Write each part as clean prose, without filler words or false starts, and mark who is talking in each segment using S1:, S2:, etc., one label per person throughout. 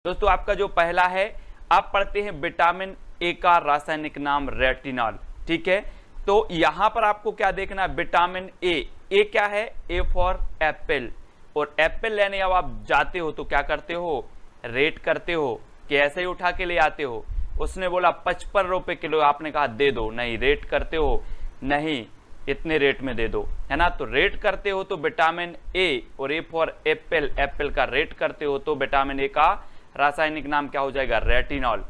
S1: दोस्तों आपका जो पहला है, आप पढ़ते हैं विटामिन ए का रासायनिक नाम रेटिनॉल। ठीक है, तो यहां पर आपको क्या देखना है, विटामिन ए क्या है, ए फॉर एप्पल। और एप्पल लेने अब आप जाते हो तो क्या करते हो, रेट करते हो कि ऐसे ही उठा के ले आते हो। उसने बोला 55 रुपए किलो, आपने कहा दे दो, नहीं रेट करते हो, नहीं इतने रेट में दे दो, है ना। तो रेट करते हो तो विटामिन ए, और ए फॉर एप्पल, एप्पल का रेट करते हो तो विटामिन ए का रासायनिक नाम क्या हो जाएगा, रेटिनॉल।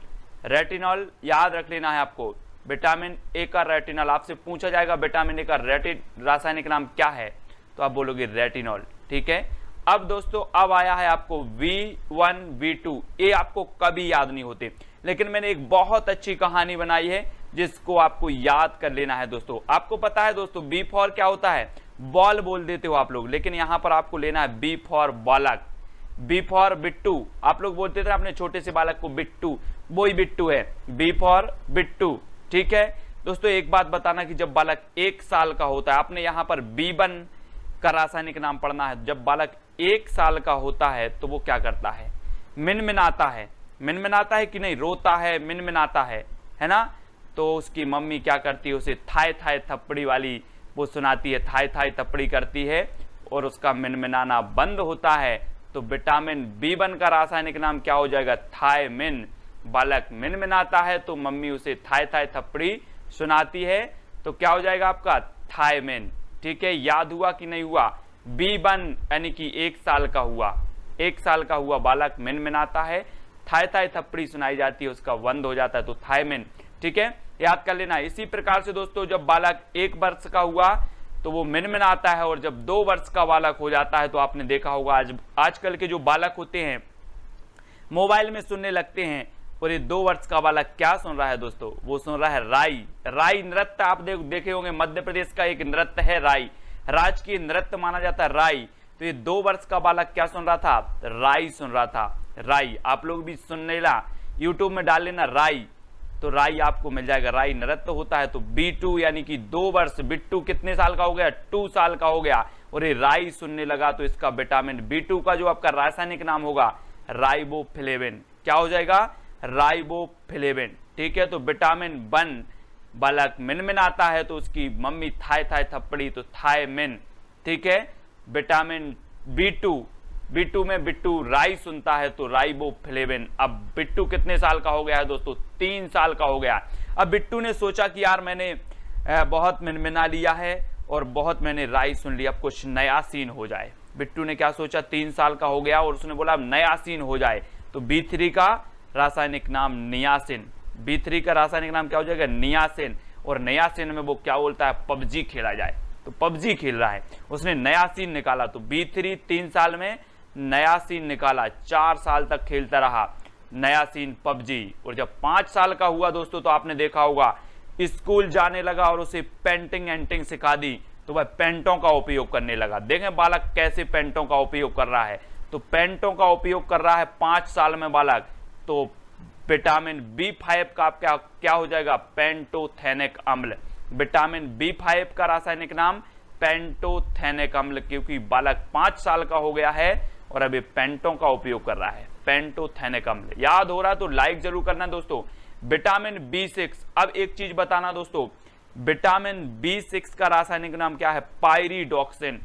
S1: रेटिनॉल याद रख लेना है आपको, विटामिन ए का रेटिनॉल। आपसे पूछा जाएगा विटामिन ए का रासायनिक नाम क्या है, तो आप बोलोगे रेटिनॉल। ठीक है, अब दोस्तों अब आया है आपको V1 V2, ये आपको कभी याद नहीं होते, लेकिन मैंने एक बहुत अच्छी कहानी बनाई है जिसको आपको याद कर लेना है। दोस्तों आपको पता है दोस्तों बी फॉर क्या होता है, बॉल बोल देते हो आप लोग, लेकिन यहां पर आपको लेना है बी फॉर बालक, बी फॉर बिट्टू। आप लोग बोलते थे अपने छोटे से बालक को बिट्टू, वो ही बिट्टू है, बी फॉर बिट्टू। ठीक है दोस्तों, एक बात बताना कि जब बालक 1 साल का होता है, आपने यहां पर B1 का रासायनिक नाम पढ़ना है। जब बालक 1 साल का होता है तो वो क्या करता है, मिनमिनाता है। मिनमिनाता है कि नहीं, रोता है, मिनमिनाता है ना। तो उसकी मम्मी क्या करती है, उसे थाय थाय थप्पड़ी वाली वो सुनाती है, थाय थाय थप्पड़ी करती है और उसका मिनमिनाना बंद होता है। तो विटामिन B1 का रासायनिक नाम क्या हो जाएगा, थायमिन। बालक मिनमिनाता है तो मम्मी उसे थाय थाय थप्पड़ी सुनाती है, तो क्या हो जाएगा आपका, थायमिन। ठीक है, याद हुआ कि नहीं हुआ, B1 यानी कि 1 साल का हुआ, 1 साल का हुआ बालक मिनमिनाता है, थाय थाय थप्पड़ी सुनाई जाती है, उसका बंद हो जाता है, तो थायमिन। ठीक है, याद कर लेना। इसी प्रकार से दोस्तों जब बालक 1 वर्ष का हुआ तो वो मिनमिनाता है, और जब 2 वर्ष का बालक हो जाता है तो आपने देखा होगा आजकल के जो बालक होते हैं मोबाइल में सुनने लगते हैं, और ये 2 वर्ष का बालक क्या सुन रहा है दोस्तों, वो सुन रहा है राई। राई नृत्य आप देखे होंगे, मध्य प्रदेश का एक नृत्य है राई, राजकीय नृत्य माना जाता है राई। तो ये 2 वर्ष का बालक क्या सुन रहा था, राई सुन रहा था, राई। आप लोग भी सुन लेना, यूट्यूब में डाल लेना राई, तो राई आपको मिल जाएगा, राई नृत्य होता है। तो B2 यानी कि 2 वर्ष, बिट्टू कितने साल का हो गया, 2 साल का हो गया, और ये राई सुनने लगा, तो इसका विटामिन B2 का जो आपका रासायनिक नाम होगा राइबोफ्लेविन, क्या हो जाएगा, राइबोफ्लेविन। ठीक है, तो विटामिन 1 बालक मिनमिनाता है तो उसकी मम्मी थाय थाय थप्पड़ी, तो थायमिन। ठीक है, विटामिन B2 में बिट्टू राई सुनता है तो राइबोफ्लेविन। अब बिट्टू कितने साल का हो गया है दोस्तों, 3 साल का हो गया। अब बिट्टू ने सोचा कि यार मैंने बहुत मिनमिना लिया है और बहुत मैंने राई सुन लिया, अब कुछ नया सीन हो जाए। बिट्टू ने क्या सोचा, 3 साल का हो गया और उसने बोला अब नया सीन हो जाए, तो B3 का रासायनिक नाम नियासिन। B3 का रासायनिक नाम क्या हो जाएगा, नियासिन। और नियासिन में वो क्या बोलता है, पबजी खेला जाए, तो पबजी खेल रहा है, उसने नया सीन निकाला। तो B3 3 साल में नया सीन निकाला, 4 साल तक खेलता रहा नया सीन पबजी। और जब 5 साल का हुआ दोस्तों, तो आपने देखा होगा स्कूल जाने लगा और उसे पेंटिंग एंटिंग सिखा दी, तो वह पेंटों का उपयोग करने लगा। देखें बालक कैसे पेंटों का उपयोग कर रहा है, तो पेंटों का उपयोग कर रहा है 5 साल में बालक। तो विटामिन B5 का क्या हो जाएगा, पेंटोथेनिक अम्ल। विटामिन B5 का रासायनिक नाम पेंटोथेनिक अम्ल, क्योंकि बालक 5 साल का हो गया है और अभी पेंटों का उपयोग कर रहा है, पेंटोथेनिक अम्ल। याद हो रहा है तो लाइक जरूर करना दोस्तों। विटामिन B6, अब एक चीज बताना दोस्तों, विटामिन B6 का रासायनिक नाम क्या है, पायरिडॉक्सिन।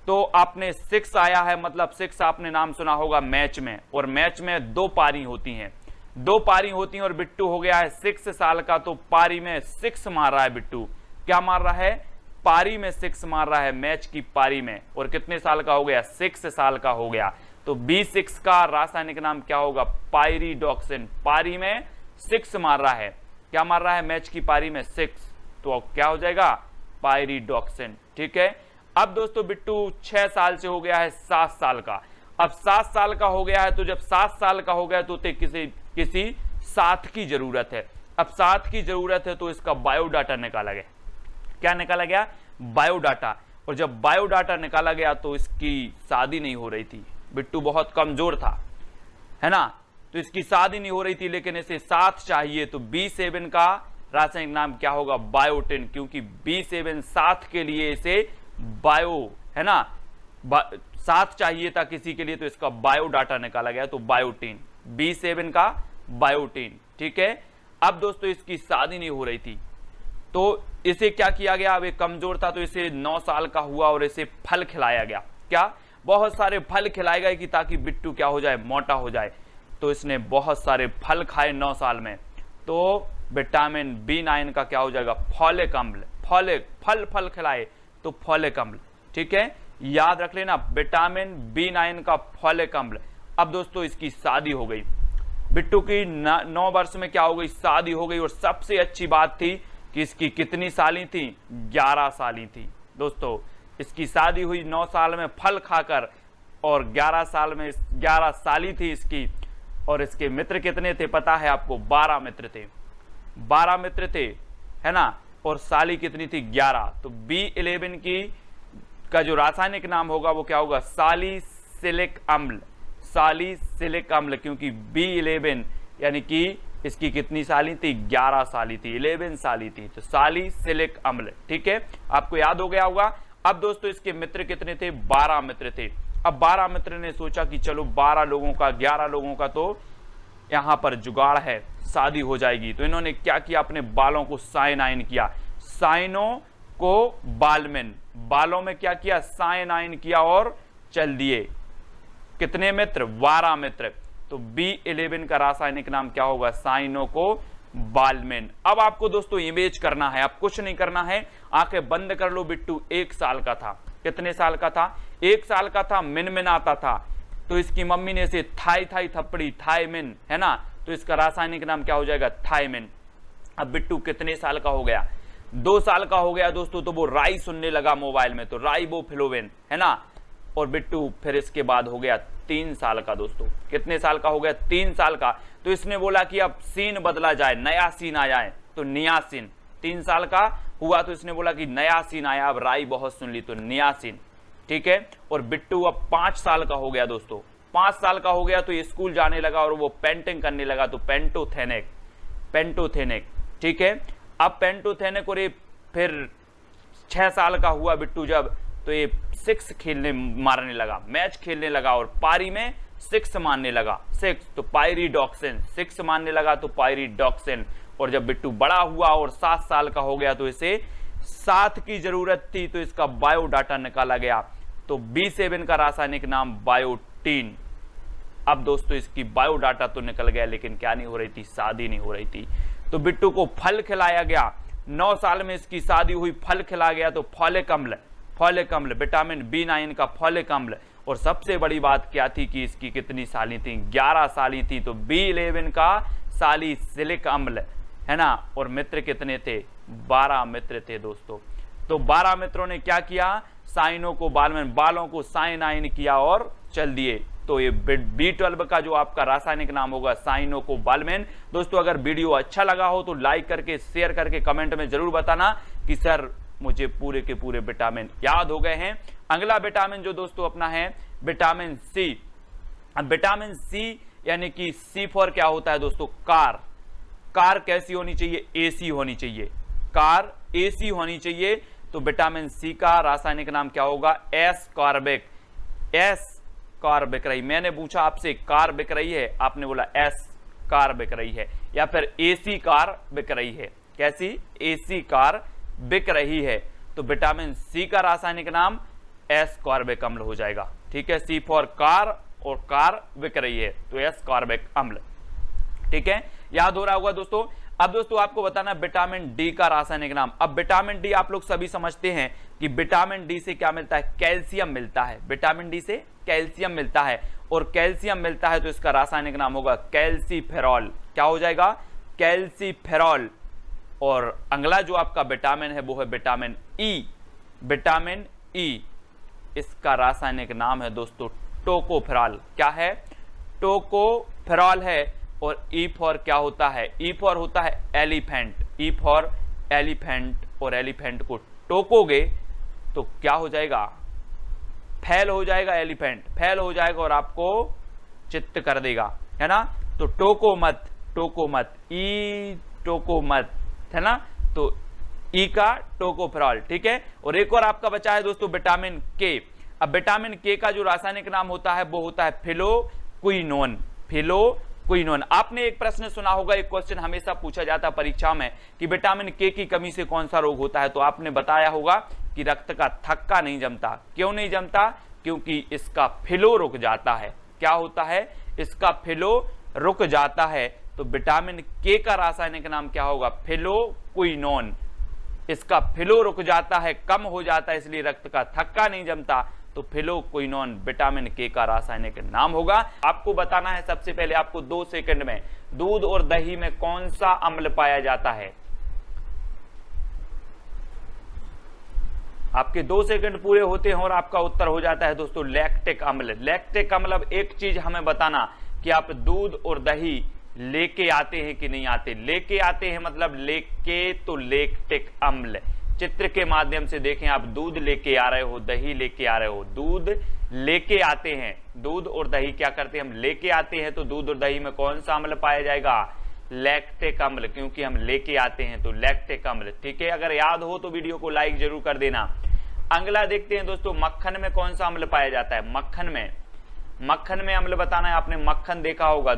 S1: तो आपने 6 आया है, मतलब 6 आपने नाम सुना होगा मैच में, और मैच में 2 पारी होती हैं, 2 पारी होती हैं, और बिट्टू हो गया है 6 साल का, तो पारी में 6 मार रहा है बिट्टू। क्या मार रहा है, पारी में 6 मार रहा है, मैच की पारी में। और कितने साल का हो गया, 6 साल का हो गया। तो B6 का रासायनिक नाम क्या होगा, पायरिडॉक्सिन। पारी में 6 मार रहा है, क्या मार रहा है, मैच की पारी में 6, तो क्या हो जाएगा, पायरिडॉक्सिन। ठीक है, अब दोस्तों बिट्टू 6 साल से हो गया है 7 साल का। अब 7 साल का हो गया है, तो जब 7 साल का हो गया तो किसी साथ की जरूरत है। अब साथ की जरूरत है तो इसका बायोडाटा निकाला गया। क्या निकाला गया, बायोडाटा। और जब बायोडाटा निकाला गया तो इसकी शादी नहीं हो रही थी, बिट्टू बहुत कमजोर था, है ना, तो इसकी शादी नहीं हो रही थी, लेकिन इसे साथ चाहिए। तो B7 का रासायनिक नाम क्या होगा, बायोटिन, क्योंकि B7 साथ के लिए इसे बायो, है ना, साथ चाहिए था किसी के लिए, तो इसका बायोडाटा निकाला गया, तो बायोटिन। B7 का बायोटीन, ठीक है। अब दोस्तों इसकी शादी नहीं हो रही थी, तो इसे क्या किया गया, अब ये कमजोर था तो इसे 9 साल का हुआ और इसे फल खिलाया गया। क्या, बहुत सारे फल खिलाए गए कि ताकि बिट्टू क्या हो जाए, मोटा हो जाए। तो इसने बहुत सारे फल खाए 9 साल में, तो विटामिन B9 का क्या हो जाएगा, फॉलिक अम्ल। फल खिलाए तो फॉलिक अम्ल, ठीक है, याद रख लेना, विटामिन B9 का फॉलिक अम्ल। अब दोस्तों इसकी शादी हो गई, बिट्टू की 9 वर्ष में क्या हो गई, शादी हो गई। और सबसे अच्छी बात थी कि इसकी कितनी साली थी, 11 साली थी। दोस्तों इसकी शादी हुई 9 साल में फल खाकर, और 11 साल में 11 साली थी इसकी। और इसके मित्र कितने थे पता है आपको, 12 मित्र थे, 12 मित्र थे, है ना। और साली कितनी थी, 11। तो B11 की का जो रासायनिक नाम होगा वो क्या होगा, सालिसिलिक अम्ल। सालिसिलिक अम्ल, क्योंकि B11 यानी कि इसकी कितनी साली थी, 11 साली थी, 11 साली थी, तो सालिसिलिक अम्ल, ठीक है, आपको याद हो गया होगा। अब दोस्तों इसके मित्र कितने थे, 12 मित्र थे। अब 12 मित्र ने सोचा कि चलो 12 लोगों का, 11 लोगों का तो यहां पर जुगाड़ है, शादी हो जाएगी। तो इन्होंने क्या किया, अपने बालों को साइनाइन किया, साइनो को बालमेन, बालों में क्या किया, साइनाइन किया और चल दिए। कितने मित्र, 12 मित्र। तो B11 का रासायनिक नाम क्या होगा, साइनो को बालमेन। अब आपको दोस्तों इमेज करना है, आप कुछ नहीं करना है, आंखें बंद कर लो। बिट्टू 1 साल का था, कितने साल का था, 1 साल का था, मिन आता था। तो इसकी मम्मी ने इसे थाई थप्पड़ी, थायमिन, है ना, तो इसका रासायनिक नाम क्या हो जाएगा, थायमिन। अब बिट्टू कितने साल का हो गया, 2 साल का हो गया दोस्तों। तो वो राई सुनने लगा मोबाइल में, तो राइबोफ्लोविन, है ना। और बिट्टू फिर इसके बाद हो गया 3 साल का दोस्तों। कितने साल का हो गया, 3 साल का। तो इसने बोला कि अब सीन बदला जाए, नया सीन आ जाए, तो नियासिन। 3 साल का हुआ तो इसने बोला कि नया सीन आया, अब राई बहुत सुन ली तो नियासिन, ठीक है। और बिट्टू अब 5 साल का हो गया दोस्तों, 5 साल का हो गया तो ये स्कूल जाने लगा और वो पेंटिंग करने लगा, तो पेंटोथेनिक, ठीक है। अब पेंटोथेनिक, और ये फिर 6 साल का हुआ बिट्टू जब, तो ये 6 खेलने मारने लगा, मैच खेलने लगा और पारी में 6 मारने लगा, 6, तो पायरिडॉक्सिन, 6 मारने लगा तो पायरिडॉक्सिन। और जब बिट्टू बड़ा हुआ और 7 साल का हो गया तो इसे 7 की जरूरत थी, तो इसका बायोडाटा निकाला गया, तो B7 का रासायनिक नाम बायोटीन। अब दोस्तों इसकी बायोडाटा तो निकल गया, लेकिन क्या नहीं हो रही थी, शादी नहीं हो रही थी। तो बिट्टू को फल खिलाया गया, 9 साल में इसकी शादी हुई, फल खिलाया गया, तो फॉलिक अम्ल, विटामिन B9 का फॉलिक अम्ल। और सबसे बड़ी बात क्या थी कि इसकी कितनी साली थी, 11 साली थी, तो B11 का सालिसिलिक अम्ल, है ना। और मित्र कितने थे, 12 मित्र थे दोस्तों। तो 12 मित्रों ने क्या किया, साइनो को बालमेन, बालों को साइनाइन किया और चल दिए। तो ये B12 का जो आपका रासायनिक नाम होगा, साइनो को बालमेन। दोस्तों अगर वीडियो अच्छा लगा हो तो लाइक करके, शेयर करके, कमेंट में जरूर बताना कि सर मुझे पूरे के पूरे विटामिन याद हो गए हैं। अगला विटामिन जो दोस्तों अपना है विटामिन सी। अब विटामिन सी यानी कि सी फॉर क्या होता है दोस्तों, कार कैसी होनी चाहिए, एसी होनी चाहिए, कार एसी होनी चाहिए। तो विटामिन सी का रासायनिक नाम क्या होगा, एस कार बिक रही। मैंने पूछा आपसे कार बिक रही है, आपने बोला एस कार बिक रही है, या फिर एसी कार बिक रही है। कैसी, एसी कार बिक रही है। तो विटामिन सी का रासायनिक नाम एस कार्बिक अम्ल हो जाएगा, ठीक है। सी फॉर कार, और कार बिक रही है तो एस कार्बिक अम्ल, ठीक है, याद हो रहा होगा दोस्तों। अब दोस्तों आपको बताना विटामिन डी का रासायनिक नाम। अब विटामिन डी आप लोग सभी समझते हैं कि विटामिन डी से क्या मिलता है, कैल्शियम मिलता है, विटामिन डी से कैल्शियम मिलता है, और कैल्शियम मिलता है तो इसका रासायनिक नाम होगा कैल्सीफेरॉल। क्या हो जाएगा, कैल्सीफेरॉल। और अगला जो आपका विटामिन है वो है विटामिन ई, इसका रासायनिक नाम है दोस्तों टोकोफेरॉल। क्या है, टोकोफेरॉल है। और ई फॉर क्या होता है, ई फॉर होता है एलिफेंट, ई फॉर एलिफेंट। और एलिफेंट को टोकोगे तो क्या हो जाएगा, फैल हो जाएगा, एलिफेंट फैल हो जाएगा और आपको चित्त कर देगा, है ना। तो टोको मत, ई टोको मत, है ना। तो ई का टोकोफेरॉल, ठीक है। और एक और आपका बचा है दोस्तों विटामिन के। अब विटामिन के का जो रासायनिक नाम होता है वो होता है फिलोक्विनोन, क्विनोन। आपने एक प्रश्न सुना होगा, एक क्वेश्चन हमेशा पूछा जाता है परीक्षा में कि विटामिन के की कमी से कौन सा रोग होता है, तो आपने बताया होगा कि रक्त का थक्का नहीं जमता। क्यों नहीं जमता? क्योंकि इसका फ्लो रुक जाता है। क्या होता है? इसका फ्लो रुक जाता है। तो विटामिन के का रासायनिक नाम क्या होगा? फ्लोक्विनोन। इसका फ्लो रुक जाता है, कम हो जाता है, इसलिए रक्त का थक्का नहीं जमता। तो फ्लोक्विनोन विटामिन के का रासायनिक नाम होगा। आपको बताना है सबसे पहले, आपको 2 सेकंड में, दूध और दही में कौन सा अम्ल पाया जाता है? आपके 2 सेकंड पूरे होते हैं और आपका उत्तर हो जाता है दोस्तों लैक्टिक अम्ल। लैक्टिक अम्ल। अब एक चीज हमें बताना कि आप दूध और दही लेके आते हैं कि नहीं आते। लेके आते हैं मतलब लेके, तो लैक्टिक अम्ल। चित्र के माध्यम से देखें, आप दूध लेके आ रहे हो, दही लेके आ रहे हो। दूध लेके आते हैं, दूध और दही क्या करते हैं? हम लेके आते हैं। तो दूध और दही में कौन सा अम्ल पाया जाएगा? लैक्टिक अम्ल, क्योंकि हम लेके आते हैं तो लैक्टिक अम्ल। ठीक है, अगर याद हो तो वीडियो को लाइक जरूर कर देना। अगला देखते हैं दोस्तों, मक्खन में कौन सा अम्ल पाया जाता है? मक्खन में अम्ल बताना है। आपने मक्खन देखा होगा,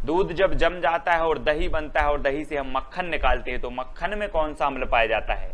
S1: दूध जब जम जाता है और दही बनता है और दही से हम मक्खन निकालते हैं, तो मक्खन में कौन सा अम्ल पाया जाता है?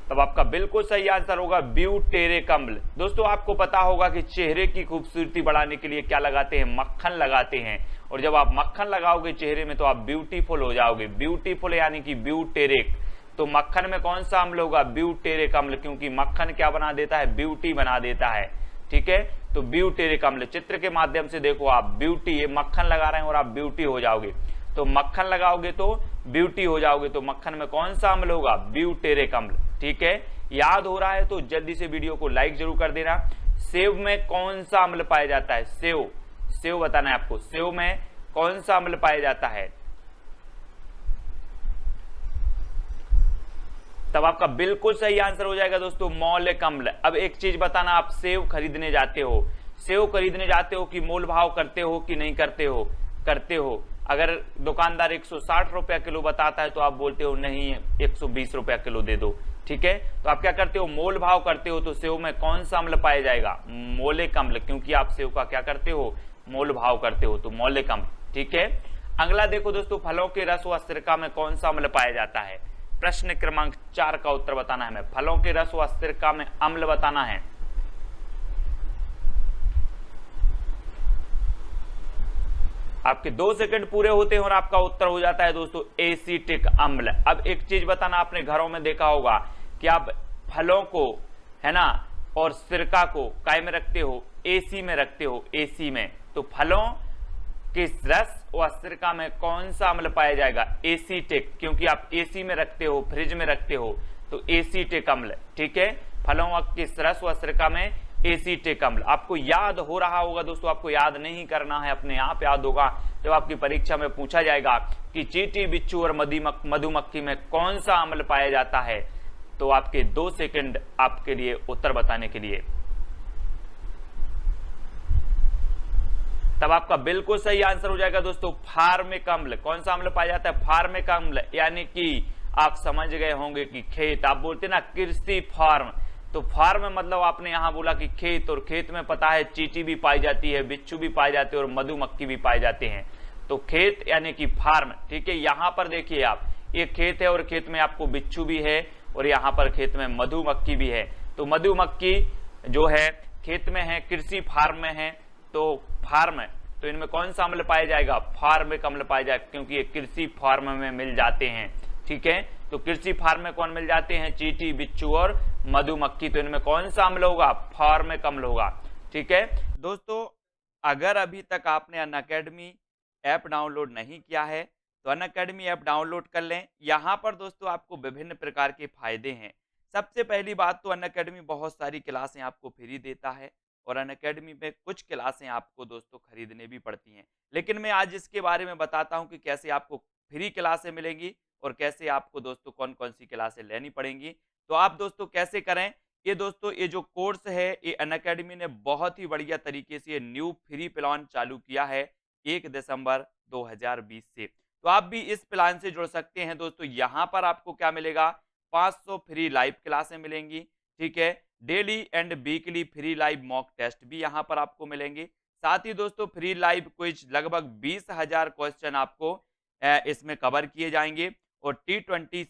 S1: तब आपका बिल्कुल सही आंसर होगा ब्यूटेरिक अम्ल। दोस्तों आपको पता होगा कि चेहरे की खूबसूरती बढ़ाने के लिए क्या लगाते हैं? मक्खन लगाते हैं। और जब आप मक्खन लगाओगे चेहरे में तो आप ब्यूटीफुल हो जाओगे। ब्यूटीफुल यानी कि ब्यूटेरिक। तो मक्खन में कौन सा अम्ल होगा? ब्यूटेरिक अम्ल, क्योंकि मक्खन क्या बना देता है? ब्यूटी बना देता है। ठीक है, तो ब्यूटेरिक अम्ल। चित्र के माध्यम से देखो आप, ब्यूटी, ये मक्खन लगा रहे हैं और आप ब्यूटी हो जाओगे। तो मक्खन लगाओगे तो ब्यूटी हो जाओगे। तो मक्खन में कौन सा अम्ल होगा? ब्यूटेरिक अम्ल। ठीक है, याद हो रहा है तो जल्दी से वीडियो को लाइक जरूर कर देना। सेव में कौन सा अम्ल पाया जाता है? सेव बताना है आपको। सेव में कौन सा अम्ल पाया जाता है? तब आपका बिल्कुल सही आंसर हो जाएगा दोस्तों मौलिक अम्ल। अब एक चीज बताना, आप सेव खरीदने जाते हो कि मोल भाव करते हो कि नहीं करते हो? करते हो। अगर दुकानदार 160 रुपया किलो बताता है तो आप बोलते हो नहीं 120 रुपया किलो दे दो। ठीक है, तो आप क्या करते हो? मोल भाव करते हो। तो सेव में कौन सा अम्ल पाया जाएगा? मौलिक अम्ल, क्योंकि आप सेव का क्या करते हो? मोल भाव करते हो, तो मौलिक अम्ल। ठीक है, अगला देखो दोस्तों, फलों के रस व सिरका में कौन सा अम्ल पाया जाता है? प्रश्न क्रमांक 4 का उत्तर बताना है हमें। फलों के रस व सिरका में अम्ल बताना है। आपके 2 सेकंड पूरे होते हैं और आपका उत्तर हो जाता है दोस्तों एसिटिक अम्ल। अब एक चीज बताना, आपने घरों में देखा होगा कि आप फलों को, है ना, और सिरका को काय में रखते हो? एसी में रखते हो, एसी में। तो फलों के रस व सिरका में कौन सा अम्ल पाया जाएगा? एसिटिक, क्योंकि आप एसी में रखते हो, फ्रिज में रखते हो, तो एसिटिक अम्ल। ठीक है, फलों के रस व सिरका में एसिटिक अम्ल। आपको याद हो रहा होगा दोस्तों, आपको याद नहीं करना है, अपने आप याद होगा जब आपकी परीक्षा में पूछा जाएगा कि चींटी, बिच्छू और मधुमक्खी में कौन सा अम्ल पाया जाता है। तो आपके 2 सेकंड आपके लिए उत्तर बताने के लिए। तब आपका बिल्कुल सही आंसर हो जाएगा दोस्तों फार्मिक अम्ल। कौन सा अम्ल पाया जाता है? फार्मिक अम्ल, यानी कि आप समझ गए होंगे कि खेत, आप बोलते ना कृषि फार्म, तो फार्म मतलब आपने यहां बोला कि खेत, और खेत में पता है चींटी भी पाई जाती है, बिच्छू भी पाए जाते हैं और मधुमक्खी भी पाए जाते हैं। तो खेत यानी कि फार्म। ठीक है, यहां पर देखिए आप, ये खेत है और खेत में आपको बिच्छू भी है और यहां पर खेत में मधुमक्खी भी है। तो मधुमक्खी जो है खेत में है, कृषि फार्म में है, तो फार्म है, तो इनमें कौन सा अम्ल पाया जाएगा? फार्मिक अम्ल पाया जाएगा, क्योंकि ये कृषि फार्म में मिल जाते हैं। ठीक है, तो कृषि फार्म में कौन मिल जाते हैं? चींटी, बिच्छू और मधुमक्खी। तो इनमें कौन सा अम्ल होगा? फार्मिक अम्ल होगा। ठीक है दोस्तों, अगर अभी तक आपने अनअकैडमी ऐप डाउनलोड नहीं किया है तो अनअकैडमी ऐप डाउनलोड कर लें। यहाँ पर दोस्तों आपको विभिन्न प्रकार के फायदे हैं। सबसे पहली बात तो अनअकैडमी बहुत सारी क्लासें आपको फ्री देता है और अनअकैडमी में कुछ क्लासें आपको दोस्तों खरीदने भी पड़ती हैं। लेकिन मैं आज इसके बारे में बताता हूं कि कैसे आपको फ्री क्लासें मिलेंगी और कैसे आपको दोस्तों कौन कौन सी क्लासें लेनी पड़ेंगी। तो आप दोस्तों कैसे करें ये? दोस्तों ये जो कोर्स है ये अनअकैडमी ने बहुत ही बढ़िया तरीके से न्यू फ्री प्लान चालू किया है 1 दिसंबर 2020 से। तो आप भी इस प्लान से जुड़ सकते हैं दोस्तों। यहाँ पर आपको क्या मिलेगा? 500 फ्री लाइव क्लासें मिलेंगी। ठीक है, daily and weekly free live mock test भी यहाँ पर आपको मिलेंगे। साथ ही दोस्तों फ्री लाइव क्विज लगभग 20,000 क्वेश्चन आपको इसमें कवर किए जाएंगे। और टी ट्वेंटी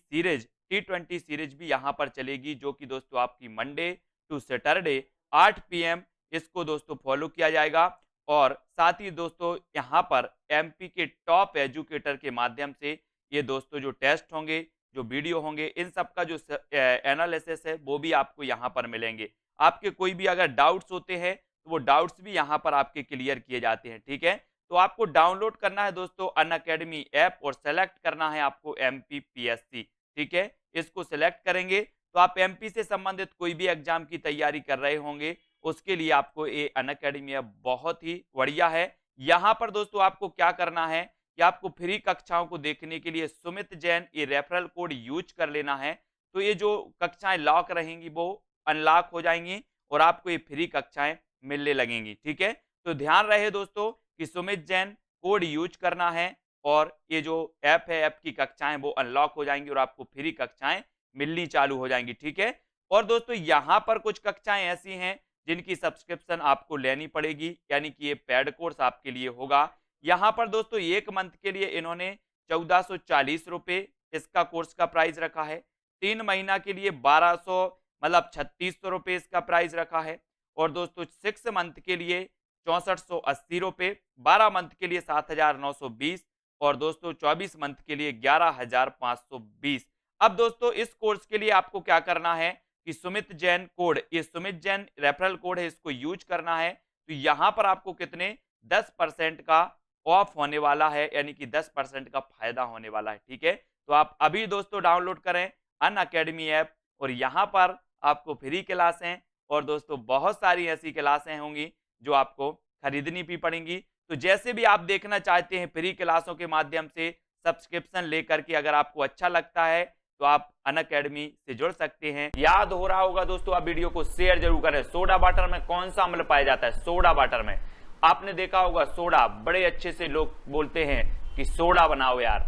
S1: सीरीज भी यहाँ पर चलेगी, जो कि दोस्तों आपकी मंडे टू सैटरडे 8 PM इसको दोस्तों फॉलो किया जाएगा। और साथ ही दोस्तों यहाँ पर एमपी के टॉप एजुकेटर के माध्यम से ये दोस्तों जो टेस्ट होंगे, जो वीडियो होंगे, इन सब का जो एनालिसिस है वो भी आपको यहाँ पर मिलेंगे। आपके कोई भी अगर डाउट्स होते हैं तो वो डाउट्स भी यहाँ पर आपके क्लियर किए जाते हैं। ठीक है, तो आपको डाउनलोड करना है दोस्तों अनअकैडमी ऐप और सेलेक्ट करना है आपको MPPSC। ठीक है, इसको सेलेक्ट करेंगे तो आप एमपी से संबंधित कोई भी एग्जाम की तैयारी कर रहे होंगे, उसके लिए आपको ये अनअकैडमी ऐप बहुत ही बढ़िया है। यहाँ पर दोस्तों आपको क्या करना है कि आपको फ्री कक्षाओं को देखने के लिए सुमित जैन ये रेफरल कोड यूज कर लेना है। तो ये जो कक्षाएं लॉक रहेंगी वो अनलॉक हो जाएंगी और आपको ये फ्री कक्षाएं मिलने लगेंगी। ठीक है, तो ध्यान रहे दोस्तों कि सुमित जैन कोड यूज करना है और ये जो ऐप है, ऐप की कक्षाएं वो अनलॉक हो जाएंगी और आपको फ्री कक्षाएं मिलनी चालू हो जाएंगी। ठीक है, और दोस्तों यहाँ पर कुछ कक्षाएं ऐसी हैं जिनकी सब्सक्रिप्शन आपको लेनी पड़ेगी, यानी कि ये पेड कोर्स आपके लिए होगा। यहाँ पर दोस्तों 1 मंथ के लिए इन्होंने 1440 रुपए इसका कोर्स का प्राइस रखा है। 3 महीना के लिए 1200 मतलब 3600 रुपए इसका प्राइस रखा है। और दोस्तों 6 मंथ के लिए 6480 रुपए, 12 मंथ के लिए 7920 और दोस्तों 24 मंथ के लिए 11520। अब दोस्तों इस कोर्स के लिए आपको क्या करना है कि सुमित जैन कोड, ये सुमित जैन रेफरल कोड है, इसको यूज करना है। तो यहाँ पर आपको कितने 10% का ऑफ होने वाला है, यानी कि 10% का फायदा होने वाला है। ठीक है, तो आप अभी दोस्तों डाउनलोड करें अनअकैडमी ऐप और यहाँ पर आपको फ्री क्लासें और दोस्तों बहुत सारी ऐसी क्लासें होंगी जो आपको खरीदनी भी पड़ेंगी। तो जैसे भी आप देखना चाहते हैं फ्री क्लासों के माध्यम से सब्सक्रिप्शन लेकर के, अगर आपको अच्छा लगता है तो आप अनअकैडमी से जुड़ सकते हैं। याद हो रहा होगा दोस्तों, आप वीडियो को शेयर जरूर करें। सोडा वाटर में कौन सा अम्ल पाया जाता है? सोडा वाटर में आपने देखा होगा सोडा, बड़े अच्छे से लोग बोलते हैं कि सोडा बनाओ यार,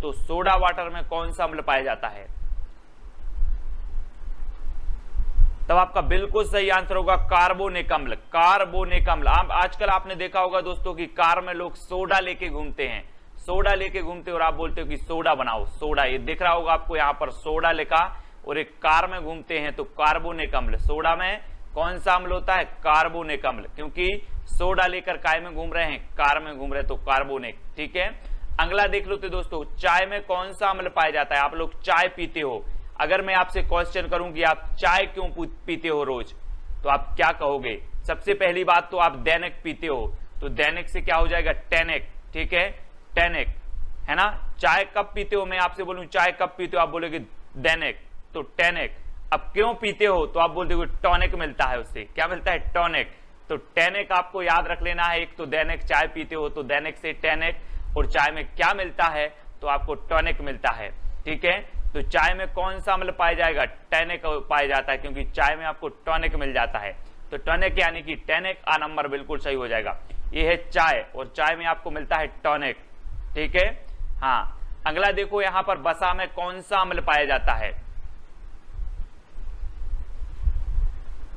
S1: तो सोडा वाटर में कौन सा अम्ल पाया जाता है? तब आपका बिल्कुल सही आंसर होगा कार्बोनिक अम्ल। कार्बोनिक अम्ल। आजकल आपने देखा होगा दोस्तों कि कार में लोग सोडा लेके घूमते हैं, सोडा लेके घूमते और आप बोलते हो कि सोडा बनाओ। सोडा, ये दिख रहा होगा आपको यहाँ पर सोडा लिखा, और एक कार में घूमते हैं तो कार्बोनिक अम्ल। सोडा में कौन सा अम्ल होता है? कार्बोनिक अम्ल, क्योंकि सोडा लेकर काय में घूम रहे हैं? कार में घूम रहे हैं, तो कार्बोनिक। ठीक है, अगला देख लो तो दोस्तों चाय में कौन सा अम्ल पाया जाता है? आप लोग चाय पीते हो, अगर मैं आपसे क्वेश्चन करूं कि आप चाय क्यों पीते हो रोज, तो आप क्या कहोगे? सबसे पहली बात तो आप दैनिक पीते हो, तो दैनिक से क्या हो जाएगा? टैनिक। ठीक है, टैनिक है ना। चाय कब पीते हो? मैं आपसे बोलूं चाय कब पीते हो, आप बोलोगे दैनिक, तो टैनिक। अब क्यों पीते हो, तो आप बोलते हो टॉनिक मिलता है, उससे क्या मिलता है? टॉनिक। तो टैनिक आपको याद रख लेना है। एक तो दैनिक चाय पीते हो तो दैनिक से टैनिक, और चाय में क्या मिलता है? तो आपको टॉनिक मिलता है। ठीक है, तो चाय में कौन सा अम्ल पाया जाएगा? टैनिक पाया जाता है, क्योंकि चाय में आपको टॉनिक मिल जाता है। तो टॉनिक यानी कि टैनिक, आ नंबर बिल्कुल सही हो जाएगा। ये है चाय, और चाय में आपको मिलता है टॉनिक। ठीक है, हाँ। अगला देखो यहाँ पर वसा में कौन सा अम्ल पाया जाता है?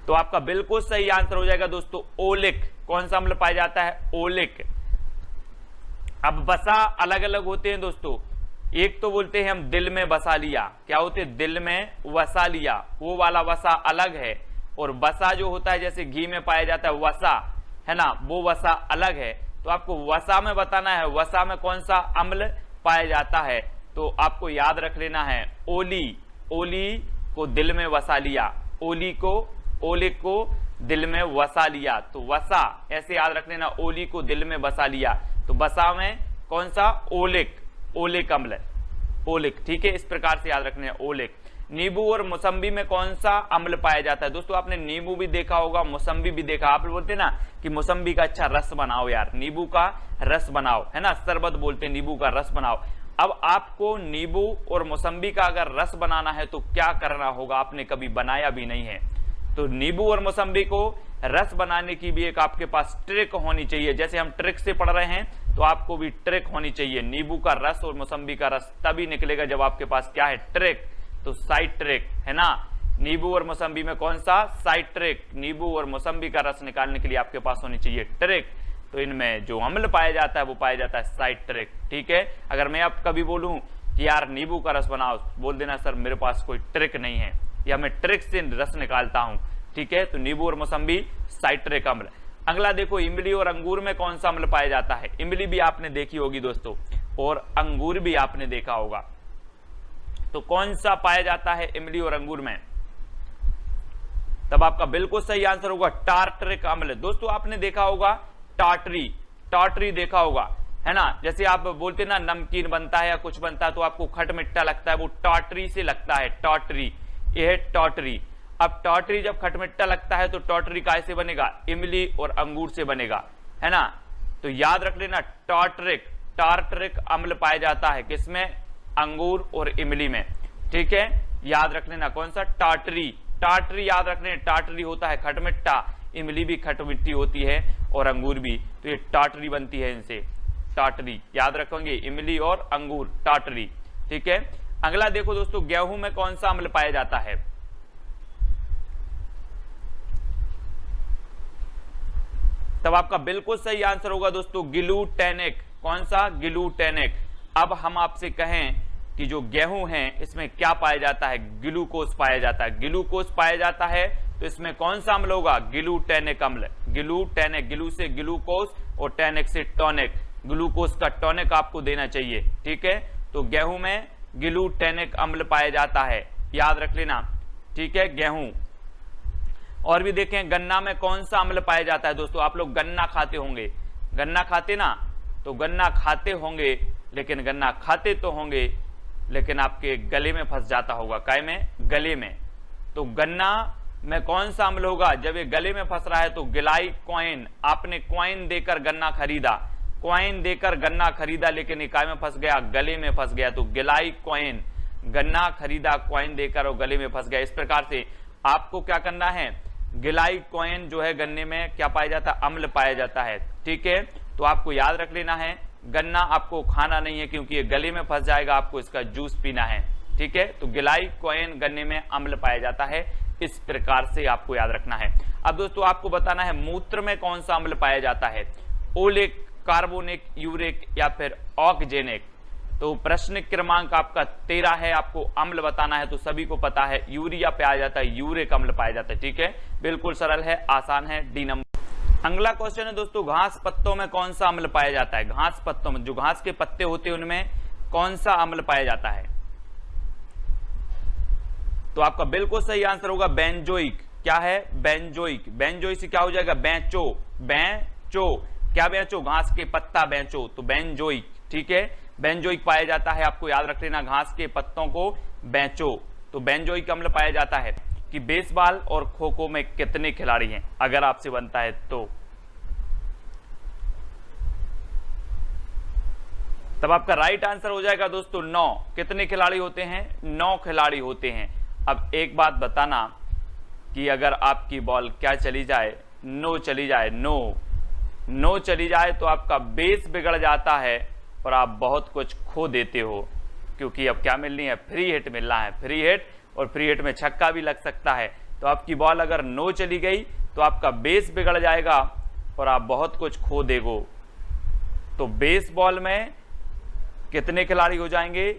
S1: तो आपका बिल्कुल सही आंसर हो जाएगा दोस्तों ओलिक। कौन सा अम्ल पाया जाता है? ओलिक। अब वसा अलग अलग होते हैं दोस्तों, एक तो बोलते हैं हम दिल में बसा लिया। क्या होते हैं? दिल में वसा लिया, वो वाला वसा अलग है। और वसा जो होता है जैसे घी में पाया जाता है वसा, है ना, वो वसा अलग है। तो आपको वसा में बताना है वसा में कौन सा अम्ल पाया जाता है। तो आपको याद रख लेना है ओली। ओली को दिल में वसा लिया, ओली को, ओलिक को दिल में वसा लिया। तो वसा ऐसे याद रख लेना, ओली को दिल में बसा लिया। तो वसा में कौन सा? ओलिक, ओलिक अम्ल, ओलिक। ठीक है, इस प्रकार से याद रखना है ओलिक। नींबू और मौसम्बी में कौन सा अम्ल पाया जाता है? दोस्तों आपने नींबू भी देखा होगा, मौसम्बी भी देखा। आप बोलते हैं ना कि मौसम्बी का अच्छा रस बनाओ यार, नींबू का रस बनाओ, है ना, शरबत बोलते हैं, नींबू का रस बनाओ। अब आपको नींबू और मौसम्बी का अगर रस बनाना है तो क्या करना होगा? आपने कभी बनाया भी नहीं है, तो नींबू और मौसम्बी को रस बनाने की भी एक आपके पास ट्रिक होनी चाहिए। जैसे हम ट्रिक से पढ़ रहे हैं तो आपको भी ट्रिक होनी चाहिए। नींबू का रस और मौसम्बी का रस तभी निकलेगा जब आपके पास क्या है? ट्रिक। तो साइड ट्रिक, है ना। नींबू और मौसम्बी में कौन सा? Side trick. नींबू और मौसम्बी का रस निकालने के लिए आपके पास होनी चाहिए ट्रिक। तो इनमें जो अम्ल पाया जाता है वो पाया जाता है साइट्रिक। ठीक है, अगर मैं अब कभी बोलूं कि यार नींबू का रस बनाओ, बोल देना सर मेरे पास कोई ट्रिक नहीं है या मैं ट्रिक से रस निकालता हूं। ठीक है, तो नींबू और मौसम्बी साइट्रिक अम्ल। अगला देखो, इमली और अंगूर में कौन सा अम्ल पाया जाता है? इमली भी आपने देखी होगी दोस्तों, और अंगूर भी आपने देखा होगा। तो कौन सा पाया जाता है इमली और अंगूर में? तब आपका बिल्कुल सही आंसर होगा टार्टरिक अम्ल। दोस्तों आपने देखा होगा टार्टरी देखा होगा, है ना। जैसे आप बोलते ना नमकीन बनता है या कुछ बनता है तो आपको खट मिट्टा लगता है, वो टार्टरी से लगता है, टार्टरी, यह है टार्टरी। अब टार्टरी जब खटमिट्टा लगता है तो टार्टरी कैसे बनेगा? इमली और अंगूर से बनेगा, है ना। तो याद रख लेना टार्टरिक अम्ल पाया जाता है किसमें? अंगूर और इमली में। ठीक है, याद रख लेना कौन सा? टार्टरी याद रख लेना, टार्टरी होता है खटमिट्टा, इमली भी खटमिट्टी होती है और अंगूर भी, तो ये टार्टरी बनती है इनसे, टार्टरी याद रखेंगे, इमली और अंगूर टार्टरी। ठीक है, अगला देखो दोस्तों, गेहूं में कौन सा अम्ल पाया जाता है? तब आपका बिल्कुल सही आंसर होगा दोस्तों ग्लूटेनिक। कौन सा? ग्लूटेनिक। अब हम आपसे कहें कि जो गेहूं है इसमें क्या पाया जाता है? ग्लूकोज पाया जाता है। ग्लूकोज पाया जाता है तो इसमें कौन सा अम्ल होगा? ग्लूटेनिक अम्ल। ग्लूटेनिक, ग्लू से ग्लूकोज और टेनिक से टॉनिक, ग्लूकोज का टॉनिक आपको देना चाहिए। ठीक है, तो गेहूं में ग्लूटेनिक अम्ल पाया जाता है, याद रख लेना। ठीक है, गेहूं। और भी देखें, गन्ना में कौन सा अम्ल पाया जाता है? दोस्तों आप लोग गन्ना खाते होंगे, गन्ना खाते ना, तो गन्ना खाते होंगे, लेकिन गन्ना खाते तो होंगे लेकिन आपके गले में फंस जाता होगा। काय में? गले में। तो गन्ना में कौन सा अम्ल होगा? जब ये गले में फंस रहा है तो ग्लाइकोइन। आपने कॉइन देकर गन्ना खरीदा, कॉइन देकर गन्ना खरीदा, लेकिन ये काय में फंस गया? गले में फंस गया, तो ग्लाइकोइन। गन्ना खरीदा कॉइन देकर और गले में फंस गया। इस प्रकार से आपको क्या करना है? ग्लाइकोइन जो है गन्ने में क्या पाया जाता है? अम्ल पाया जाता है। ठीक है, तो आपको याद रख लेना है, गन्ना आपको खाना नहीं है क्योंकि ये गले में फंस जाएगा, आपको इसका जूस पीना है। ठीक है, तो ग्लाइकोइन गन्ने में अम्ल पाया जाता है, इस प्रकार से आपको याद रखना है। अब दोस्तों आपको बताना है मूत्र में कौन सा अम्ल पाया जाता है? ओलिक, कार्बोनिक, यूरिक या फिर ऑक्जेनिक। तो प्रश्न क्रमांक आपका 13 है, आपको अम्ल बताना है। तो सभी को पता है यूरिया पाया जाता है, यूरिक अम्ल पाया जाता है। ठीक है, बिल्कुल सरल है, आसान है, डी नंबर। अगला क्वेश्चन है दोस्तों, घास पत्तों में कौन सा अम्ल पाया जाता है? घास पत्तों में, जो घास के पत्ते होते हैं उनमें कौन सा अम्ल पाया जाता है? तो आपका बिल्कुल सही आंसर होगा बेंजोइक। क्या है? बेंजोइक। बेंजोइक से क्या हो जाएगा? बेंचो। बेंचो क्या? बेंचो, घास के पत्ता बेंचो, तो बेंजोइक। ठीक है, बेंजोइक पाया जाता है, आपको याद रख लेना, घास के पत्तों को बेंचो, तो बेंजोइक अम्ल पाया जाता है। कि बेसबॉल और खो खो में कितने खिलाड़ी हैं, अगर आपसे बनता है तो? तब आपका राइट आंसर हो जाएगा दोस्तों 9। कितने खिलाड़ी होते हैं? 9 खिलाड़ी होते हैं। अब एक बात बताना कि अगर आपकी बॉल क्या चली जाए? नो चली जाए, नो चली जाए तो आपका बेस बिगड़ जाता है और आप बहुत कुछ खो देते हो, क्योंकि अब क्या मिलनी है? फ्री हिट मिलना है, फ्री हिट, और फ्री हिट में छक्का भी लग सकता है। तो आपकी बॉल अगर नो चली गई तो आपका बेस बिगड़ जाएगा और आप बहुत कुछ खो देगो। तो बेस बॉल में कितने खिलाड़ी हो जाएंगे?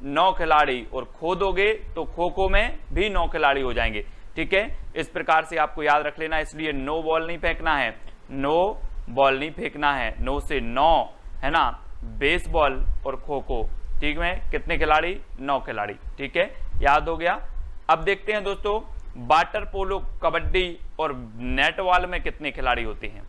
S1: 9 खिलाड़ी, और खो दोगे तो खो खो में भी 9 खिलाड़ी हो जाएंगे। ठीक है, इस प्रकार से आपको याद रख लेना, इसलिए नो बॉल नहीं फेंकना है, नो बॉल नहीं फेंकना है, 9 से 9, है ना, बेस बॉल और खो खो। ठीक है, कितने खिलाड़ी? 9 खिलाड़ी। ठीक है, याद हो गया। अब देखते हैं दोस्तों, वाटर पोलो, कबड्डी और नेटबॉल में कितने खिलाड़ी होते हैं?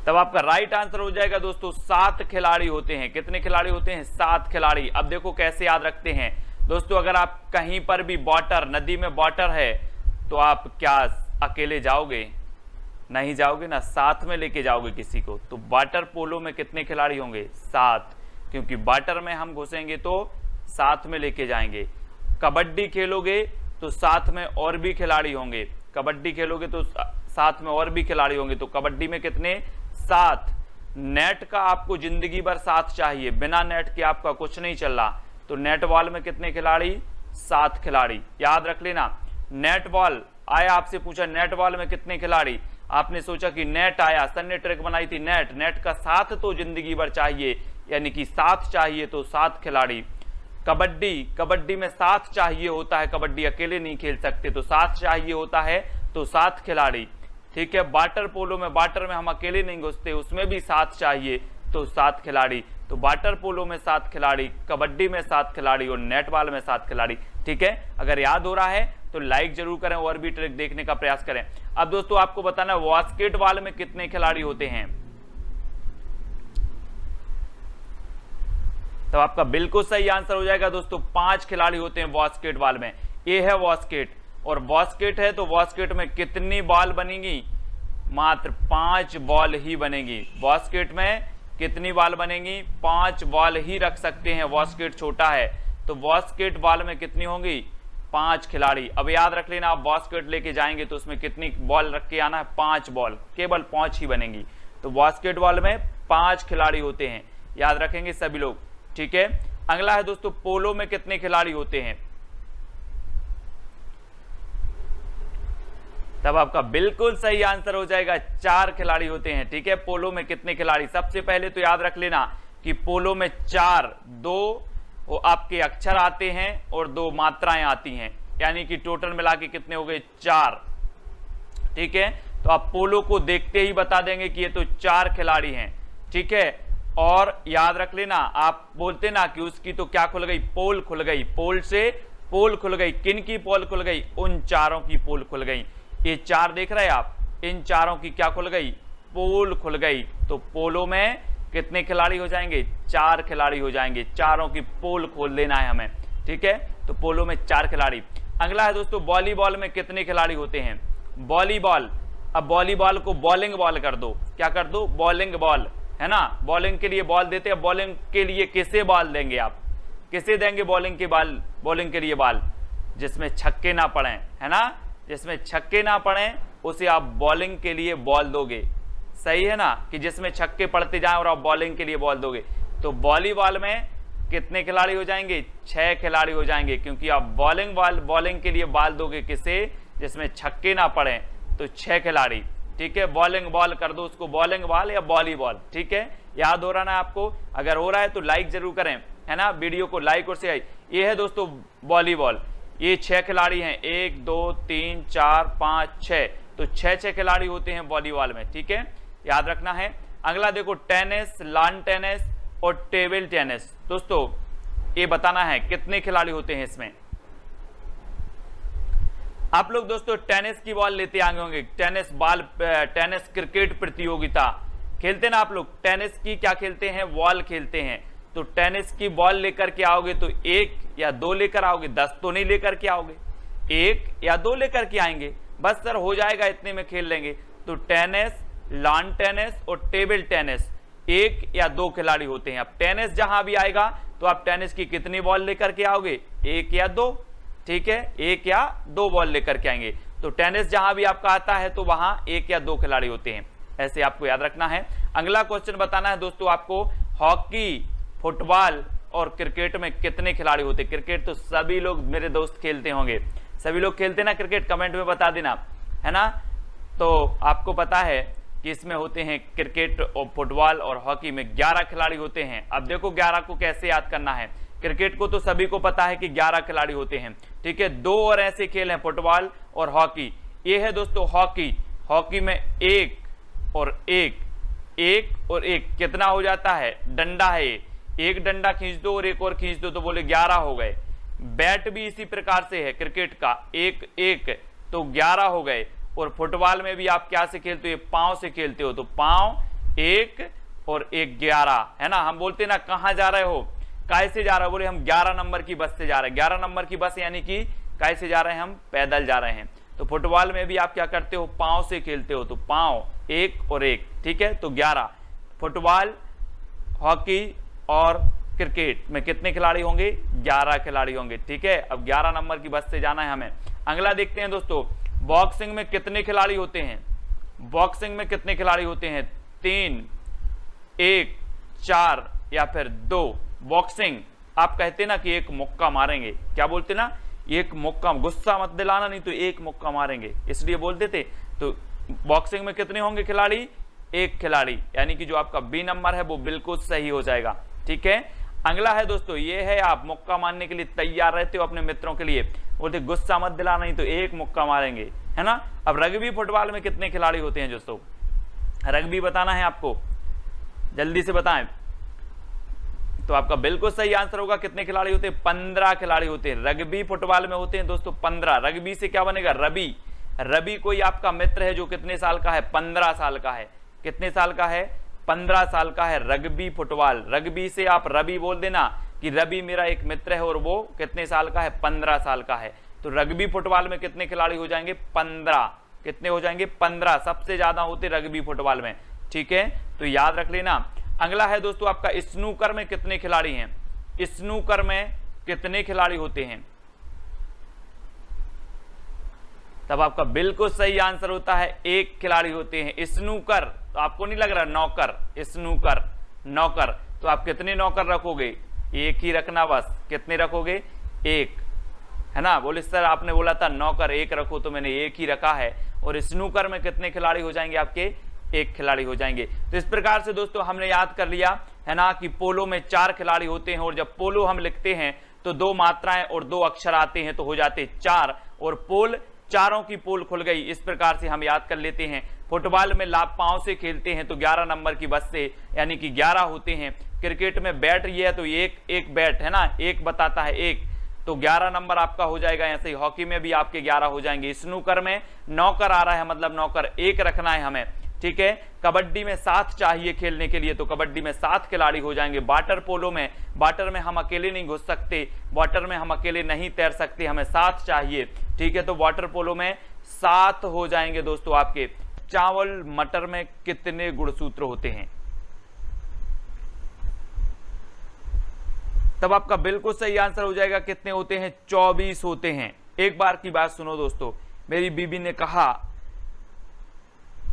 S1: तब आपका राइट आंसर हो जाएगा दोस्तों 7 खिलाड़ी होते हैं। कितने खिलाड़ी होते हैं? 7 खिलाड़ी। अब देखो कैसे याद रखते हैं दोस्तों, अगर आप कहीं पर भी वाटर, नदी में वाटर है तो आप क्या अकेले जाओगे? नहीं जाओगे ना, साथ में लेके जाओगे किसी को। तो वाटर पोलो में कितने खिलाड़ी होंगे? 7, क्योंकि वाटर में हम घुसेंगे तो साथ में लेके जाएंगे। कबड्डी खेलोगे तो साथ में और भी खिलाड़ी होंगे, कबड्डी खेलोगे तो साथ में और भी खिलाड़ी होंगे। तो कबड्डी में कितने? 7। नेट का आपको जिंदगी भर साथ चाहिए, बिना नेट के आपका कुछ नहीं चल रहा। तो नेट बॉल में कितने खिलाड़ी? 7 खिलाड़ी। याद रख लेना, नेट बॉल आया, आपसे पूछा नेट बॉल में कितने खिलाड़ी, आपने सोचा कि नेट आया, सन ने ट्रिक बनाई थी नेट, नेट का साथ तो जिंदगी भर चाहिए, यानी कि साथ चाहिए तो 7 खिलाड़ी। कबड्डी, कबड्डी में साथ चाहिए होता है, कबड्डी अकेले नहीं खेल सकते, तो साथ चाहिए होता है तो 7 खिलाड़ी। ठीक है, वाटर पोलो में, वाटर में हम अकेले नहीं घुसते, उसमें भी साथ चाहिए तो 7 खिलाड़ी। तो वाटर पोलो में 7 खिलाड़ी, कबड्डी में 7 खिलाड़ी और नेट बॉल में 7 खिलाड़ी। ठीक है, अगर याद हो रहा है तो लाइक जरूर करें और भी ट्रिक देखने का प्रयास करें। अब दोस्तों आपको बताना है बास्केटबॉल में कितने खिलाड़ी होते हैं। तो आपका बिल्कुल सही आंसर हो जाएगा दोस्तों, 5 खिलाड़ी होते हैं बास्केटबॉल में। ये है बास्केट, और बास्केट है तो बास्केट में कितनी बॉल बनेगी, मात्र 5 बॉल ही बनेगी। बास्केट में कितनी बॉल बनेगी, 5 बॉल ही रख सकते हैं, बास्केट छोटा है तो बास्केट बॉल में कितनी होंगी, 5 खिलाड़ी। अब याद रख लेना, आप बास्केट लेके जाएंगे तो उसमें कितनी बॉल रख के आना है, 5 बॉल, केवल 5 ही बनेंगी। तो बास्केटबॉल में 5 खिलाड़ी होते हैं, याद रखेंगे सभी लोग। ठीक है, अगला है दोस्तों पोलो में कितने खिलाड़ी होते हैं। तब आपका बिल्कुल सही आंसर हो जाएगा, 4 खिलाड़ी होते हैं। ठीक है, पोलो में कितने खिलाड़ी, सबसे पहले तो याद रख लेना कि पोलो में 4, 2 वो आपके अक्षर आते हैं और 2 मात्राएं आती हैं, यानी कि टोटल मिला के कितने हो गए, 4। ठीक है, तो आप पोलो को देखते ही बता देंगे कि ये तो 4 खिलाड़ी हैं। ठीक है, और याद रख लेना, आप बोलते ना कि उसकी तो क्या खुल गई, पोल खुल गई, पोल से पोल खुल गई, किन की पोल खुल गई, उन चारों की पोल खुल गई। ये 4 देख रहे हैं आप, इन चारों की क्या खुल गई, पोल खुल गई। तो पोलो में कितने खिलाड़ी हो जाएंगे, 4 खिलाड़ी हो जाएंगे, चारों की पोल खोल देना है हमें। ठीक है, तो पोलो में 4 खिलाड़ी। अगला है दोस्तों वॉलीबॉल में कितने खिलाड़ी होते हैं। वॉलीबॉल, अब वॉलीबॉल को बॉलिंग बॉल कर दो, क्या कर दो, बॉलिंग बॉल, है ना, बॉलिंग के लिए बॉल देते हैं। बॉलिंग के लिए किसे बॉल देंगे आप, किसे देंगे बॉलिंग के बॉल, बॉलिंग के लिए बॉल, जिसमें छक्के ना पड़े, है ना, जिसमें छक्के ना पड़े उसे आप बॉलिंग के लिए बॉल दोगे। सही है ना, कि जिसमें छक्के पड़ते जाएं और आप बॉलिंग के लिए बॉल दोगे। तो वॉलीबॉल में कितने खिलाड़ी हो जाएंगे, 6 खिलाड़ी हो जाएंगे, क्योंकि आप बॉलिंग के लिए बॉल दोगे किसे, जिसमें छक्के ना पड़े, तो 6 खिलाड़ी। ठीक है, बॉलिंग बॉल कर दो उसको, बॉलिंग बॉल या वॉलीबॉल। ठीक है, याद हो रहा ना आपको, अगर हो रहा है तो लाइक जरूर करें, है ना, वीडियो को लाइक और शेयर। ये है दोस्तों वॉलीबॉल, ये 6 खिलाड़ी हैं, 1 2 3 4 5 6, तो 6 खिलाड़ी होते हैं वॉलीबॉल में। ठीक है, याद रखना है। अगला देखो टेनिस, लॉन टेनिस और टेबल टेनिस। दोस्तों ये बताना है कितने खिलाड़ी होते हैं इसमें। आप लोग दोस्तों टेनिस की बॉल लेते आगे होंगे, टेनिस बॉल, टेनिस क्रिकेट प्रतियोगिता खेलते ना आप लोग, टेनिस की क्या खेलते हैं, बॉल खेलते हैं। तो टेनिस की बॉल लेकर के आओगे तो 1 या 2 लेकर आओगे, 10 तो नहीं लेकर के आओगे, 1 या 2 लेकर के आएंगे, बस सर हो जाएगा इतने में खेल लेंगे। तो टेनिस, लॉन टेनिस और टेबल टेनिस 1 या 2 खिलाड़ी होते हैं। अब टेनिस जहां भी आएगा तो आप टेनिस की कितनी बॉल लेकर के आओगे, 1 या 2। ठीक है, 1 या 2 बॉल लेकर के आएंगे। तो टेनिस जहां भी आपका आता है तो वहां 1 या 2 खिलाड़ी होते हैं, ऐसे आपको याद रखना है। अगला क्वेश्चन बताना है दोस्तों आपको, हॉकी, फुटबॉल और क्रिकेट में कितने खिलाड़ी होते हैं। क्रिकेट तो सभी लोग मेरे दोस्त खेलते होंगे, सभी लोग खेलते ना क्रिकेट, कमेंट में बता देना, है ना। तो आपको पता है कि इसमें होते हैं क्रिकेट और फुटबॉल और हॉकी में 11 खिलाड़ी होते हैं। अब देखो 11 को कैसे याद करना है। क्रिकेट को तो सभी को पता है कि 11 खिलाड़ी होते हैं। ठीक है, 2 और ऐसे खेल हैं, फुटबॉल और हॉकी। ये है दोस्तों हॉकी, हॉकी में 1 और 1, 1 और 1 कितना हो जाता है, डंडा है, एक डंडा खींच दो और एक और खींच दो तो बोले 11 हो गए। बैट भी इसी प्रकार से है क्रिकेट का, 1 1 तो 11 हो गए। और फुटबॉल में भी आप क्या से खेलते हो, पांव से खेलते हो, तो पांव 1 और 1 11, है ना। हम बोलते ना कहां जा रहे हो, काय से जा रहे हो, बोले हम 11 नंबर की बस से जा रहे हैं। 11 नंबर की बस यानी कि काय से जा रहे हैं, हम पैदल जा रहे हैं। तो फुटबॉल में भी आप क्या करते हो, पांव से खेलते हो, तो पांव 1 और 1। ठीक है, तो 11 फुटबॉल, हॉकी और क्रिकेट में कितने खिलाड़ी होंगे, 11 खिलाड़ी होंगे। ठीक है, अब 11 नंबर की बस से जाना है हमें। अगला देखते हैं दोस्तों, बॉक्सिंग में कितने खिलाड़ी होते हैं। बॉक्सिंग में कितने खिलाड़ी होते हैं, 3, 1, 4 या फिर 2। बॉक्सिंग आप कहते ना कि एक मुक्का मारेंगे, क्या बोलते ना, एक मुक्का, गुस्सा मत दिलाना नहीं तो एक मुक्का मारेंगे, इसलिए बोलते थे। तो बॉक्सिंग में कितने होंगे खिलाड़ी? एक खिलाड़ी, यानी कि जो आपका बी नंबर है वो बिल्कुल सही हो जाएगा। ठीक है, अगला है दोस्तों, ये है आप मुक्का मारने के लिए तैयार रहते हो अपने मित्रों के लिए, बोलते गुस्सा मत दिलाना नहीं तो एक मुक्का मारेंगे, है ना। अब रग्बी फुटबॉल में कितने खिलाड़ी होते हैं दोस्तों? रग्बी बताना है आपको, जल्दी से बताएं। तो आपका बिल्कुल सही आंसर होगा, कितने खिलाड़ी होते हैं? 15 खिलाड़ी होते हैं। रग्बी फुटबॉल में होते हैं दोस्तों 15। रग्बी से क्या बनेगा? रबी। रबी कोई आपका मित्र है जो कितने साल का है? 15 साल का है। कितने साल का है? 15 साल का है रग्बी फुटबॉल। रग्बी से आप रवि बोल देना कि रवि मेरा एक मित्र है और वो कितने साल का है? 15 साल का है। तो रग्बी फुटबॉल में कितने खिलाड़ी हो जाएंगे? 15। कितने हो जाएंगे? 15। सबसे ज्यादा होते रग्बी फुटबॉल में। ठीक है, तो याद रख लेना। अगला है दोस्तों आपका स्नूकर में कितने खिलाड़ी हैं? स्नूकर में कितने खिलाड़ी होते हैं? तब आपका बिल्कुल सही आंसर होता है एक खिलाड़ी होते हैं। स्नूकर, तो आपको नहीं लग रहा नौकर? स्नूकर, नौकर। तो आप कितने नौकर रखोगे? एक ही रखना बस। कितने रखोगे? एक, है ना। बोले सर आपने बोला था नौकर एक रखो, तो मैंने एक ही रखा है। और स्नूकर में कितने खिलाड़ी हो जाएंगे आपके? एक खिलाड़ी हो जाएंगे। तो इस प्रकार से दोस्तों हमने याद कर लिया, है ना, कि पोलो में 4 खिलाड़ी होते हैं और जब पोलो हम लिखते हैं तो 2 मात्राएं और 2 अक्षर आते हैं तो हो जाते 4, और पोल, चारों की पोल खुल गई। इस प्रकार से हम याद कर लेते हैं। फुटबॉल में लाभ पांव से खेलते हैं तो 11 नंबर की बस से, यानी कि 11 होते हैं। क्रिकेट में बैट ये है तो एक बैट है ना, एक बताता है एक, तो 11 नंबर आपका हो जाएगा। ऐसे ही हॉकी में भी आपके 11 हो जाएंगे। स्नूकर में नौकर आ रहा है, मतलब नौकर एक रखना है हमें। ठीक है, कबड्डी में 7 चाहिए खेलने के लिए, तो कबड्डी में 7 खिलाड़ी हो जाएंगे। वाटर पोलो में, वाटर में हम अकेले नहीं घुस सकते, वाटर में हम अकेले नहीं तैर सकते, हमें 7 चाहिए। ठीक है, तो वाटर पोलो में 7 हो जाएंगे दोस्तों आपके। चावल मटर में कितने गुणसूत्र होते हैं? तब आपका बिल्कुल सही आंसर हो जाएगा, कितने होते हैं? 24 होते हैं। एक बार की बात सुनो दोस्तों, मेरी बीबी ने कहा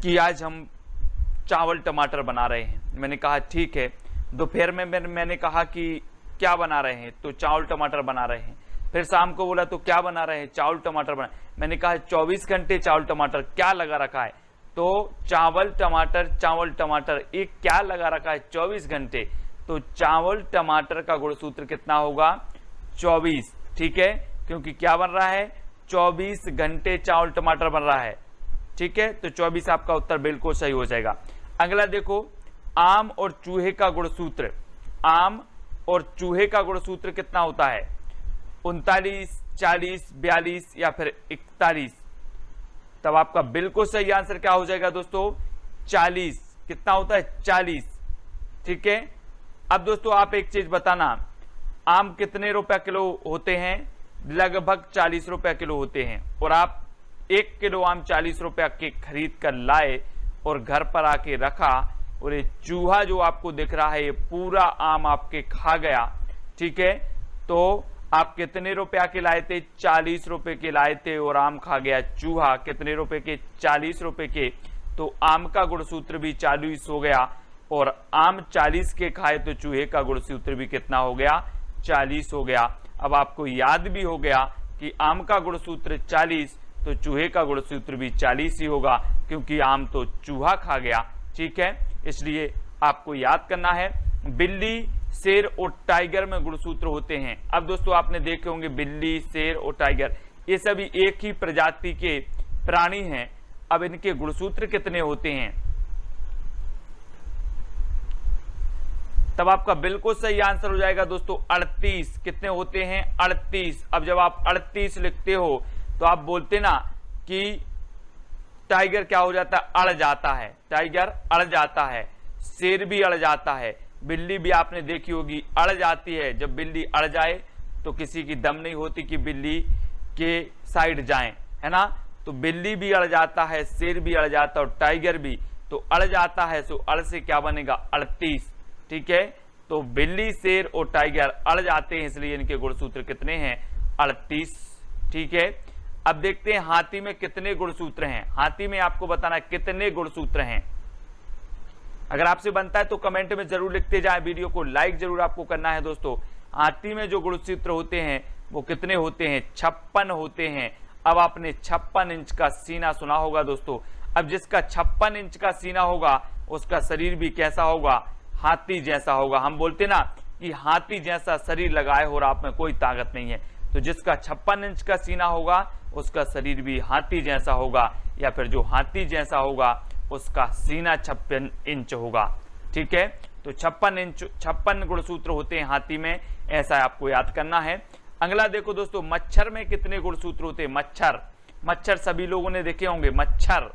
S1: कि आज हम चावल टमाटर बना रहे हैं। मैंने कहा ठीक है। दोपहर में मैंने कहा कि क्या बना रहे हैं? तो चावल टमाटर बना रहे हैं। फिर शाम को बोला तो क्या बना रहे हैं? चावल टमाटर बना। मैंने कहा 24 घंटे चावल टमाटर क्या लगा रखा है? तो चावल टमाटर, चावल टमाटर, एक क्या लगा रखा है? 24 घंटे। तो चावल टमाटर का गुणसूत्र कितना होगा? 24। ठीक है, क्योंकि क्या बन रहा है? 24 घंटे चावल टमाटर बन रहा है। ठीक है, तो 24 आपका उत्तर बिल्कुल सही हो जाएगा। अगला देखो, आम और चूहे का गुणसूत्र। आम और चूहे का गुणसूत्र कितना होता है? 39, 40, 42 या फिर 41? तब आपका बिल्कुल सही आंसर क्या हो जाएगा दोस्तों? 40। कितना होता है? 40। ठीक है, अब दोस्तों आप एक चीज बताना, आम कितने रुपए किलो होते हैं? लगभग 40 रुपए किलो होते हैं। और आप 1 किलो आम 40 रुपए के खरीद कर लाए और घर पर आके रखा, और ये चूहा जो आपको दिख रहा है ये पूरा आम आपके खा गया। ठीक है, तो आप कितने रुपया के लाए थे? 40 रुपए के लाए थे और आम खा गया चूहा। कितने रुपए के? 40 रुपए के। तो आम का गुणसूत्र भी 40 हो गया, और आम 40 के खाए तो चूहे का गुणसूत्र भी कितना हो गया? 40 हो गया। अब आपको याद भी हो गया कि आम का गुणसूत्र 40, तो चूहे का गुणसूत्र भी 40 ही होगा, क्योंकि आम तो चूहा खा गया। ठीक है, इसलिए आपको याद करना है। बिल्ली, शेर और टाइगर में गुणसूत्र होते हैं। अब दोस्तों आपने देखे होंगे बिल्ली, शेर और टाइगर, ये सभी एक ही प्रजाति के प्राणी हैं। अब इनके गुणसूत्र कितने होते हैं? तब आपका बिल्कुल सही आंसर हो जाएगा दोस्तों 38। कितने होते हैं? 38। अब जब आप 38 लिखते हो तो आप बोलते ना कि टाइगर क्या हो जाता है? अड़ जाता है। टाइगर अड़ जाता है, शेर भी अड़ जाता है, बिल्ली भी आपने देखी होगी अड़ जाती है। जब बिल्ली अड़ जाए तो किसी की दम नहीं होती कि बिल्ली के साइड जाएं, है ना। तो बिल्ली भी अड़ जाता है, शेर भी अड़ जाता है और टाइगर भी। तो अड़ जाता है, तो अड़ से क्या बनेगा? 38। ठीक है, तो बिल्ली, शेर और टाइगर अड़ जाते हैं, इसलिए इनके गुणसूत्र कितने हैं? 38। ठीक है, अब देखते हैं हाथी में कितने गुणसूत्र हैं। हाथी में आपको बताना कितने गुणसूत्र हैं। अगर आपसे बनता है तो कमेंट में जरूर लिखते जाएं। वीडियो को लाइक जरूर आपको करना है दोस्तों। हाथी में जो गुणसूत्र होते हैं वो कितने होते हैं, 56 होते हैं। अब आपने 56 इंच का सीना सुना होगा दोस्तों। अब जिसका 56 इंच का सीना होगा उसका शरीर भी कैसा होगा, हाथी जैसा होगा। हम बोलते ना कि हाथी जैसा शरीर लगाए हो और आप में कोई ताकत नहीं है, तो जिसका 56 इंच का सीना होगा उसका शरीर भी हाथी जैसा होगा, या फिर जो हाथी जैसा होगा उसका सीना 56 इंच होगा। ठीक है, तो 56 गुणसूत्र होते हैं हाथी में, ऐसा आपको याद करना है। अगला देखो दोस्तों, मच्छर में कितने गुणसूत्र होते हैं। मच्छर सभी लोगों ने देखे होंगे, मच्छर।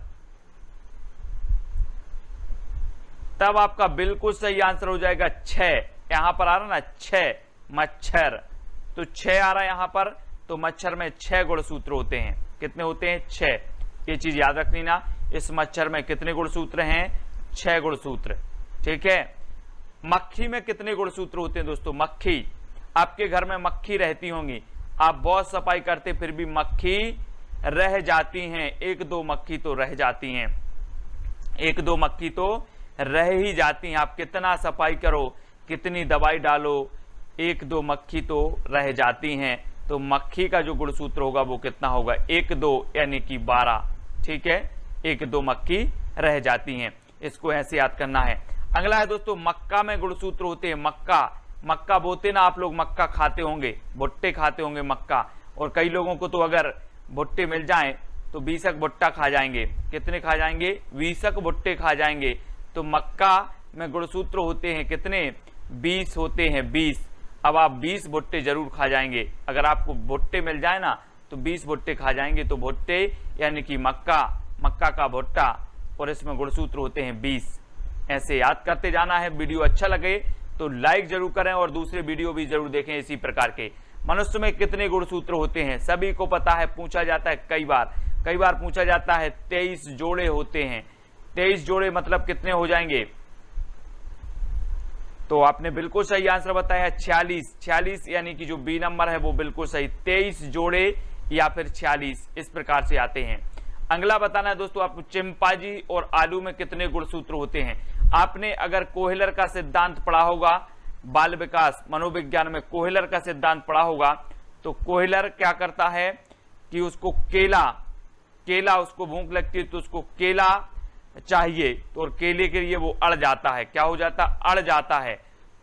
S1: तब आपका बिल्कुल सही आंसर हो जाएगा 6। यहां पर आ रहा ना 6 मच्छर, तो 6 आ रहा है यहां पर। तो मच्छर में 6 गुणसूत्र होते हैं। कितने होते हैं, 6। ये चीज याद रखनी ना, इस मच्छर में कितने गुणसूत्र हैं, 6 गुणसूत्र। ठीक है, मक्खी में कितने गुणसूत्र होते हैं दोस्तों। मक्खी, आपके घर में मक्खी रहती होंगी, आप बहुत सफाई करते फिर भी मक्खी रह जाती हैं। 1-2 मक्खी तो रह जाती हैं, 1-2 मक्खी तो रह ही जाती हैं। आप कितना सफाई करो, कितनी दवाई डालो, 1-2 मक्खी तो रह जाती हैं। तो मक्खी का जो गुणसूत्र होगा वो कितना होगा, 1-2 यानी कि 12। ठीक है, 1-2 मक्खी रह जाती हैं, इसको ऐसे याद करना है। अगला है दोस्तों, मक्का में गुणसूत्र होते हैं। मक्का बोते ना आप लोग, मक्का खाते होंगे, भुट्टे खाते होंगे मक्का, और कई लोगों को तो अगर भुट्टे मिल जाएं तो 20 भुट्टा खा जाएंगे। कितने खा जाएंगे, 20 भुट्टे खा जाएंगे। तो मक्का में गुणसूत्र होते हैं कितने, 20 होते हैं, 20। अब आप 20 भुट्टे जरूर खा जाएंगे, अगर आपको भुट्टे मिल जाए ना तो 20 भुट्टे खा जाएंगे। तो भुट्टे यानी कि मक्का का भुट्टा, और इसमें गुणसूत्र होते हैं 20। ऐसे याद करते जाना है। वीडियो अच्छा लगे तो लाइक जरूर करें और दूसरे वीडियो भी जरूर देखें इसी प्रकार के। मनुष्य में कितने गुणसूत्र होते हैं, सभी को पता है, पूछा जाता है कई बार पूछा जाता है। 23 जोड़े होते हैं। 23 जोड़े मतलब कितने हो जाएंगे, तो आपने बिल्कुल सही आंसर बताया 46 यानी कि जो बी नंबर है वो बिल्कुल सही। 23 जोड़े या फिर 46, इस प्रकार से आते हैं। अगला बताना है दोस्तों आपको, चिंपांजी और आलू में कितने गुणसूत्र होते हैं। आपने अगर कोहलर का सिद्धांत पढ़ा होगा, बाल विकास मनोविज्ञान में कोहलर का सिद्धांत पढ़ा होगा, तो कोहलर क्या करता है कि उसको केला उसको भूख लगती है तो उसको केला चाहिए, तो और केले के लिए वो अड़ जाता है। क्या हो जाता, अड़ जाता है।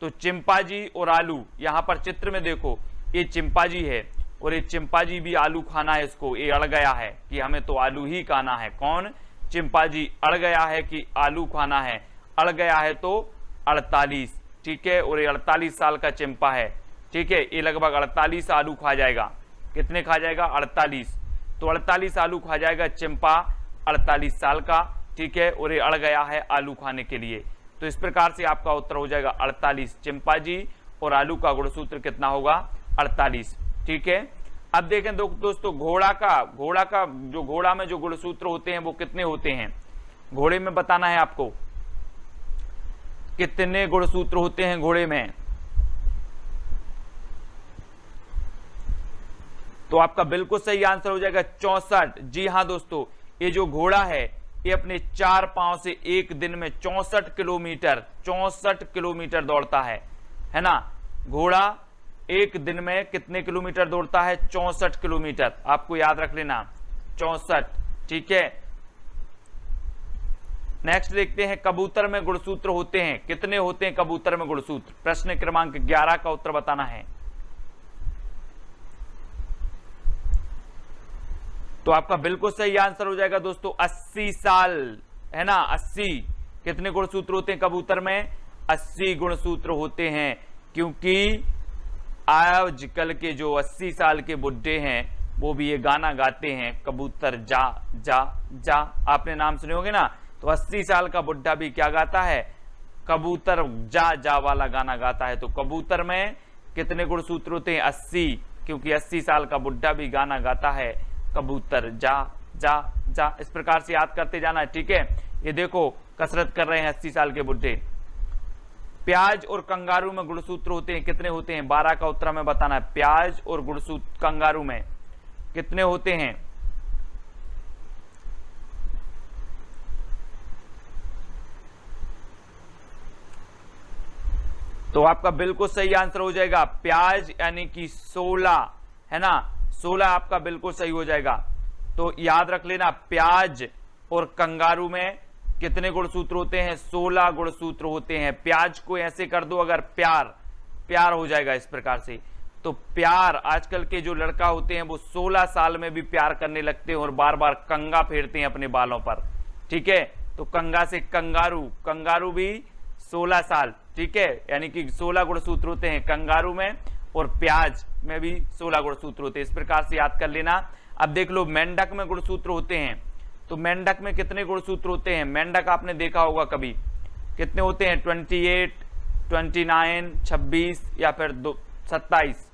S1: तो चिंपांजी और आलू, यहां पर चित्र में देखो, ये चिंपांजी है और ये चिंपांजी भी आलू खाना है इसको, ये अड़ गया है कि हमें तो आलू ही खाना है। कौन, चिंपांजी अड़ गया है कि आलू खाना है। अड़ गया है तो 48। ठीक है, और ये 48 साल का चिंपा है। ठीक है, ये लगभग 48 आलू खा जाएगा। कितने खा जाएगा, 48। तो 48 आलू खा जाएगा चिंपा, 48 साल का। ठीक है, और ये अड़ गया है आलू खाने के लिए। तो इस प्रकार से आपका उत्तर हो जाएगा 48। चिंपांजी और आलू का गुणसूत्र कितना होगा, 48। ठीक है, अब देखें दोस्तों, घोड़ा का जो घोड़ा में जो गुणसूत्र होते हैं वो कितने होते हैं। घोड़े में बताना है आपको कितने गुणसूत्र होते हैं घोड़े में। तो आपका बिल्कुल सही आंसर हो जाएगा 64। जी हां दोस्तों, ये जो घोड़ा है ये अपने 4 पांव से एक दिन में 64 किलोमीटर दौड़ता है ना। घोड़ा एक दिन में कितने किलोमीटर दौड़ता है, 64 किलोमीटर। आपको याद रख लेना 64। ठीक है, नेक्स्ट देखते हैं, कबूतर में गुणसूत्र होते हैं। कितने होते हैं कबूतर में गुणसूत्र। प्रश्न क्रमांक 11 का उत्तर बताना है। तो आपका बिल्कुल सही आंसर हो जाएगा दोस्तों 80 साल, है ना। 80 कितने गुणसूत्र होते हैं कबूतर में, 80 गुणसूत्र होते हैं। क्योंकि आजकल के जो 80 साल के बुड्ढे हैं वो भी ये गाना गाते हैं, कबूतर जा जा जा। आपने नाम सुने होंगे ना। तो 80 साल का बुड्ढा भी क्या गाता है, कबूतर जा जा वाला गाना गाता है। तो कबूतर में कितने गुणसूत्र होते हैं, 80। क्योंकि 80 साल का बुड्ढा भी गाना गाता है, कबूतर जा जा जा। इस प्रकार से याद करते जाना है। ठीक है, ये देखो कसरत कर रहे हैं 80 साल के बुड्ढे। प्याज और कंगारू में गुणसूत्र होते हैं। कितने होते हैं, 12 का उत्तर में बताना है। प्याज और गुणसूत्र कंगारू में कितने होते हैं। तो आपका बिल्कुल सही आंसर हो जाएगा प्याज यानी कि 16, है ना, 16 आपका बिल्कुल सही हो जाएगा। तो याद रख लेना, प्याज और कंगारू में कितने गुणसूत्र होते हैं? 16 गुणसूत्र होते हैं। प्याज को ऐसे कर दो, अगर प्यार प्यार हो जाएगा इस प्रकार से। तो प्यार, आजकल के जो लड़का होते हैं वो 16 साल में भी प्यार करने लगते हैं और बार बार कंगा फेरते हैं अपने बालों पर, ठीक है। तो कंगा से कंगारू, कंगारू भी 16 साल, ठीक है, यानी कि 16 गुणसूत्र होते हैं कंगारू में, और प्याज में भी 16 गुणसूत्र होते हैं। इस प्रकार से याद कर लेना। अब देख लो, मेंढक में गुणसूत्र होते हैं, तो मेंढक में कितने गुणसूत्र होते हैं? मेंढक आपने देखा होगा कभी, कितने होते हैं? 28, 29, 26 या फिर 27?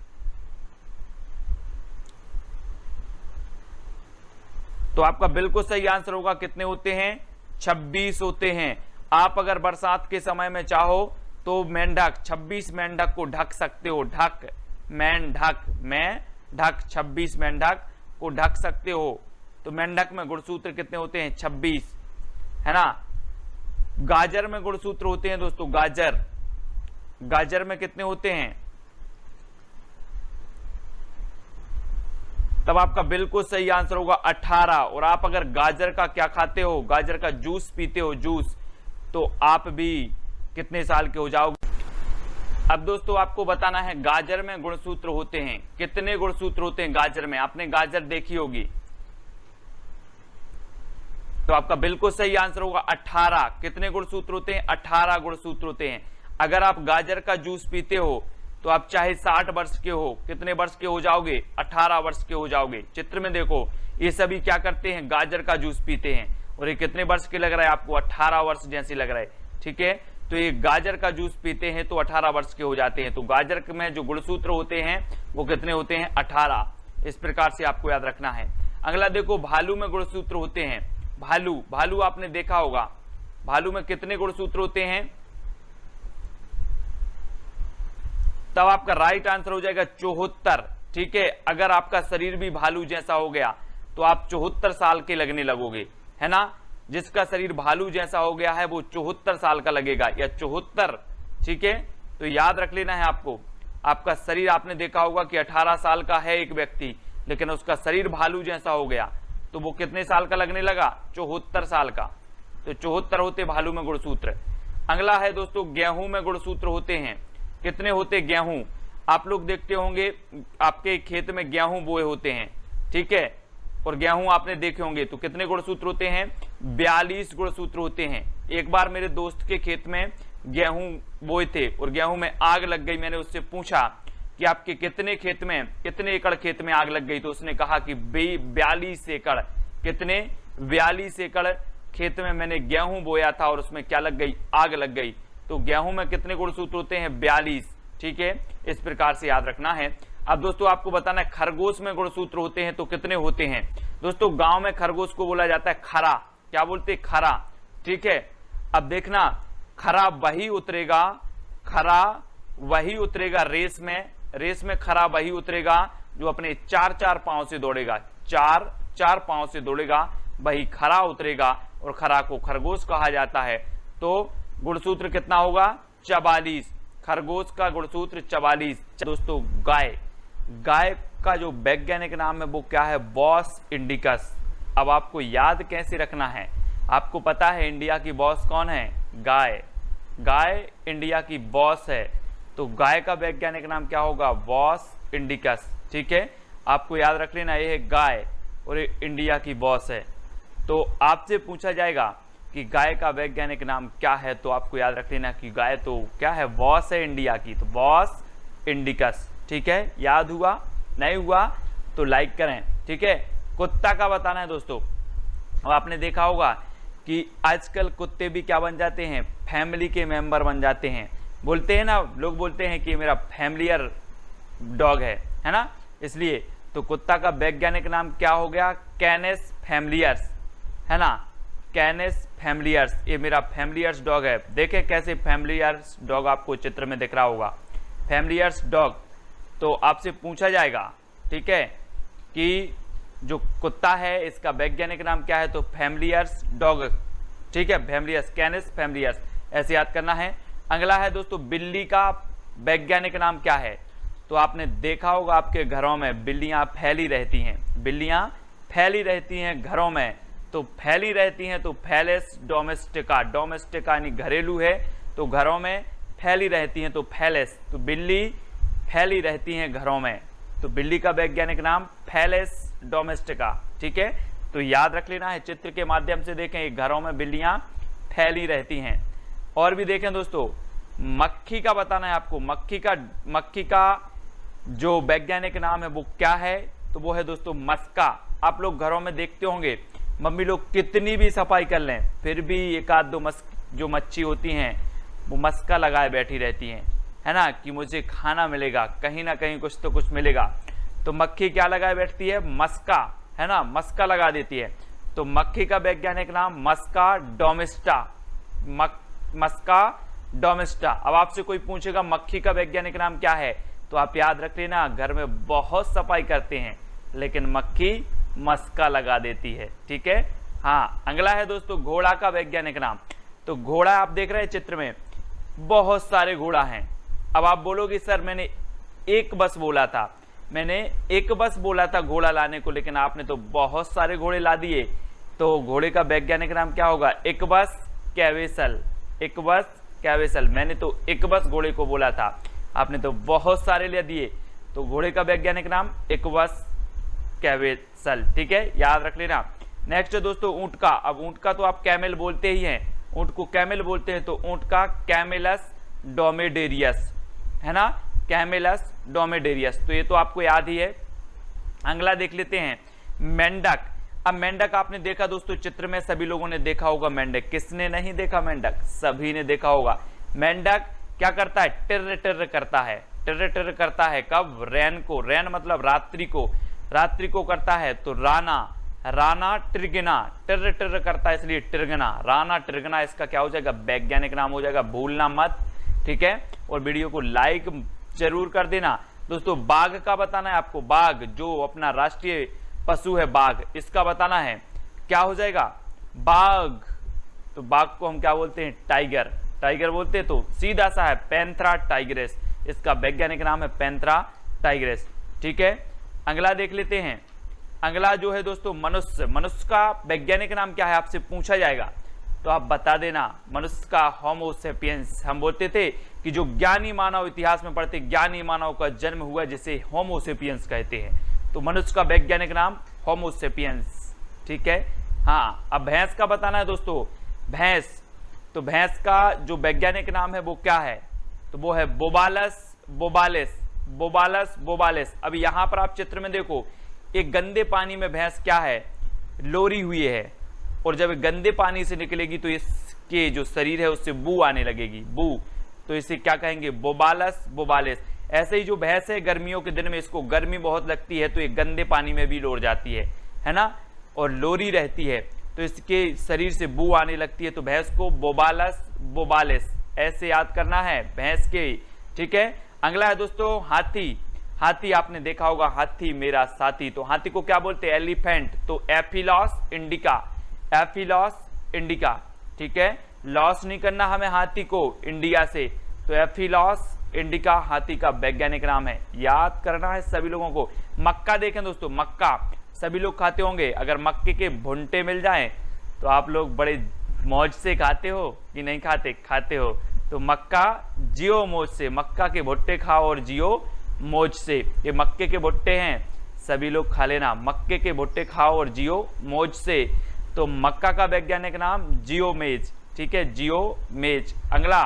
S1: तो आपका बिल्कुल सही आंसर होगा, कितने होते हैं? 26 होते हैं। आप अगर बरसात के समय में चाहो तो मेंढक, 26 मेंढक को ढक सकते हो। ढक, मेंढक, मैं ढक, 26 मेंढक को ढक सकते हो। तो मेंढक में गुणसूत्र कितने होते हैं? 26, है ना। गाजर में गुणसूत्र होते हैं दोस्तों, गाजर, गाजर में कितने होते हैं? तब आपका बिल्कुल सही आंसर होगा 18। और आप अगर गाजर का क्या खाते हो? गाजर का जूस पीते हो, जूस, तो आप भी कितने साल के हो जाओगे? अब दोस्तों आपको बताना है, गाजर में गुणसूत्र होते हैं, कितने गुणसूत्र होते हैं गाजर में? आपने गाजर देखी होगी, तो आपका बिल्कुल सही आंसर होगा 18। कितने गुणसूत्र होते हैं? 18 गुणसूत्र होते हैं। अगर आप गाजर का जूस पीते हो तो आप चाहे 60 वर्ष के हो, कितने वर्ष के हो जाओगे? 18 वर्ष के हो जाओगे। चित्र में देखो, ये सभी क्या करते हैं? गाजर का जूस पीते हैं। और ये कितने वर्ष के लग रहा है आपको? 18 वर्ष जैसे लग रहा है, ठीक है। तो ये गाजर का जूस पीते हैं तो 18 वर्ष के हो जाते हैं। तो गाजर में जो गुणसूत्र होते हैं वो कितने होते हैं? 18। इस प्रकार से आपको याद रखना है। अगला देखो, भालू में गुणसूत्र होते हैं। भालू, भालू आपने देखा होगा, भालू में कितने गुणसूत्र होते हैं? तब आपका राइट आंसर हो जाएगा 74, ठीक है। अगर आपका शरीर भी भालू जैसा हो गया तो आप 74 साल के लगने लगोगे, है ना। जिसका शरीर भालू जैसा हो गया है वो 74 साल का लगेगा, या 74, ठीक है। तो याद रख लेना है आपको। आपका शरीर, आपने देखा होगा कि 18 साल का है एक व्यक्ति, लेकिन उसका शरीर भालू जैसा हो गया तो वो कितने साल का लगने लगा? 74 साल का। तो 74 होते भालू में गुणसूत्र। अगला है दोस्तों, गेहूं में गुणसूत्र होते हैं। कितने होते? गेहूं, आप लोग देखते होंगे आपके खेत में गेहूं बोए होते हैं, ठीक है, और गेहूं आपने देखे होंगे। तो कितने गुणसूत्र होते हैं? 42 गुणसूत्र होते हैं। एक बार मेरे दोस्त के खेत में गेहूं बोए थे और गेहूं में आग लग गई। मैंने उससे पूछा कि आपके कितने खेत में, कितने एकड़ खेत में आग लग गई? तो उसने कहा कि 42 एकड़। कितने? 42 एकड़ खेत में मैंने गेहूं बोया था और उसमें क्या लग गई? आग लग गई। तो गेहूं में कितने गुणसूत्र होते हैं? 42, ठीक है। इस प्रकार से याद रखना है। अब दोस्तों आपको बताना है, खरगोश में गुणसूत्र होते हैं तो कितने होते हैं? दोस्तों गांव में खरगोश को बोला जाता है खरा। क्या बोलते हैं? खरा, ठीक है। अब देखना, खरा वही उतरेगा, खरा वही उतरेगा रेस में, रेस में खरा वही उतरेगा जो अपने 4-4 पांव से दौड़ेगा, 4-4 पांव से दौड़ेगा, वही खरा उतरेगा, और खरा को खरगोश कहा जाता है। तो गुणसूत्र कितना होगा? 44। खरगोश का गुणसूत्र 44। दोस्तों गाय, गाय का जो वैज्ञानिक नाम है वो क्या है? Bos indicus. अब आपको याद कैसे रखना है? आपको पता है इंडिया की बॉस कौन है? गाय। गाय इंडिया की बॉस है। तो गाय का वैज्ञानिक नाम क्या होगा? बॉस इंडिकस, ठीक है। आपको याद रख लेना, ये है गाय और ये इंडिया की बॉस है। तो आपसे पूछा जाएगा कि गाय का वैज्ञानिक नाम क्या है, तो आपको याद रख लेना कि गाय तो क्या है? बॉस है इंडिया की, तो बॉस इंडिकस, ठीक है। याद हुआ? नहीं हुआ तो लाइक करें, ठीक है। कुत्ता का बताना है दोस्तों। अब आपने देखा होगा कि आजकल कुत्ते भी क्या बन जाते हैं? फैमिली के मेंबर बन जाते हैं। बोलते हैं ना, लोग बोलते हैं कि मेरा फैमिलियर डॉग है ना। इसलिए तो कुत्ता का वैज्ञानिक नाम क्या हो गया? कैनेस फैमिलियर्स, है ना। कैनेस फैमिलियर्स, ये मेरा फैमिलियर्स डॉग है। देखें कैसे फैमिलियर्स डॉग आपको चित्र में दिख रहा होगा, फैमिलियर्स डॉग। तो आपसे पूछा जाएगा, ठीक है, कि जो कुत्ता है इसका वैज्ञानिक नाम क्या है? तो फैमिलियर्स डॉग, ठीक है, फैमिलियर्स, कैनेस फैमिलियर्स, ऐसे याद करना है। अगला है दोस्तों, बिल्ली का वैज्ञानिक नाम क्या है? तो आपने देखा होगा आपके घरों में बिल्लियां फैली रहती हैं, बिल्लियां फैली रहती हैं घरों में, तो फैली रहती हैं तो फेलिस डोमेस्टिका, डोमेस्टिका यानी घरेलू है, तो घरों में फैली रहती हैं तो फेलिस, तो बिल्ली फैली रहती हैं घरों में, तो बिल्ली का वैज्ञानिक नाम फेलिस डोमेस्टिका। ठीक है, तो याद रख लेना है, चित्र के माध्यम से देखें, ये घरों में बिल्लियां फैली रहती हैं। और भी देखें दोस्तों, मक्खी का बताना है आपको, मक्खी का जो वैज्ञानिक नाम है वो क्या है, तो वो है दोस्तों मस्का। आप लोग घरों में देखते होंगे मम्मी लोग कितनी भी सफाई कर लें फिर भी एक आध दो जो मच्छी होती हैं वो मस्का लगाए बैठी रहती हैं, है ना, कि मुझे खाना मिलेगा, कहीं ना कहीं कुछ तो कुछ मिलेगा। तो मक्खी क्या लगाए बैठती है, मस्का, है ना, मस्का लगा देती है। तो मक्खी का वैज्ञानिक नाम मस्का डोमेस्टा, मस्का डोमेस्टा। अब आपसे कोई पूछेगा मक्खी का वैज्ञानिक नाम क्या है, तो आप याद रख लेना, घर में बहुत सफाई करते हैं लेकिन मक्खी मस्का लगा देती है। ठीक है, हाँ। अगला है दोस्तों घोड़ा का वैज्ञानिक नाम। तो घोड़ा आप देख रहे हैं चित्र में, बहुत सारे घोड़ा हैं। अब आप बोलोगे सर मैंने एक बस बोला था, मैंने एक बस बोला था घोड़ा लाने को, लेकिन आपने तो बहुत सारे घोड़े ला दिए। तो घोड़े का वैज्ञानिक नाम क्या होगा, इक्वस कैवेसल, इक्वस कैवेसल। मैंने तो इक्वस घोड़े को बोला था, आपने तो बहुत सारे ले दिए। तो घोड़े का वैज्ञानिक नाम इक्वस कैवेसल। ठीक है, याद रख लेना। नेक्स्ट है दोस्तों ऊंट का। अब ऊंट का तो आप कैमेल बोलते ही हैं, ऊंट को कैमेल बोलते हैं, तो ऊंट का कैमेलस डोमेडेरियस, है ना, कैमेलस डोमेडेरियस। तो ये तो आपको याद ही है। अगला देख लेते हैं मेंढक। अब मेंढक आपने देखा दोस्तों चित्र में, सभी लोगों ने देखा होगा मेंढक, किसने नहीं देखा मेंढक, सभी ने देखा होगा। मेंढक क्या करता है, टिर्र टिर्र करता है, टिर्र टिर्र करता है कब, रैन को, रैन मतलब रात्रि को, रात्रि को करता है। तो राना, राना ट्रिगना, टिर्र टिर्र करता है इसलिए ट्रिगना, राना ट्रिगना इसका क्या हो जाएगा, वैज्ञानिक नाम हो जाएगा, भूलना मत। ठीक है, और वीडियो को लाइक जरूर कर देना। दोस्तों बाघ का बताना है आपको, बाघ जो अपना राष्ट्रीय पशु है बाघ, इसका बताना है क्या हो जाएगा, बाघ। तो बाघ को हम क्या बोलते हैं, टाइगर, टाइगर बोलते हैं। तो सीधा सा है पैंथरा टाइग्रेस, इसका वैज्ञानिक नाम है पैंथरा टाइग्रेस। ठीक है, अगला देख लेते हैं। अगला जो है दोस्तों मनुष्य, मनुष्य का वैज्ञानिक नाम क्या है आपसे पूछा जाएगा, तो आप बता देना। मनुष्य का होमो सेपियंस, हम बोलते थे कि जो ज्ञानी मानव, इतिहास में पढ़ते ज्ञानी मानव का जन्म हुआ जिसे होमो सेपियंस कहते हैं। तो मनुष्य का वैज्ञानिक नाम होमो सेपियंस। ठीक है, हाँ। अब भैंस का बताना है दोस्तों, भैंस। तो भैंस का जो वैज्ञानिक नाम है वो क्या है, तो वो है बोबालस बोबालिस, बोबालस बोबालिस। अब यहां पर आप चित्र में देखो, एक गंदे पानी में भैंस क्या है, लोरी हुई है, और जब गंदे पानी से निकलेगी तो इसके जो शरीर है उससे बू आने लगेगी, बू, तो इसे क्या कहेंगे, बोबालस बोबालिस। ऐसे ही जो भैंस है गर्मियों के दिन में इसको गर्मी बहुत लगती है तो ये गंदे पानी में भी लोर जाती है ना, और लोरी रहती है तो इसके शरीर से बू आने लगती है, तो भैंस को बोबालस बोबालिस ऐसे याद करना है भैंस के। ठीक है, अगला है दोस्तों हाथी। हाथी आपने देखा होगा, हाथी मेरा साथी। तो हाथी को क्या बोलते हैं, एलिफेंट। तो एफिलॉस इंडिका, एफिलॉस इंडिका। ठीक है, लॉस नहीं करना हमें हाथी को इंडिया से, तो एफिलॉस इंडिका हाथी का वैज्ञानिक नाम है, याद करना है सभी लोगों को। मक्का देखें दोस्तों, मक्का सभी लोग खाते होंगे, अगर मक्के के भुट्टे मिल जाएं तो आप लोग बड़े मौज से खाते हो कि नहीं खाते, खाते हो। तो मक्का जियो मौज से, मक्का के भुट्टे खाओ और जियो मौज से। ये मक्के के भुट्टे हैं, सभी लोग खा लेना, मक्के के भुट्टे खाओ और जियो मौज से। तो मक्का का वैज्ञानिक नाम जियोमेज। ठीक है, जियोमेज। अगला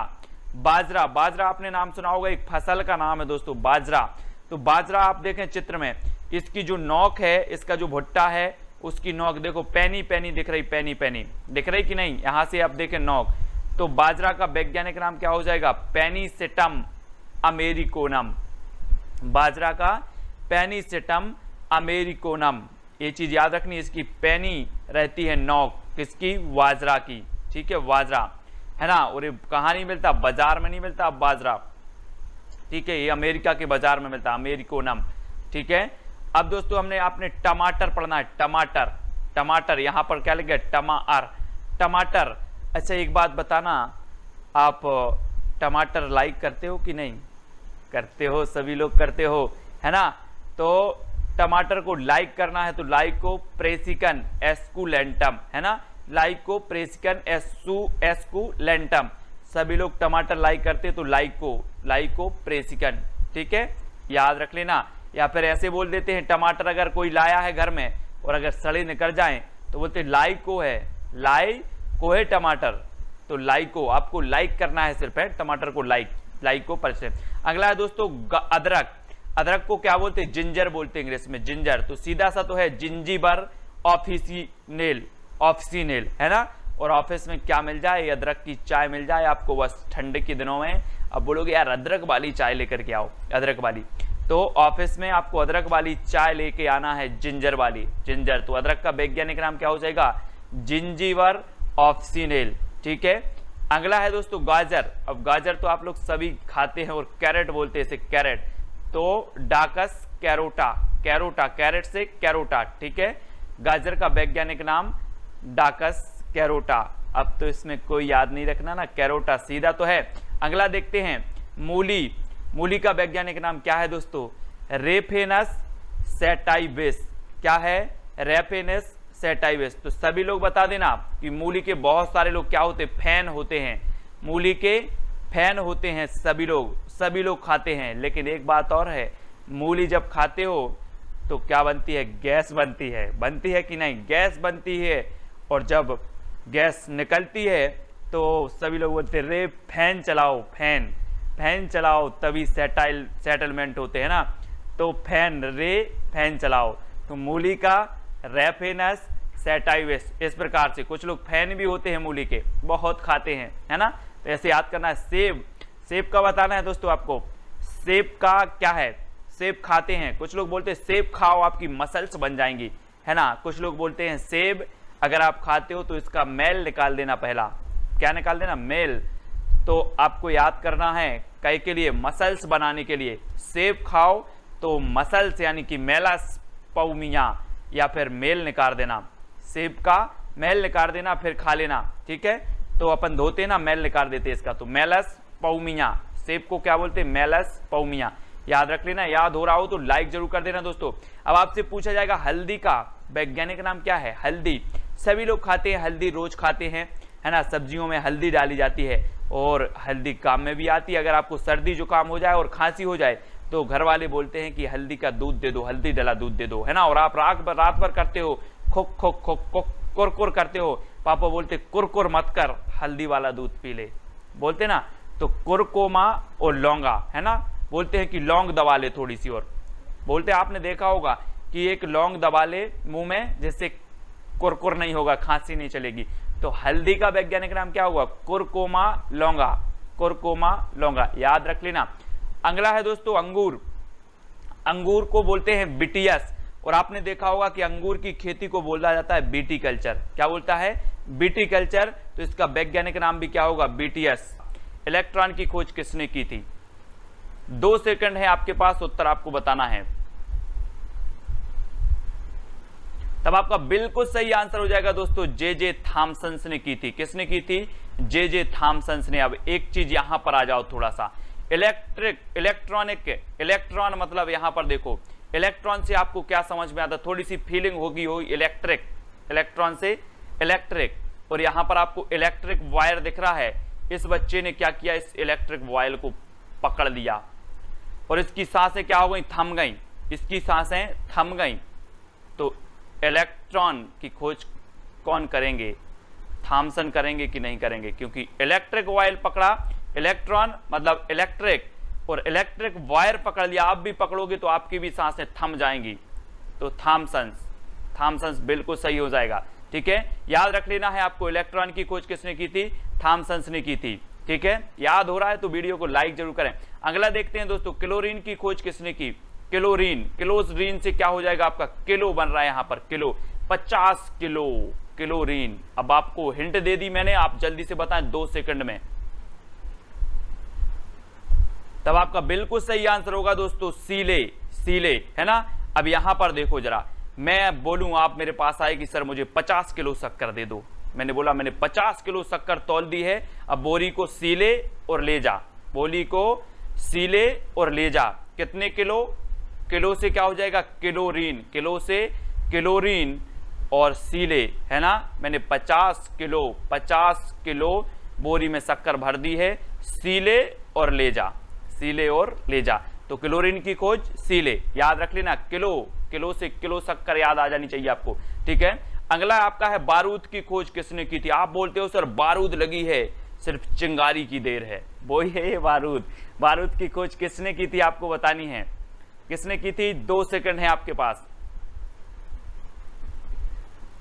S1: बाजरा। बाजरा आपने नाम सुना होगा, एक फसल का नाम है दोस्तों बाजरा। तो बाजरा आप देखें चित्र में, इसकी जो नोक है, इसका जो भुट्टा है उसकी नोक देखो पैनी पैनी दिख रही, पैनी पैनी दिख रही कि नहीं, यहां से आप देखें नोक। तो बाजरा का वैज्ञानिक नाम क्या हो जाएगा, पेनिसेटम अमेरिकोनम। बाजरा का पेनिसेटम अमेरिकोनम, ये चीज याद रखनी, इसकी पैनी रहती है नोक, किसकी, बाजरा की। ठीक है, बाजरा है ना, और ये कहाँ नहीं मिलता, बाजार में नहीं मिलता बाजरा। ठीक है, ये अमेरिका के बाजार में मिलता है, अमेरिकोनम। ठीक है, अब दोस्तों हमने आपने टमाटर पढ़ना है, टमाटर। टमाटर यहां पर क्या लिखा है, टमार, टमाटर। अच्छा एक बात बताना, आप टमाटर लाइक करते हो कि नहीं, करते हो, सभी लोग करते हो, है ना। तो टमाटर को लाइक करना है तो लाइको प्रेसिकन एस्कुलेंटम, है ना, लाइको प्रेसिकन एस्कुलेंटम। सभी लोग टमाटर लाइक करते तो लाइको प्रेसिकन, ठीक है, याद रख लेना। या फिर ऐसे बोल देते हैं, टमाटर अगर कोई लाया है घर में और अगर सड़े निकल जाएं तो बोलते लाइको है टमाटर, तो लाइको, आपको लाइक करना है सिर्फ, है टमाटर को लाइको परसेंट। अगला है दोस्तों अदरक को क्या बोलते हैं, जिंजर बोलते हैं इंग्लिश में, जिंजर। तो सीधा सा तो है जिंजीबर ऑफिसिनेल, है ना। और ऑफिस में क्या मिल जाए, अदरक की चाय मिल जाए आपको, बस ठंड के दिनों में अब बोलोगे यार अदरक वाली चाय लेकर के आओ, अदरक वाली, तो ऑफिस में आपको अदरक वाली चाय लेके आना है, जिंजर वाली, जिंजर। तो अदरक का वैज्ञानिक नाम क्या हो जाएगा, जिंजीबर ऑफिसिनेल, ठीक है। अगला है दोस्तों गाजर। अब गाजर तो आप लोग सभी खाते हैं और कैरेट बोलते हैं इसे, कैरेट, तो डाकस कैरोटा, कैरेट से कैरोटा, ठीक है। गाजर का वैज्ञानिक नाम डाकस कैरोटा। अब तो इसमें कोई याद नहीं रखना ना, कैरोटा सीधा तो है। अगला देखते हैं मूली का वैज्ञानिक नाम क्या है दोस्तों, रेफेनस सैटाइवेस। क्या है, रेफेनस सैटाइवेस। तो सभी लोग बता देना कि मूली के बहुत सारे लोग क्या होते हैं, फैन होते हैं, मूली के फैन होते हैं सभी लोग खाते हैं। लेकिन एक बात और है, मूली जब खाते हो तो क्या बनती है, गैस बनती है कि नहीं, गैस बनती है। और जब गैस निकलती है तो सभी लोग बोलते हैं रे फैन चलाओ, फैन चलाओ, तभी सेटलमेंट होते हैं ना। तो फैन चलाओ। तो मूली का रेफेनस सैटाइवेस, इस प्रकार से। कुछ लोग फैन भी होते हैं मूली के, बहुत खाते हैं, है ना। तो ऐसे याद करना है। सेब का बताना है दोस्तों आपको, सेब का क्या है, सेब खाते हैं। कुछ लोग बोलते हैं सेब खाओ आपकी मसल्स बन जाएंगी, है ना। कुछ लोग बोलते हैं सेब अगर आप खाते हो तो इसका मेल निकाल देना, पहला क्या निकाल देना, मेल। तो आपको याद करना है कई के लिए, मसल्स बनाने के लिए सेब खाओ तो मसल्स यानी कि मेलस पौमिया या फिर मेल निकाल देना, सेब का मेल निकाल देना फिर खा लेना, ठीक है। तो अपन धोते ना, मेल निकाल देते इसका, तो मेलस पौमिया, सेब को क्या बोलते हैं, मेलस पौमिया। याद रख लेना, याद हो रहा हो तो लाइक जरूर कर देना दोस्तों। अब आपसे पूछा जाएगा हल्दी का वैज्ञानिक नाम क्या है, हल्दी। सभी लोग खाते हैं हल्दी, रोज खाते हैं, है ना। सब्जियों में हल्दी डाली जाती है और हल्दी काम में भी आती है। अगर आपको सर्दी जुकाम हो जाए और खांसी हो जाए तो घर वाले बोलते हैं कि हल्दी का दूध दे दो, हल्दी डला दूध दे दो, है ना। और आप रात भर करते हो, खुक खुक खुक खुक कुरकुर करते हो, पापा बोलते कुरकुर मत कर, हल्दी वाला दूध पी ले, बोलते ना। तो कुरकुमा और लौंगा, है ना, बोलते हैं कि लौंग दबा ले थोड़ी सी, और बोलते आपने देखा होगा कि एक लौंग दबा ले मुंह में, जिससे कुरकुर नहीं होगा, खांसी नहीं चलेगी। तो हल्दी का वैज्ञानिक नाम क्या होगा, कुरकुमा लौंगा, कुरकुमा लौंगा, याद रख लेना। अगला है दोस्तों अंगूर। अंगूर को बोलते हैं बिटियस, और आपने देखा होगा कि अंगूर की खेती को बोला जाता है बीटी कल्चर। क्या बोलता है, बीटी कल्चर। तो इसका वैज्ञानिक नाम भी क्या होगा, बीटीएस। इलेक्ट्रॉन की खोज किसने की थी, 2 सेकंड है आपके पास, उत्तर आपको बताना है, तब आपका बिल्कुल सही आंसर हो जाएगा दोस्तों, जे थॉमसन ने की थी। किसने की थी, जे थॉमसन ने। अब एक चीज यहां पर आ जाओ थोड़ा सा, इलेक्ट्रॉन मतलब यहां पर देखो, इलेक्ट्रॉन से आपको क्या समझ में आता, थोड़ी सी फीलिंग होगी हो, इलेक्ट्रिक, इलेक्ट्रॉन से इलेक्ट्रिक। और यहां पर आपको इलेक्ट्रिक वायर दिख रहा है, इस बच्चे ने क्या किया, इस इलेक्ट्रिक वायर को पकड़ लिया और इसकी सांसें क्या हो गई, थम गई, इसकी सांसें थम गई। तो इलेक्ट्रॉन की खोज कौन करेंगे, थॉमसन करेंगे कि नहीं करेंगे, क्योंकि इलेक्ट्रिक वायर पकड़ा, इलेक्ट्रॉन मतलब इलेक्ट्रिक, और इलेक्ट्रिक वायर पकड़ लिया, आप भी पकड़ोगे तो आपकी भी सांसें थम जाएंगी। तो थॉमसन बिल्कुल सही हो जाएगा, ठीक है। याद रख लेना है आपको, इलेक्ट्रॉन की खोज किसने की थी, थॉमसन ने की थी, ठीक है। याद हो रहा है तो वीडियो को लाइक जरूर करें। अगला देखते हैं दोस्तों, क्लोरीन की खोज किसने की, क्लोरीन से क्या हो जाएगा आपका, किलो बन रहा है यहां पर, किलो, 50 किलो क्लोरीन। अब आपको हिंट दे दी मैंने, आप जल्दी से बताएं 2 सेकंड में, तब आपका बिल्कुल सही आंसर होगा दोस्तों, सीले, है ना। अब यहां पर देखो जरा, मैं बोलूं आप मेरे पास आए कि सर मुझे 50 किलो शक्कर दे दो, मैंने बोला मैंने 50 किलो शक्कर तौल दी है, अब बोरी को सीले और ले जा, बोरी को सीले और लेजा। कितने किलो? किलो से क्या हो जाएगा? क्लोरीन। किलो से क्लोरीन और सीले, है ना। मैंने 50 किलो बोरी में शक्कर भर दी है, सीले और लेजा, सीले और लेजा। तो क्लोरीन की खोज सीले, याद रख लेना। किलो से किलो शक्कर याद आ जानी चाहिए आपको, ठीक है। अगला आपका है बारूद की खोज किसने की थी? आप बोलते हो सर बारूद लगी है, सिर्फ चिंगारी की देर है, वो ही है ये बारूद। बारूद की खोज किसने की थी आपको बतानी है। किसने की थी? 2 सेकंड है आपके पास,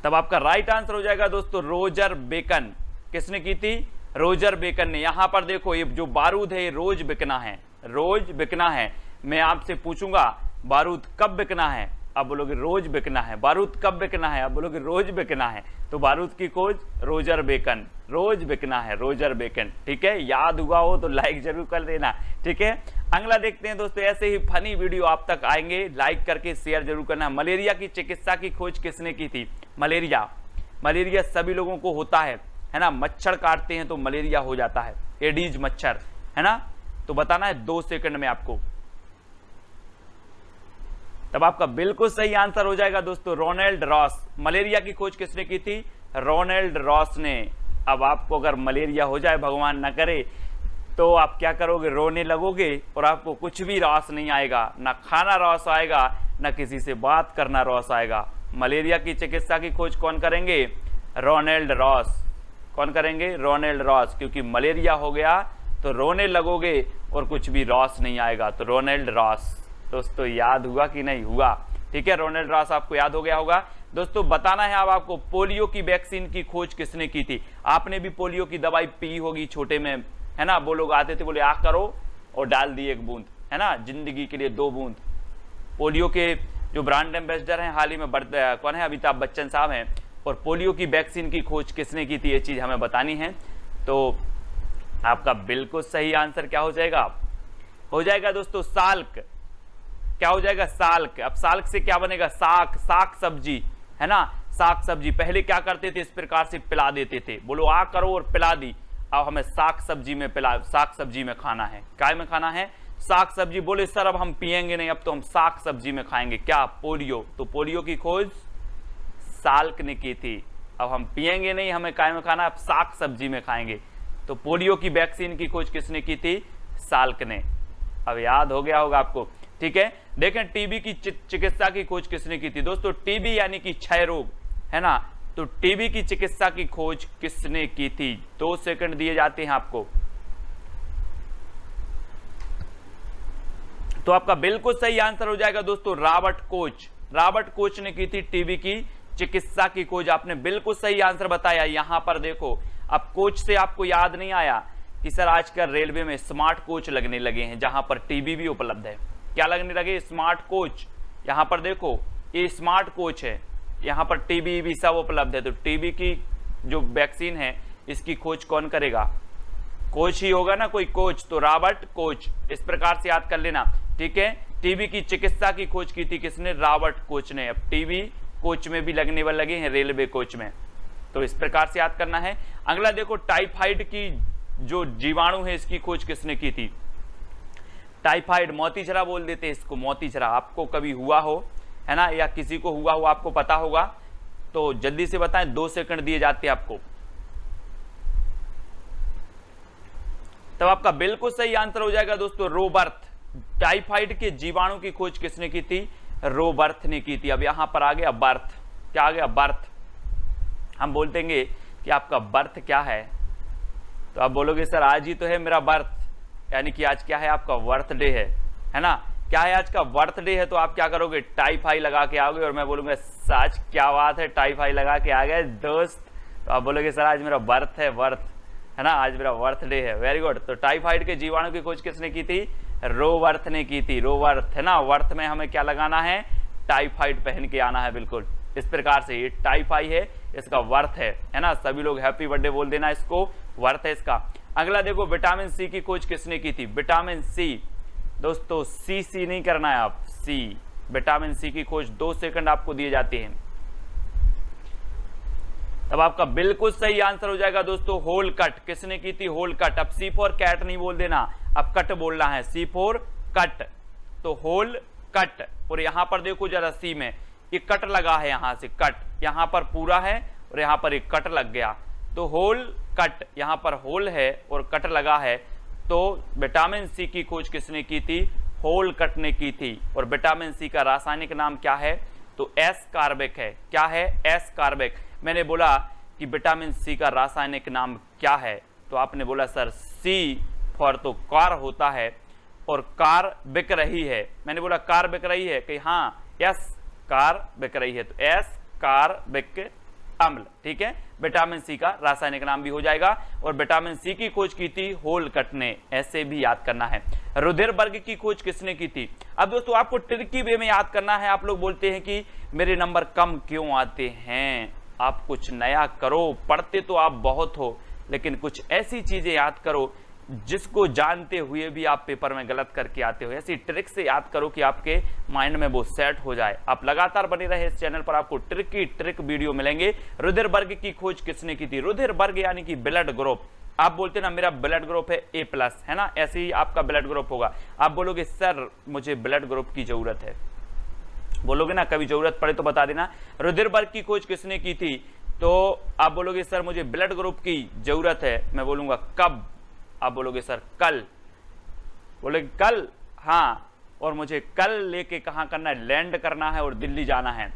S1: तब आपका राइट आंसर हो जाएगा दोस्तों रोजर बेकन। किसने की थी? रोजर बेकन ने। यहां पर देखो ये जो बारूद है ये रोज बिकना है, रोज बिकना है। मैं आपसे पूछूंगा बारूद कब बिकना है, अब बोलोगे रोज बिकना है। बारूद कब बिकना है, अब बोलोगे रोज बिकना है। तो बारूद की खोज रोजर बेकन, रोज बिकना है, रोजर बेकन, ठीक है। याद हुआ हो तो लाइक जरूर कर देना, ठीक है। अगला देखते हैं दोस्तों, ऐसे ही फनी वीडियो आप तक आएंगे, लाइक करके शेयर जरूर करना। मलेरिया की चिकित्सा की खोज किसने की थी? मलेरिया सभी लोगों को होता है ना। मच्छर काटते हैं तो मलेरिया हो जाता है, एडीज मच्छर, है ना। तो बताना है 2 सेकंड में आपको, तब आपका बिल्कुल सही आंसर हो जाएगा दोस्तों रोनाल्ड रॉस। मलेरिया की खोज किसने की थी? रोनाल्ड रॉस ने। अब आपको अगर मलेरिया हो जाए, भगवान ना करे, तो आप क्या करोगे? रोने लगोगे और आपको कुछ भी रॉस नहीं आएगा, ना खाना रॉस आएगा, ना किसी से बात करना रॉस आएगा। मलेरिया की चिकित्सा की खोज कौन करेंगे? Ronald Ross. कौन करेंगे? Ronald Ross. क्योंकि मलेरिया हो गया तो रोने लगोगे और कुछ भी रॉस नहीं आएगा, तो रोनाल्ड रॉस। दोस्तों याद हुआ कि नहीं हुआ? ठीक है, रोनाल्ड रॉस आपको याद हो गया होगा। दोस्तों बताना है अब आपको पोलियो की वैक्सीन की खोज किसने की थी? आपने भी पोलियो की दवाई पी होगी छोटे में, है ना। वो लोग आते थे, बोले आ करो और डाल दी 1 बूंद, है ना, जिंदगी के लिए 2 बूंद। पोलियो के जो ब्रांड एम्बेसडर हैं हाल ही में कौन है? अमिताभ बच्चन साहब हैं। और पोलियो की वैक्सीन की खोज किसने की थी, ये चीज हमें बतानी है। तो आपका बिल्कुल सही आंसर क्या हो जाएगा? हो जाएगा दोस्तों साल्क। क्या हो जाएगा? साल्क। अब साल्क से क्या बनेगा? साग सब्जी, है ना। साग सब्जी पहले क्या करते थे? इस प्रकार से पिला देते थे, बोलो आ करो और पिला दी। अब हमें साग सब्जी में खाना है। काय में खाना है? साग सब्जी। बोले सर अब हम पिएंगे नहीं, अब तो हम साग सब्जी में खाएंगे। क्या? पोलियो। तो पोलियो की खोज साल्क ने की थी। अब हम पिएंगे नहीं, हमें काय में खाना, अब साग सब्जी में खाएंगे। तो पोलियो की वैक्सीन की खोज किसने की थी? साल्क ने। अब याद हो गया होगा आपको, ठीक है। देखें टीबी की चिकित्सा की खोज किसने की थी? दोस्तों टीबी यानी कि क्षय रोग, है ना। तो टीबी की चिकित्सा की खोज किसने की थी? 2 सेकंड दिए जाते हैं आपको। तो आपका बिल्कुल सही आंसर हो जाएगा दोस्तों रॉबर्ट कोच। रॉबर्ट कोच ने की थी टीबी की चिकित्सा की खोज। आपने बिल्कुल सही आंसर बताया। यहां पर देखो, अब कोच से आपको याद नहीं आया कि सर आजकल रेलवे में स्मार्ट कोच लगने लगे हैं जहां पर टीबी भी उपलब्ध है। क्या लगने लगे? Smart coach. यहां पर देखो ये स्मार्ट कोच है, यहां पर टीबी भी सब उपलब्ध है। तो टीबी की जो वैक्सीन है इसकी खोज कौन करेगा? कोच ही होगा ना, कोई कोच। तो रॉबर्ट कोच, इस प्रकार से याद कर लेना, ठीक है। टीबी की चिकित्सा की खोज की थी किसने? रॉबर्ट कोच ने। अब टीबी कोच में भी लगने वाले लगे हैं, रेलवे कोच में। तो इस प्रकार से याद करना है। अगला देखो टाइफाइड की जो जीवाणु है इसकी खोज किसने की थी? टाइफाइड, मोतीझरा बोल देते हैं इसको, मोतीझरा। आपको कभी हुआ हो, है ना, या किसी को हुआ हो, आपको पता होगा तो जल्दी से बताएं। 2 सेकंड दिए जाते हैं आपको। तब आपका बिल्कुल सही आंसर हो जाएगा दोस्तों रोबर्थ। टाइफाइड के जीवाणु की खोज किसने की थी? रोबर्थ ने की थी। अब यहां पर आ गया बर्थ। क्या आ गया? बर्थ। हम बोल देंगे कि आपका बर्थ क्या है, तो आप बोलोगे सर आज ही तो है मेरा बर्थ, यानी कि आज क्या है? आपका बर्थडे है ना। क्या है? आज का बर्थडे है। तो आप क्या करोगे? टाइफाई लगा के आओगे और मैं बोलूंगा आज क्या बात है, टाइफाई लगा के आ गए दोस्त। तो आप बोलोगे सर आज मेरा बर्थ है ना, आज मेरा बर्थडे है। Very good. तो टाइफाइड के जीवाणु की खोज किसने की थी? रोबर्थ ने की थी। रोबर्थ, है ना। वर्थ में हमें क्या लगाना है? टाइफाइड पहन के आना है, बिल्कुल इस प्रकार से। ये टाइफाई है, इसका वर्थ है ना। सभी लोग हैप्पी बर्थडे बोल देना इसको, वर्थ है इसका। अगला देखो विटामिन सी की खोज किसने की थी? Vitamin C. दोस्तों सी नहीं करना है आप, सी। विटामिन सी की खोज 2 सेकंड आपको दिए जाते हैं। तब आपका बिल्कुल सही आंसर हो जाएगा दोस्तों होल कट। किसने की थी? Whole cut. अब सी फॉर कैट नहीं बोल देना, अब कट बोलना है, C फॉर कट, तो होल कट। और यहां पर देखो जरा सी में ये कट लगा है, यहां से कट, यहां पर पूरा है और यहां पर एक कट लग गया, तो होल कट, यहां पर होल है और कट लगा है। तो विटामिन सी की खोज किसने की थी? होल कट ने की थी। और विटामिन सी का रासायनिक नाम क्या है? तो एस कार्बिक है। क्या है? एस कार्बिक। मैंने बोला कि विटामिन सी का रासायनिक नाम क्या है, तो आपने बोला सर सी फॉर तो कार होता है और कार बिक रही है। मैंने बोला कार बिक रही है कि हाँ, एस कार बिक रही है, तो एस कार्बिक अम्ल। ठीक है, विटामिन सी का रासायनिक नाम भी हो जाएगा। और विटामिन सी की खोज की थी होल कट ने, ऐसे भी याद करना है। रुधिर वर्ग की खोज किसने की थी? अब दोस्तों आपको ट्रिकी वे में याद करना है। आप लोग बोलते हैं कि मेरे नंबर कम क्यों आते हैं? आप कुछ नया करो, पढ़ते तो आप बहुत हो, लेकिन कुछ ऐसी चीजें याद करो जिसको जानते हुए भी आप पेपर में गलत करके आते हो। ऐसी ट्रिक से याद करो कि आपके माइंड में वो सेट हो जाए। आप लगातार बने रहे इस चैनल पर, आपको ट्रिक वीडियो मिलेंगे। रुधिर वर्ग की खोज किसने की थी? रुधिर वर्ग यानी कि ब्लड ग्रुप। आप बोलते ना मेरा ब्लड ग्रुप है A+, है ना, ऐसे ही आपका ब्लड ग्रुप होगा। आप बोलोगे सर मुझे ब्लड ग्रुप की जरूरत है, बोलोगे ना, कभी जरूरत पड़े तो बता देना। रुधिर वर्ग की खोज किसने की थी? तो आप बोलोगे सर मुझे ब्लड ग्रुप की जरूरत है, मैं बोलूंगा कब? आप बोलोगे सर कल। बोलोगे कल? हाँ, और मुझे कल लेके कहां करना है? लैंड करना है और दिल्ली जाना है।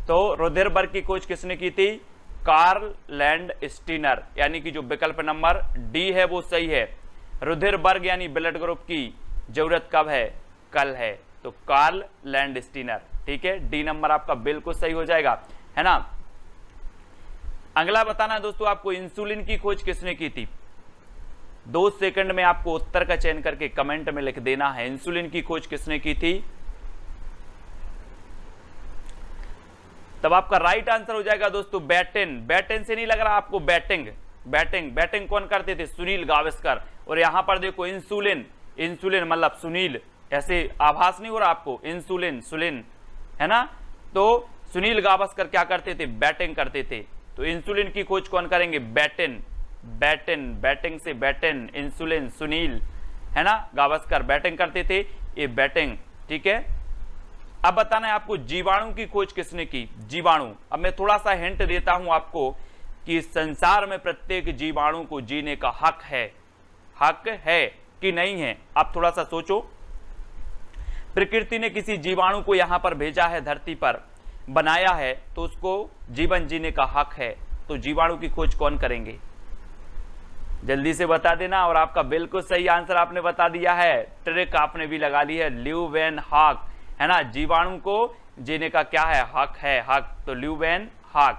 S1: तो रुधिर वर्ग की खोज किसने की थी? कार्ल लैंडस्टीनर, यानी कि जो विकल्प नंबर डी है वो सही है। रुधिर वर्ग यानी ब्लड ग्रुप की जरूरत कब है? कल है, तो कार्ल लैंडस्टीनर। ठीक है, डी नंबर आपका बिल्कुल सही हो जाएगा, है ना। अगला बताना है दोस्तों आपको, इंसुलिन की खोज किसने की थी? 2 सेकंड में आपको उत्तर का चयन करके कमेंट में लिख देना है। इंसुलिन की खोज किसने की थी? तब आपका राइट आंसर हो जाएगा दोस्तों बैटेन। बैटेन से नहीं लग रहा आपको? बैटिंग कौन करते थे? सुनील गावस्कर। और यहां पर देखो इंसुलिन, इंसुलिन मतलब सुनील, ऐसे आभास नहीं हो रहा आपको? इंसुलिन सुलिन, है ना। तो सुनील गावस्कर क्या करते थे? बैटिंग करते थे। तो इंसुलिन की खोज कौन करेंगे? बैटिंग से बैटिन, इंसुलिन सुनील, है ना, गावस्कर बैटिंग करते थे, ये बैटिंग। ठीक है, अब बताना है आपको जीवाणु की खोज किसने की? जीवाणु। अब मैं थोड़ा सा हिंट देता हूं आपको कि संसार में प्रत्येक जीवाणु को जीने का हक है कि नहीं है? आप थोड़ा सा सोचो। प्रकृति ने किसी जीवाणु को यहां पर भेजा है, धरती पर बनाया है, तो उसको जीवन जीने का हक है। तो जीवाणु की खोज कौन करेंगे? जल्दी से बता देना। और आपका बिल्कुल सही आंसर आपने बता दिया है, ट्रिक आपने भी लगा ली है, ल्यूवेनहॉक, है ना। जीवाणु को जीने का क्या है? हक है, हक। तो ल्यूवेनहॉक,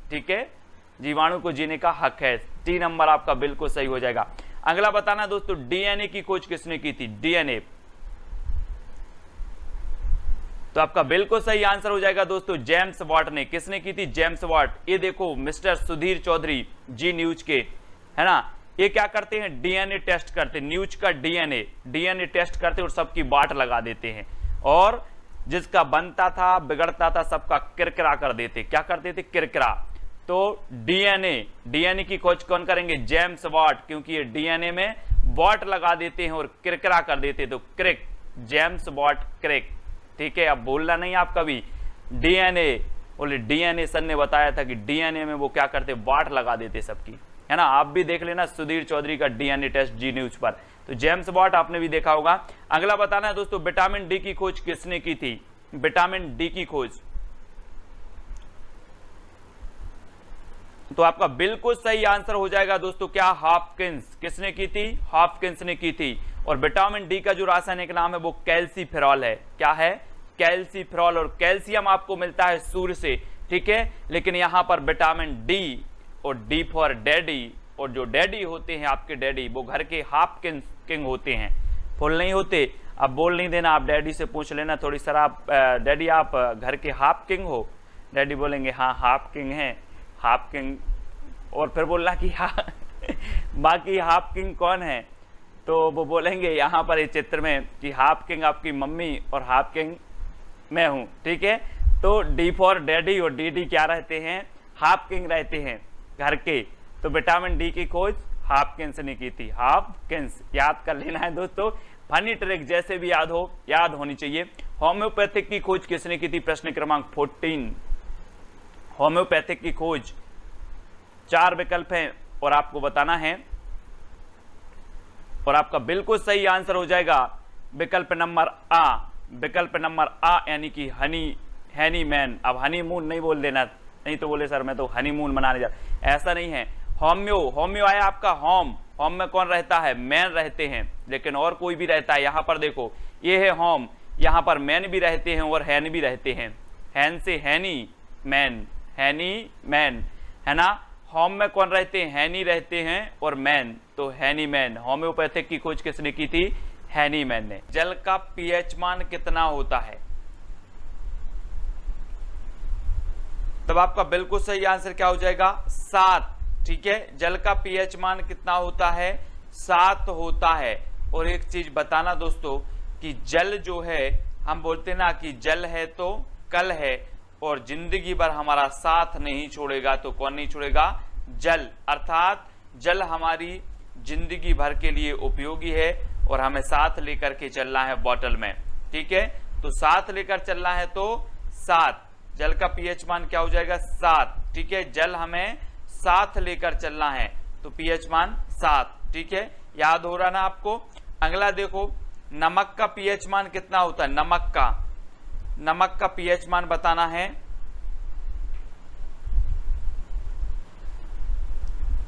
S1: ठीक है, जीवाणु को जीने का हक है। टी नंबर आपका बिल्कुल सही हो जाएगा। अगला बताना दोस्तों, डीएनए की खोज किसने की थी? डीएनए, तो आपका बिल्कुल सही आंसर हो जाएगा दोस्तों जेम्स वाट ने। किसने की थी? James Watt. ये देखो मिस्टर सुधीर चौधरी जी न्यूज के, है ना, ये क्या करते हैं? डीएनए टेस्ट करते, न्यूज का डीएनए टेस्ट करते और सबकी बाट लगा देते हैं, और जिसका बनता था बिगड़ता था सबका किरकिरा कर देते। क्या करते थे? किरकिरा। तो डीएनए की खोज कौन करेंगे? जेम्स वाट, क्योंकि ये डीएनए में वाट लगा देते हैं और किरकिरा कर देते, तो क्रिक, जेम्स वाट क्रिक। ठीक है, अब बोलना नहीं आप कभी डीएनए, बोले डीएनए सर ने बताया था कि डीएनए में वो क्या करते? वाट लगा देते सबकी, है ना। आप भी देख लेना सुधीर चौधरी का डीएनए टेस्ट जी न्यूज पर। तो जेम्स वाट आपने भी देखा होगा। अगला बताना है दोस्तों, विटामिन डी की खोज किसने की थी? विटामिन डी की खोज, तो आपका बिल्कुल सही आंसर हो जाएगा दोस्तों क्या? हॉपकिंस। किसने की थी? हॉपकिंस ने की थी। और विटामिन डी का जो रासायनिक नाम है वो कैल्सीफेरॉल है। क्या है? कैल्सीफेरॉल। और कैल्शियम आपको मिलता है सूर्य से, ठीक है, लेकिन यहां पर विटामिन डी, और डी फॉर डैडी, और जो डैडी होते हैं आपके डैडी, वो घर के हॉपकिंस होते हैं, फुल नहीं होते। अब बोल नहीं देना, आप डैडी से पूछ लेना थोड़ी सर आप डैडी आप घर के हॉपकिंस हो? डैडी बोलेंगे हाँ हॉपकिंस हैं, हॉपकिंस। और फिर बोलना कि हाँ बाकी हॉपकिंस कौन है? तो वो बोलेंगे यहाँ पर इस चित्र में कि हॉपकिंस आपकी मम्मी और हॉपकिंस मैं हूँ, ठीक है। तो डी फॉर डैडी और डी क्या रहते हैं? हॉपकिंस रहते हैं घर के। तो विटामिन डी की खोज हाफकिंस ने की थी, हाफकिंस, याद कर लेना है दोस्तों, फनी ट्रिक जैसे भी याद हो, याद होनी चाहिए। होम्योपैथिक की खोज किसने की थी, प्रश्न क्रमांक 14। होम्योपैथिक की खोज, 4 विकल्प हैं और आपको बताना है, और आपका बिल्कुल सही आंसर हो जाएगा विकल्प नंबर आ, विकल्प नंबर आ, यानी कि हनीमैन। अब हनीमून नहीं बोल देना, नहीं तो बोले सर मैं तो हनीमून मनाने जा, ऐसा नहीं है। होम्यो आया आपका होम में कौन रहता है, मैन रहते हैं, लेकिन और कोई भी रहता है। यहां पर देखो ये है होम, यहां पर मैन भी रहते हैं और हैन भी रहते हैं, हैन से हैनी मैन है ना। होम में कौन रहते हैं, हैनी रहते हैं और मैन, तो हैनी मैन। होम्योपैथिक की खोज किसने की थी, हैनी मैन ने। जल का पीएच मान कितना होता है, तब आपका बिल्कुल सही आंसर क्या हो जाएगा, 7। ठीक है, जल का पीएच मान कितना होता है, 7 होता है। और एक चीज बताना दोस्तों कि जल जो है, हम बोलते ना कि जल है तो कल है, और जिंदगी भर हमारा साथ नहीं छोड़ेगा, तो कौन नहीं छोड़ेगा, जल। अर्थात जल हमारी जिंदगी भर के लिए उपयोगी है और हमें साथ लेकर के चलना है बॉटल में। ठीक है, तो साथ लेकर चलना है तो 7, जल का पीएच मान क्या हो जाएगा, 7। ठीक है, जल हमें साथ लेकर चलना है तो पीएच मान 7। ठीक है, याद हो रहा ना आपको। अगला देखो, नमक का पीएच मान कितना होता है, नमक का पीएच मान बताना है,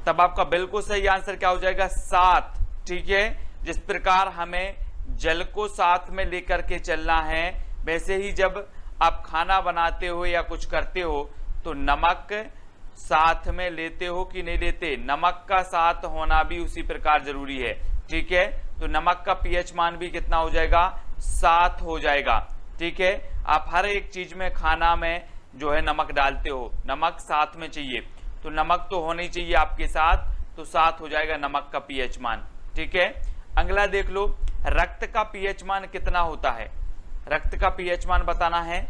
S1: तब आपका बिल्कुल सही आंसर क्या हो जाएगा, 7। ठीक है, जिस प्रकार हमें जल को साथ में लेकर के चलना है, वैसे ही जब आप खाना बनाते हो या कुछ करते हो तो नमक साथ में लेते हो कि नहीं लेते, नमक का साथ होना भी उसी प्रकार जरूरी है। ठीक है, तो नमक का पीएच मान भी कितना हो जाएगा, 7 हो जाएगा। ठीक है, आप हर एक चीज में, खाना में जो है नमक डालते हो, नमक साथ में चाहिए, तो नमक तो होना ही चाहिए आपके साथ, तो 7 हो जाएगा नमक का पीएच मान। ठीक है, अगला देख लो, रक्त का पीएच मान कितना होता है, रक्त का पीएच मान बताना है,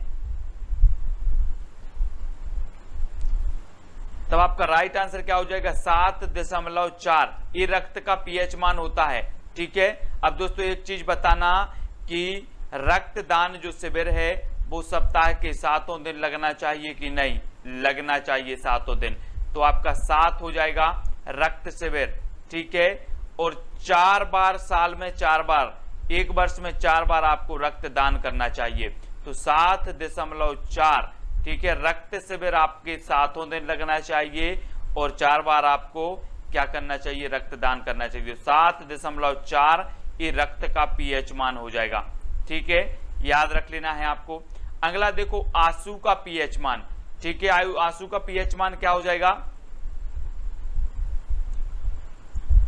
S1: तब आपका राइट आंसर क्या हो जाएगा, 7.4, ये रक्त का पीएच मान होता है। ठीक है, अब दोस्तों एक चीज बताना कि रक्तदान जो शिविर है वो सप्ताह के 7 दिन लगना चाहिए कि नहीं, लगना चाहिए 7 दिन, तो आपका 7 हो जाएगा रक्त शिविर। ठीक है, और 4 बार साल में, 4 बार, एक वर्ष में 4 बार आपको रक्तदान करना चाहिए, तो 7.4। ठीक है, रक्त शिविर आपके 7 दिन लगना चाहिए और 4 बार आपको क्या करना चाहिए, रक्तदान करना चाहिए। 7.4 ये रक्त का पीएच मान हो जाएगा। ठीक है, याद रख लेना है आपको। अगला देखो, आंसू का पीएच मान। ठीक है, आंसू का पीएच मान क्या हो जाएगा,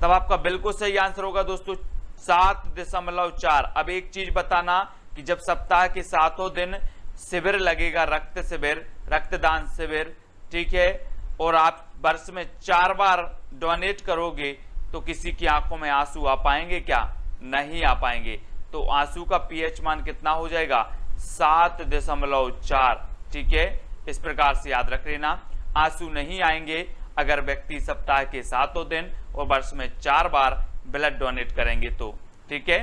S1: तब आपका बिल्कुल सही आंसर होगा दोस्तों 7.4। अब एक चीज बताना कि जब सप्ताह के 7 दिन शिविर लगेगा, रक्त शिविर, रक्तदान शिविर, ठीक है, और आप वर्ष में 4 बार डोनेट करोगे तो किसी की आंखों में आंसू आ पाएंगे क्या, नहीं आ पाएंगे, तो आंसू का पीएच मान कितना हो जाएगा, 7.4। ठीक है, इस प्रकार से याद रख लेना, आंसू नहीं आएंगे अगर व्यक्ति सप्ताह के 7 दिन और वर्ष में 4 बार ब्लड डोनेट करेंगे तो। ठीक है,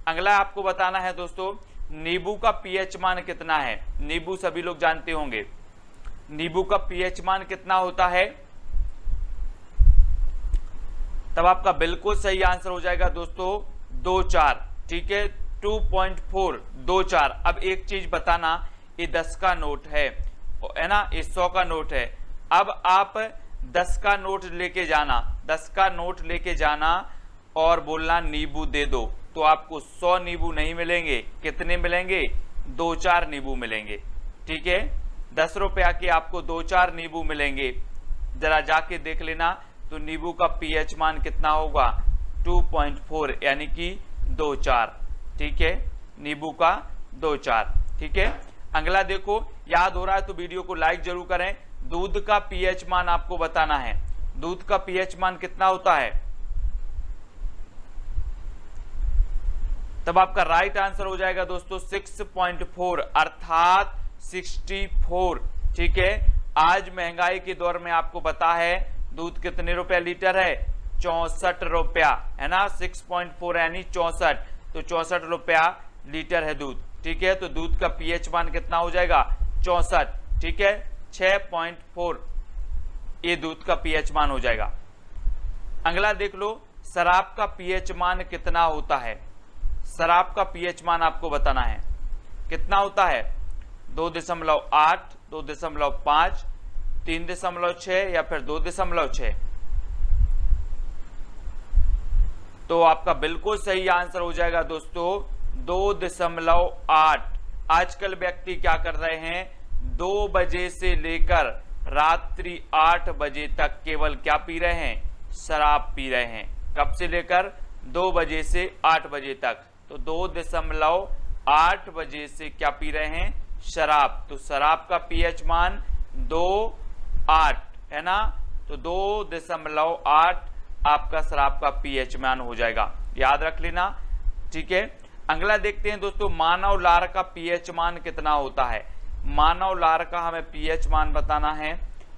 S1: अगला आपको बताना है दोस्तों, नींबू का पीएच मान कितना है। नींबू सभी लोग जानते होंगे, नींबू का पीएच मान कितना होता है, तब आपका बिल्कुल सही आंसर हो जाएगा दोस्तों 2.4। ठीक है, 2.4, 2.4। अब एक चीज बताना, ये 10 का नोट है ना, ये 100 का नोट है। अब आप 10 का नोट लेके जाना, 10 का नोट लेके जाना और बोलना नींबू दे दो, तो आपको 100 नींबू नहीं मिलेंगे, कितने मिलेंगे, 2-4 नींबू मिलेंगे। ठीक है, 10 रुपया के आपको 2-4 नींबू मिलेंगे। जरा जाके देख लेना, तो नींबू का पीएच मान कितना होगा, 2.4 यानी कि 2.4। ठीक है, नींबू का 2.4। ठीक है, अगला देखो, याद हो रहा है तो वीडियो को लाइक जरूर करें। दूध का पीएच मान आपको बताना है, दूध का पीएच मान कितना होता है, तब आपका राइट आंसर हो जाएगा दोस्तों 6.4 अर्थात 64। ठीक है, आज महंगाई के दौर में आपको पता है दूध कितने रुपए लीटर है, 64 रुपया, है ना, 6.4 यानी 64, तो 64 रुपया लीटर है दूध, ठीक है। तो दूध का पीएच मान कितना हो जाएगा, 64, ठीक है, 6.4 ये दूध का पीएच मान हो जाएगा। अगला देख लो, शराब का पीएच मान कितना होता है। शराब का पीएच मान आपको बताना है, कितना होता है, 2.8, 2.5, 3.6 या फिर 2.6। तो आपका बिल्कुल सही आंसर हो जाएगा दोस्तों 2.8। आजकल व्यक्ति क्या कर रहे हैं, 2 बजे से लेकर रात्रि 8 बजे तक केवल क्या पी रहे हैं, शराब पी रहे हैं। कब से लेकर, 2 बजे से 8 बजे तक। तो 2.8 बजे से क्या पी रहे हैं, शराब। तो शराब का पीएच मान 2.8 है ना, तो 2.8 आपका शराब का पीएच मान हो जाएगा, याद रख लेना, ठीक है। अगला देखते हैं दोस्तों, मानव लार का पीएच मान कितना होता है। मानव लार का हमें पीएच मान बताना है,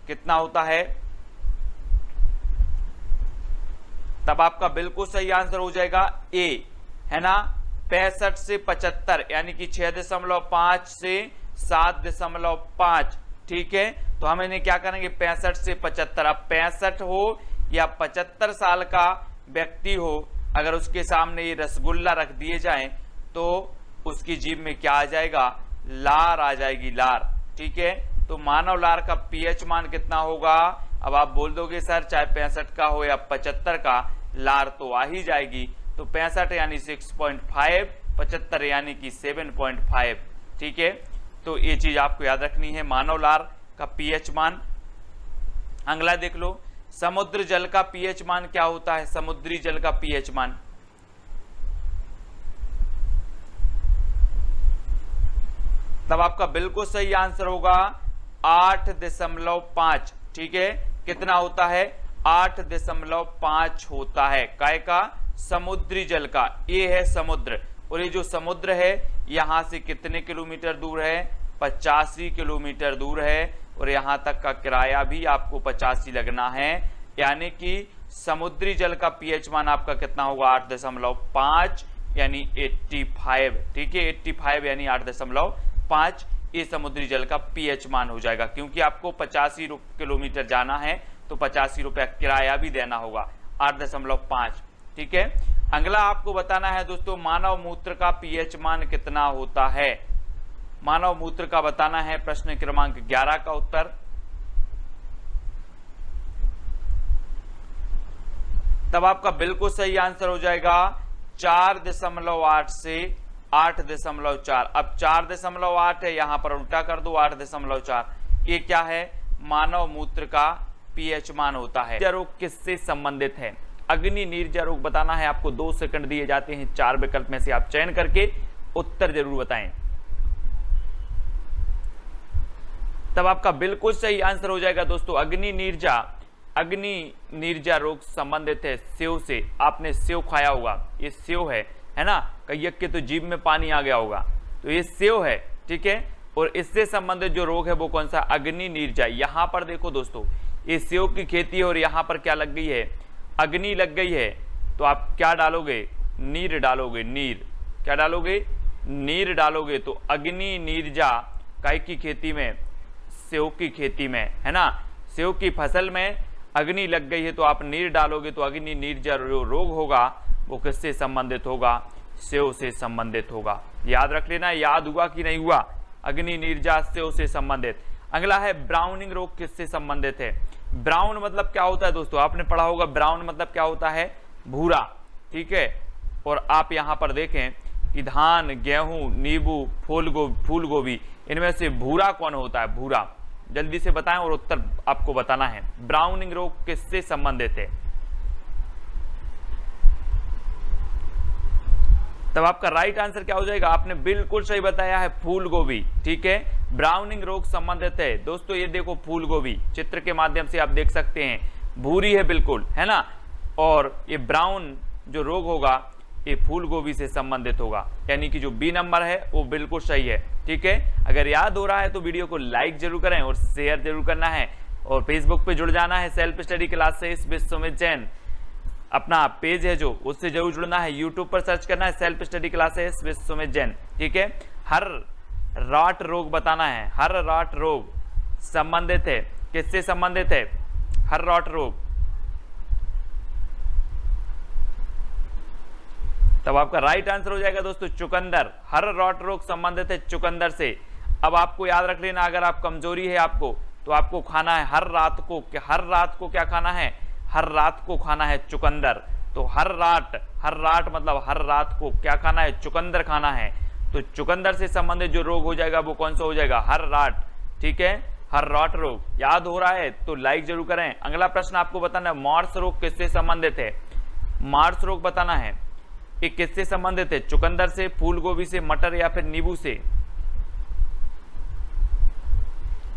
S1: कितना होता है। तब आपका बिल्कुल सही आंसर हो जाएगा ए, है ना, 65 से 75 यानी कि 6.5 से 7.5, ठीक है। तो हम इन्हें क्या करेंगे, 65 से 75। अब 65 हो या 75 साल का व्यक्ति हो, अगर उसके सामने ये रसगुल्ला रख दिए जाएं तो उसकी जीभ में क्या आ जाएगा, लार आ जाएगी, लार, ठीक है। तो मानव लार का पीएच मान कितना होगा। अब आप बोल दोगे सर चाहे 65 का हो या 75 का, लार तो आ ही जाएगी। तो 65 यानी 6.5, 75 यानी कि 7.5, ठीक है। तो ये चीज आपको याद रखनी है, मानव लार का पीएच मान। अगला देख लो, समुद्र जल का पीएच मान क्या होता है। समुद्री जल का पीएच मान, तब आपका बिल्कुल सही आंसर होगा 8.5, ठीक है। कितना होता है, 8.5 होता है, काय का, समुद्री जल का। ये है समुद्र, और ये जो समुद्र है यहां से कितने किलोमीटर दूर है, 85 किलोमीटर दूर है, और यहां तक का किराया भी आपको 85 लगना है, यानी कि समुद्री जल का पीएच मान आपका कितना होगा, 8.5 यानी 85, ठीक है, 85 यानी 8.5 ये समुद्री जल का पीएच मान हो जाएगा, क्योंकि आपको 85 किलोमीटर जाना है तो 85 रुपया किराया भी देना होगा, 8.5, ठीक है। अगला आपको बताना है दोस्तों, मानव मूत्र का पीएच मान कितना होता है। मानव मूत्र का बताना है, प्रश्न क्रमांक 11 का उत्तर। तब आपका बिल्कुल सही आंसर हो जाएगा 4.8 से 8.4। अब 4.8 है, यहां पर उल्टा कर दो 8.4। ये क्या है, मानव मूत्र का पीएच मान होता है। नीरजा रोग किससे संबंधित है। अग्नि नीरजा रोग बताना है आपको, 2 सेकंड दिए जाते हैं, 4 विकल्प में से आप चयन करके उत्तर जरूर बताएं। तब आपका बिल्कुल सही आंसर हो जाएगा दोस्तों अग्नि नीरजा रोग संबंधित है सेव से। आपने सेव खाया होगा, ये सेव है ना, कई के तो जीभ में पानी आ गया होगा, तो ये सेव है, ठीक है। और इससे संबंधित जो रोग है वो कौन सा, अग्नि नीरजा। यहां पर देखो दोस्तों, ये सेव की खेती है और यहां पर क्या लग गई है, अग्नि लग गई है, तो आप क्या डालोगे, नीर डालोगे, नीर, क्या डालोगे, नीर डालोगे। तो अग्नि नीरजा काय की खेती में, सेव की खेती में, है ना, सेव की फसल में अग्नि लग गई है तो आप नीर डालोगे, तो अग्नि नीरजा जो रोग होगा वो किससे संबंधित होगा, सेव से संबंधित होगा। याद रख लेना, याद हुआ कि नहीं हुआ, अग्नि नीरजा सेव से संबंधित। अगला है ब्राउनिंग रोग किससे संबंधित है। ब्राउन मतलब क्या होता है दोस्तों, आपने पढ़ा होगा, ब्राउन मतलब क्या होता है, भूरा, ठीक है। और आप यहां पर देखें कि धान, गेहूं, नींबू, फूल गोभी, इनमें से भूरा कौन होता है, भूरा, जल्दी से बताएं और उत्तर आपको बताना है। ब्राउनिंग रोग किससे संबंधित है। तब आपका राइट आंसर क्या हो जाएगा, आपने बिल्कुल सही बताया है, फूल गोभी, ठीक है, ब्राउनिंग रोग संबंधित है। दोस्तों ये देखो फूल गोभी, चित्र के माध्यम से आप देख सकते हैं, भूरी है बिल्कुल, है ना, और ये ब्राउन जो रोग होगा ये फूल गोभी से संबंधित होगा, यानी कि जो बी नंबर है वो बिल्कुल सही है, ठीक है। अगर याद हो रहा है तो वीडियो को लाइक जरूर करें और शेयर जरूर करना है, और फेसबुक पे जुड़ जाना है सेल्फ स्टडी क्लास से इस विश्व में जैन। अपना पेज है जो उससे जरूर जुड़ना है। यूट्यूब पर सर्च करना है self study classes with Sumit Jain, ठीक है। हर राट रोग बताना है, हर राट रोग संबंधित है, किससे संबंधित है? हर राट रोग। तब आपका राइट आंसर हो जाएगा दोस्तों चुकंदर। हर राट रोग संबंधित है चुकंदर से। अब आपको याद रख लेना, अगर आप कमजोरी है आपको तो आपको खाना है हर रात को, हर रात को क्या खाना है? हर रात को खाना है चुकंदर। तो हर रात मतलब हर रात को क्या खाना है? चुकंदर खाना है। तो चुकंदर से संबंधित जो रोग हो जाएगा वो कौन सा हो जाएगा? हर रात, ठीक है। हर राट रोग याद हो रहा है तो लाइक जरूर करें। अगला प्रश्न आपको बताना है मार्स रोग किससे संबंधित है? मार्स रोग बताना है ये किससे संबंधित है? चुकंदर से, फूल गोभी से, मटर या फिर नींबू से?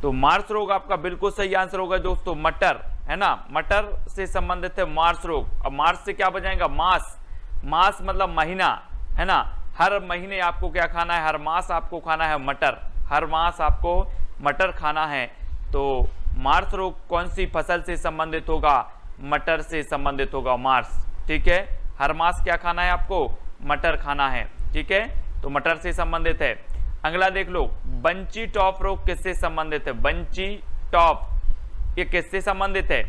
S1: तो मार्स रोग आपका बिल्कुल सही आंसर होगा दोस्तों मटर, है ना। मटर से संबंधित है मार्स रोग। अब मार्स से क्या बजाएगा? मास। मास मतलब महीना, है ना। हर महीने आपको क्या खाना है? हर मास आपको खाना है मटर। हर मास आपको मटर खाना है। तो मार्स रोग कौन सी फसल से संबंधित होगा? मटर से संबंधित होगा मार्स, ठीक है। हर मास क्या खाना है आपको? मटर खाना है, ठीक है। तो मटर से संबंधित है। अगला देख लो, बंची टॉप रोग किससे संबंधित है? बंची टॉप ये किससे संबंधित है?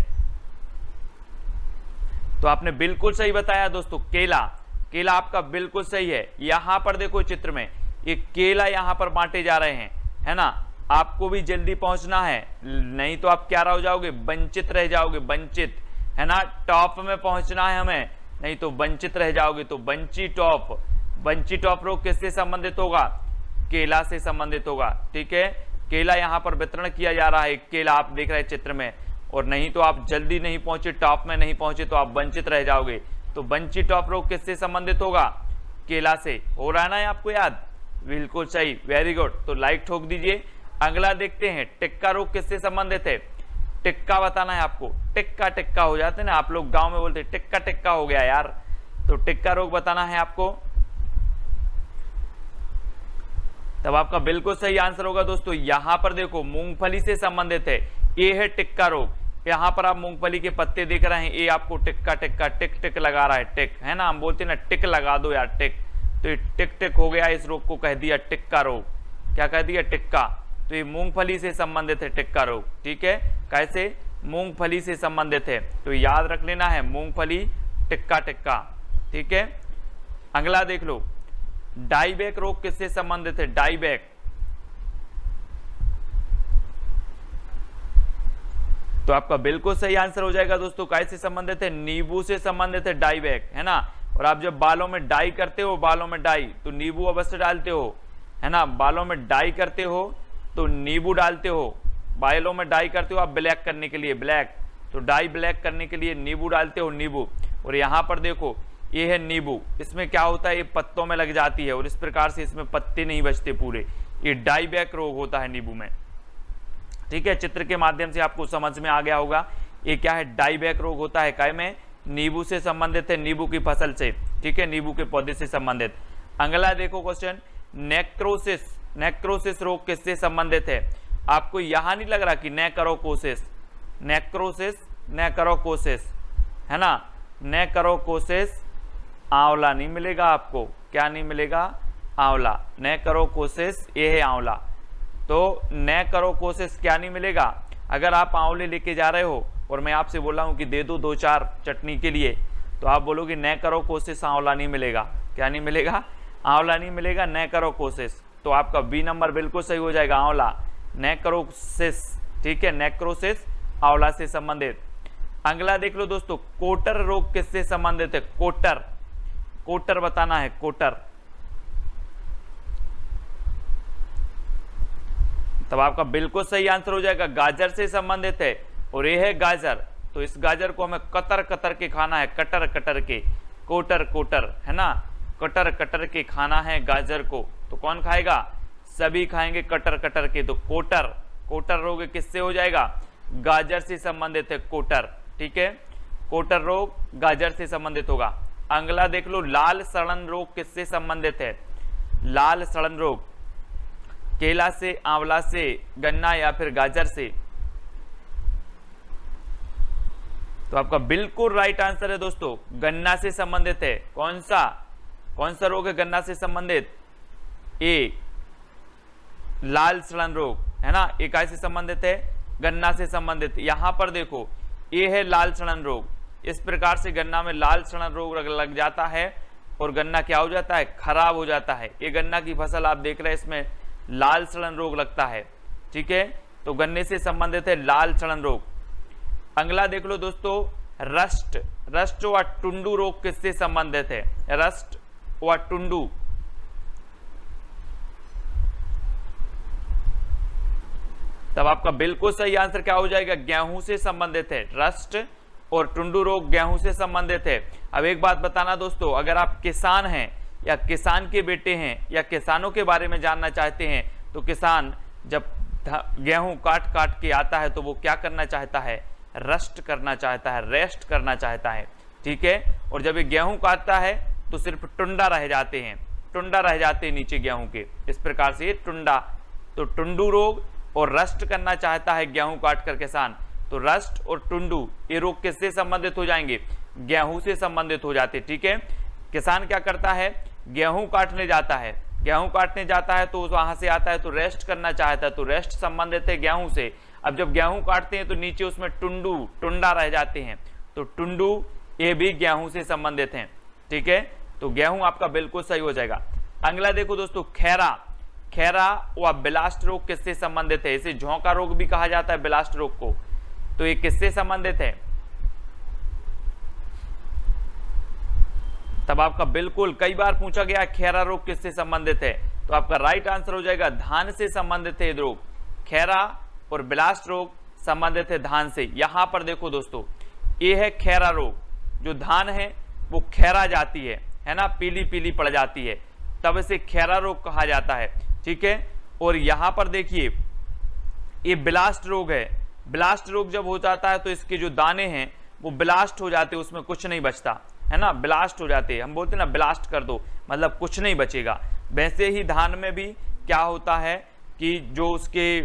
S1: तो आपने बिल्कुल सही बताया दोस्तों, केला। केला आपका बिल्कुल सही है। यहां पर देखो चित्र में ये केला यहां पर बांटे जा रहे हैं, है ना। आपको भी जल्दी पहुंचना है, नहीं तो आप क्या रह जाओगे? वंचित रह जाओगे, वंचित, है ना। टॉप में पहुंचना है हमें, नहीं तो वंचित रह जाओगे। तो बंची टॉप रोग किससे संबंधित होगा? केला से संबंधित होगा, ठीक है। केला यहां पर वितरण किया जा रहा है, केला आप देख रहे हैं चित्र में। और नहीं तो आप जल्दी नहीं पहुंचे, टॉप में नहीं पहुंचे तो आप वंचित रह जाओगे। तो बंची टॉप रोग किससे संबंधित होगा? केला से। हो रहा है ना आपको याद? बिल्कुल सही, वेरी गुड। तो लाइक ठोक दीजिए। अगला देखते हैं, टिक्का रोग किससे संबंधित है? टिक्का बताना है आपको। टिक्का हो जाते हैं ना, आप लोग गांव में बोलते हैं टिक्का हो गया यार। तो टिक्का रोग बताना है आपको। तब आपका बिल्कुल सही आंसर होगा दोस्तों, यहां पर देखो मूंगफली से संबंधित है। ये है टिक्का रोग। यहां पर आप मूंगफली के पत्ते दिख रहे हैं, ये आपको टिक्का टिक लगा रहा है, टिक, है ना। हम बोलते हैं ना टिक लगा दो यार, टिक। तो ये टिक हो गया, इस रोग को कह दिया टिक्का रोग। क्या कह दिया? टिक्का। तो ये मूंगफली से संबंधित है टिक्का रोग, ठीक है। कैसे? मूंगफली से संबंधित है। तो याद रख लेना है मूंगफली टिक्का, ठीक है। अगला देख लो, डाइबैक रोग किससे संबंधित है? डाइबैक। तो आपका बिल्कुल सही आंसर हो जाएगा दोस्तों, कैसे संबंधित है? नींबू से संबंधित है डाइबैक, है ना। और आप जब बालों में डाई करते हो, बालों में डाई, तो नींबू अवश्य डालते हो, है ना। बालों में डाई करते हो तो नींबू डालते हो। बालों में डाई करते हो आप ब्लैक करने के लिए, ब्लैक, तो डाई ब्लैक करने के लिए नींबू डालते हो, नींबू। और यहां पर देखो ये है नींबू, इसमें क्या होता है? ये पत्तों में लग जाती है और इस प्रकार से इसमें पत्ते नहीं बचते पूरे। ये डाइबैक रोग होता है नींबू में, ठीक है। चित्र के माध्यम से आपको समझ में आ गया होगा ये क्या है? डाइबैक रोग होता है काय में? नींबू से संबंधित है, नींबू की फसल से, ठीक है, नींबू के पौधे से संबंधित। अगला देखो क्वेश्चन, नेक्रोसिस रोग किससे संबंधित है? आपको यहां नहीं लग रहा कि नेक्रोसिस, है ना। नेक्रोसिस आंवला नहीं मिलेगा आपको। क्या नहीं मिलेगा? आंवला। नेक्रोसिस ये है आंवला। तो नेक्रोसिस क्या नहीं मिलेगा? अगर आप आंवले लेके जा रहे हो और मैं आपसे बोला हूं कि दे दो 2-4 चटनी के लिए, तो आप बोलोगे नेक्रोसिस आंवला नहीं मिलेगा। क्या नहीं मिलेगा? आंवला नहीं मिलेगा, नेक्रोसिस। तो आपका बी नंबर बिल्कुल सही हो जाएगा, आंवला। नेक्रोसिस, ठीक है, नेक्रोसिस आंवला से संबंधित। अगला देख लो दोस्तों, कोटर रोग किससे संबंधित है? कोटर बताना है, कोटर। तब आपका बिल्कुल सही आंसर हो जाएगा, गाजर से संबंधित है। और ये है गाजर, तो इस गाजर को हमें कतर के खाना है, कटर के, कोटर, है ना। कटर के खाना है गाजर को। तो कौन खाएगा? सभी खाएंगे कटर के। तो कोटर रोग किससे हो जाएगा? गाजर से संबंधित है, कोटर, ठीक है। कोटर रोग गाजर से संबंधित होगा। अगला देख लो, लाल सड़न रोग किससे संबंधित है? लाल सड़न रोग केला से, आंवला से, गन्ना या फिर गाजर से? तो आपका बिल्कुल राइट आंसर है दोस्तों, गन्ना से संबंधित है। कौन सा रोग है गन्ना से संबंधित? ए, लाल सड़न रोग, है ना, ए काय से संबंधित है? गन्ना से संबंधित। यहां पर देखो ए है लाल सड़न रोग, इस प्रकार से गन्ना में लाल सड़न रोग लग जाता है और गन्ना क्या हो जाता है? खराब हो जाता है। ये गन्ना की फसल आप देख रहे हैं, इसमें लाल सड़न रोग लगता है, ठीक है, तो गन्ने से संबंधित है लाल सड़न रोग। अगला देख लो दोस्तों, रस्ट व टुंडू रोग किससे संबंधित है? रस्ट व टुंडू, तब आपका बिल्कुल सही आंसर क्या हो जाएगा? गेहूं से संबंधित है। रस्ट और टुंडू रोग गेहूं से संबंधित है। अब एक बात बताना दोस्तों, अगर आप किसान हैं या किसान के बेटे हैं या किसानों के बारे में जानना चाहते हैं, तो किसान जब गेहूं काट के आता है तो वो क्या करना चाहता है? रस्ट करना चाहता है, रेस्ट करना चाहता है, ठीक है। और जब ये गेहूं काटता है तो सिर्फ टुंडा रह जाते हैं, नीचे गेहूं के, इस प्रकार से ये टुंडा। तो टुंडू रोग और रस्ट करना चाहता है गेहूं काट कर किसान, तो रस्ट और टुंडू ये रोग किससे संबंधित हो जाएंगे? गेहूं से संबंधित हो जाते, ठीक है। किसान क्या करता है? गेहूं काटने जाता है, तो वहां से आता है तो रेस्ट करना चाहता है, तो रेस्ट संबंधित है गेहूं से। अब जब गेहूं काटते हैं तो नीचे उसमें टुंडा रह जाते हैं, तो टुंडू ये भी गेहूं से संबंधित हैं, ठीक है। तो गेहूं आपका बिल्कुल सही हो जाएगा। अगला देखो दोस्तों, खैरा व ब्लास्ट रोग किससे संबंधित है? इसे झोंका रोग भी कहा जाता है, ब्लास्ट रोग को, तो ये किससे संबंधित है? तब आपका बिल्कुल कई बार पूछा गया खैरा रोग किससे संबंधित है, तो आपका राइट आंसर हो जाएगा धान से संबंधित है रोग। खैरा और ब्लास्ट रोग संबंधित है धान से। यहां पर देखो दोस्तों, ये है खैरा रोग, जो धान है वो खैरा जाती है ना, पीली पीली पड़ जाती है, तब इसे खैरा रोग कहा जाता है, ठीक है। और यहां पर देखिए ये ब्लास्ट रोग है। ब्लास्ट रोग जब हो जाता है तो इसके जो दाने हैं वो ब्लास्ट हो जाते हैं, उसमें कुछ नहीं बचता, है ना, ब्लास्ट हो जाते हैं। हम बोलते हैं ना ब्लास्ट कर दो, मतलब कुछ नहीं बचेगा। वैसे ही धान में भी क्या होता है कि जो उसके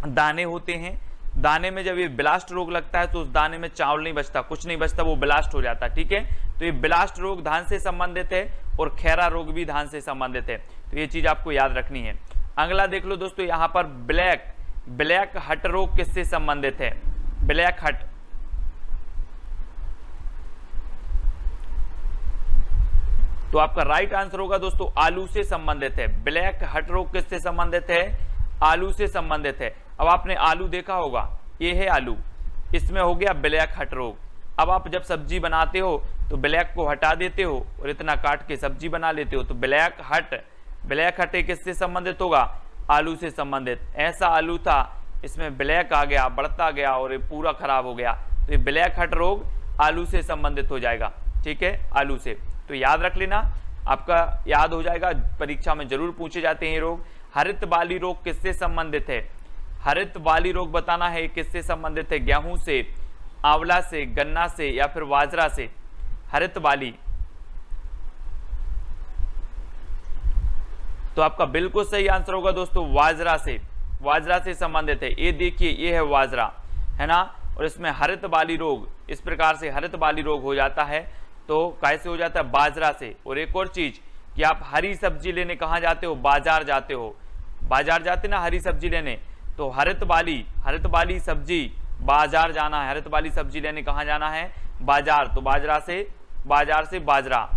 S1: दाने होते हैं, दाने में जब ये ब्लास्ट रोग लगता है तो उस दाने में चावल नहीं बचता, कुछ नहीं बचता, वो ब्लास्ट हो जाता है, ठीक है। तो ये ब्लास्ट रोग धान से संबंधित है और खैरा रोग भी धान से संबंधित है, तो ये चीज आपको याद रखनी है। अगला देख लो दोस्तों, यहां पर ब्लैक हट रोग किससे संबंधित है? ब्लैक हट, तो आपका राइट आंसर होगा दोस्तों आलू से संबंधित है। ब्लैक हट रोग किससे संबंधित है? आलू से संबंधित है। अब आपने आलू देखा होगा, ये है आलू, इसमें हो गया ब्लैक हट रोग। अब आप जब सब्जी बनाते हो तो ब्लैक को हटा देते हो और इतना काट के सब्जी बना लेते हो, तो ब्लैक हट किससे संबंधित होगा? आलू से संबंधित। ऐसा आलू था, इसमें ब्लैक आ गया, बढ़ता गया और ये पूरा खराब हो गया, तो ये ब्लैक हट रोग आलू से संबंधित हो जाएगा, ठीक है, आलू से। तो याद रख लेना, आपका याद हो जाएगा, परीक्षा में जरूर पूछे जाते हैं ये रोग। हरित बाली रोग किससे संबंधित है? हरित बाली रोग बताना है किससे संबंधित है? गेहूं से, आंवला से, गन्ना से या फिर बाजरा से? हरित बाली, तो आपका बिल्कुल सही आंसर होगा दोस्तों बाजरा से संबंधित है। ये देखिए, ये है बाजरा, है ना, और इसमें हरित बाली रोग, इस प्रकार से हरित बाली रोग हो जाता है, तो कैसे हो जाता है? बाजरा से। और एक और चीज कि आप हरी सब्जी लेने कहां जाते हो? बाजार जाते हो, बाजार जाते ना हरी सब्जी लेने, तो हरित बाली सब्जी, बाजार जाना है, हरित बाली सब्जी लेने कहां जाना है? बाजार, तो बाजार से बाजरा।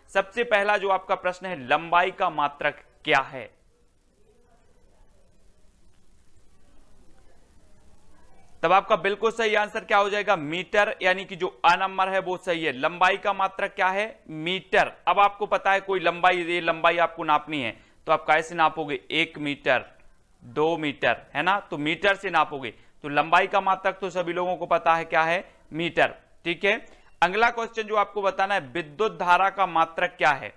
S1: सबसे पहला जो आपका प्रश्न है, लंबाई का मात्रक क्या है? तब आपका बिल्कुल सही आंसर क्या हो जाएगा? मीटर, यानी कि जो अ नंबर है वो सही है। लंबाई का मात्रक क्या है? मीटर। अब आपको पता है कोई लंबाई, ये लंबाई आपको नापनी है, तो आप कैसे नापोगे? 1 मीटर, 2 मीटर, है ना, तो मीटर से नापोगे। तो लंबाई का मात्रक तो सभी लोगों को पता है क्या है? मीटर, ठीक है। अगला क्वेश्चन जो आपको बताना है, विद्युत धारा का मात्रक क्या है?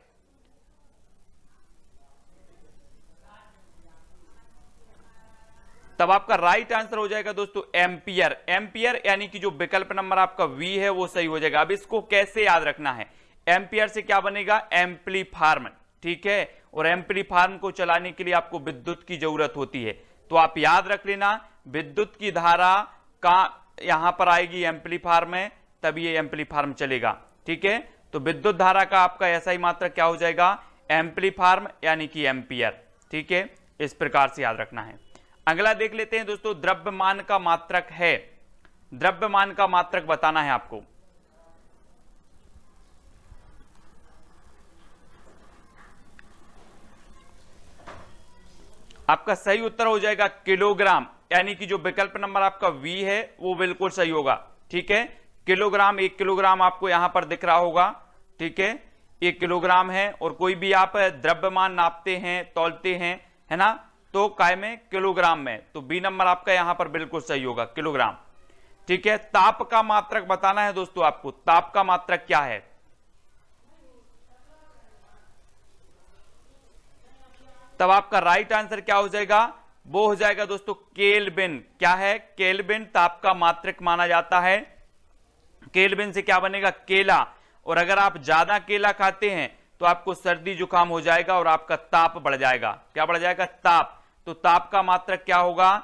S1: तब आपका राइट आंसर हो जाएगा दोस्तों एम्पियर। एम्पियर यानी कि जो विकल्प नंबर आपका वी है वो सही हो जाएगा। अब इसको कैसे याद रखना है? एम्पियर से क्या बनेगा? एम्पलीफार्म, ठीक है। और एम्पलीफार्म को चलाने के लिए आपको विद्युत की जरूरत होती है, तो आप याद रख लेना, विद्युत की धारा का यहां पर आएगी एम्पलीफायर में, तब ये एम्पलीफायर चलेगा। ठीक है, तो विद्युत धारा का आपका ऐसा ही मात्रक क्या हो जाएगा, एम्पलीफायर यानी कि एम्पियर। ठीक है, इस प्रकार से याद रखना है। अगला देख लेते हैं दोस्तों, द्रव्यमान का मात्रक है, द्रव्यमान का मात्रक बताना है आपको। आपका सही उत्तर हो जाएगा किलोग्राम, यानी कि जो विकल्प नंबर आपका वी है वो बिल्कुल सही होगा। ठीक है, किलोग्राम, 1 किलोग्राम आपको यहां पर दिख रहा होगा। ठीक है, 1 किलोग्राम है, और कोई भी आप द्रव्यमान नापते हैं, तौलते हैं, है ना, तो काय में, किलोग्राम में, तो बी नंबर आपका यहां पर बिल्कुल सही होगा, किलोग्राम। ठीक है, ताप का मात्रक बताना है दोस्तों आपको, ताप का मात्रक क्या है। तब आपका राइट आंसर क्या हो जाएगा, वो हो जाएगा दोस्तों केल्विन। क्या है, केल्विन ताप का मात्रक माना जाता है। केल्विन से क्या बनेगा, केला, और अगर आप ज्यादा केला खाते हैं तो आपको सर्दी जुकाम हो जाएगा और आपका ताप बढ़ जाएगा। क्या बढ़ जाएगा, ताप। तो ताप का मात्रक क्या होगा,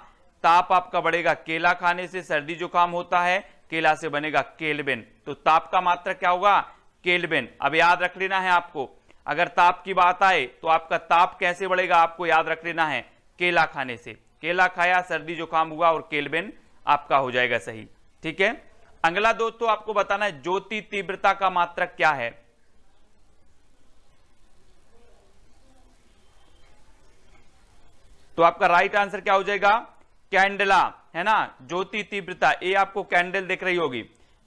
S1: ताप आपका बढ़ेगा, केला खाने से सर्दी जुकाम होता है, केला से बनेगा केल्विन, तो ताप का मात्रक क्या होगा, केल्विन। अब याद रख लेना है आपको, अगर ताप की बात आए तो आपका ताप कैसे बढ़ेगा, आपको याद रख लेना है, केला खाने से, केला खाया, सर्दी जुकाम हुआ, और केल्विन आपका हो जाएगा सही। ठीक है, अगला दोस्तों आपको बताना है ज्योति तीव्रता का मात्रक क्या है। तो आपका राइट आंसर क्या हो जाएगा, कैंडला, है ना, ज्योति तीव्रता। ये आपको कैंडल दिख रही होगी,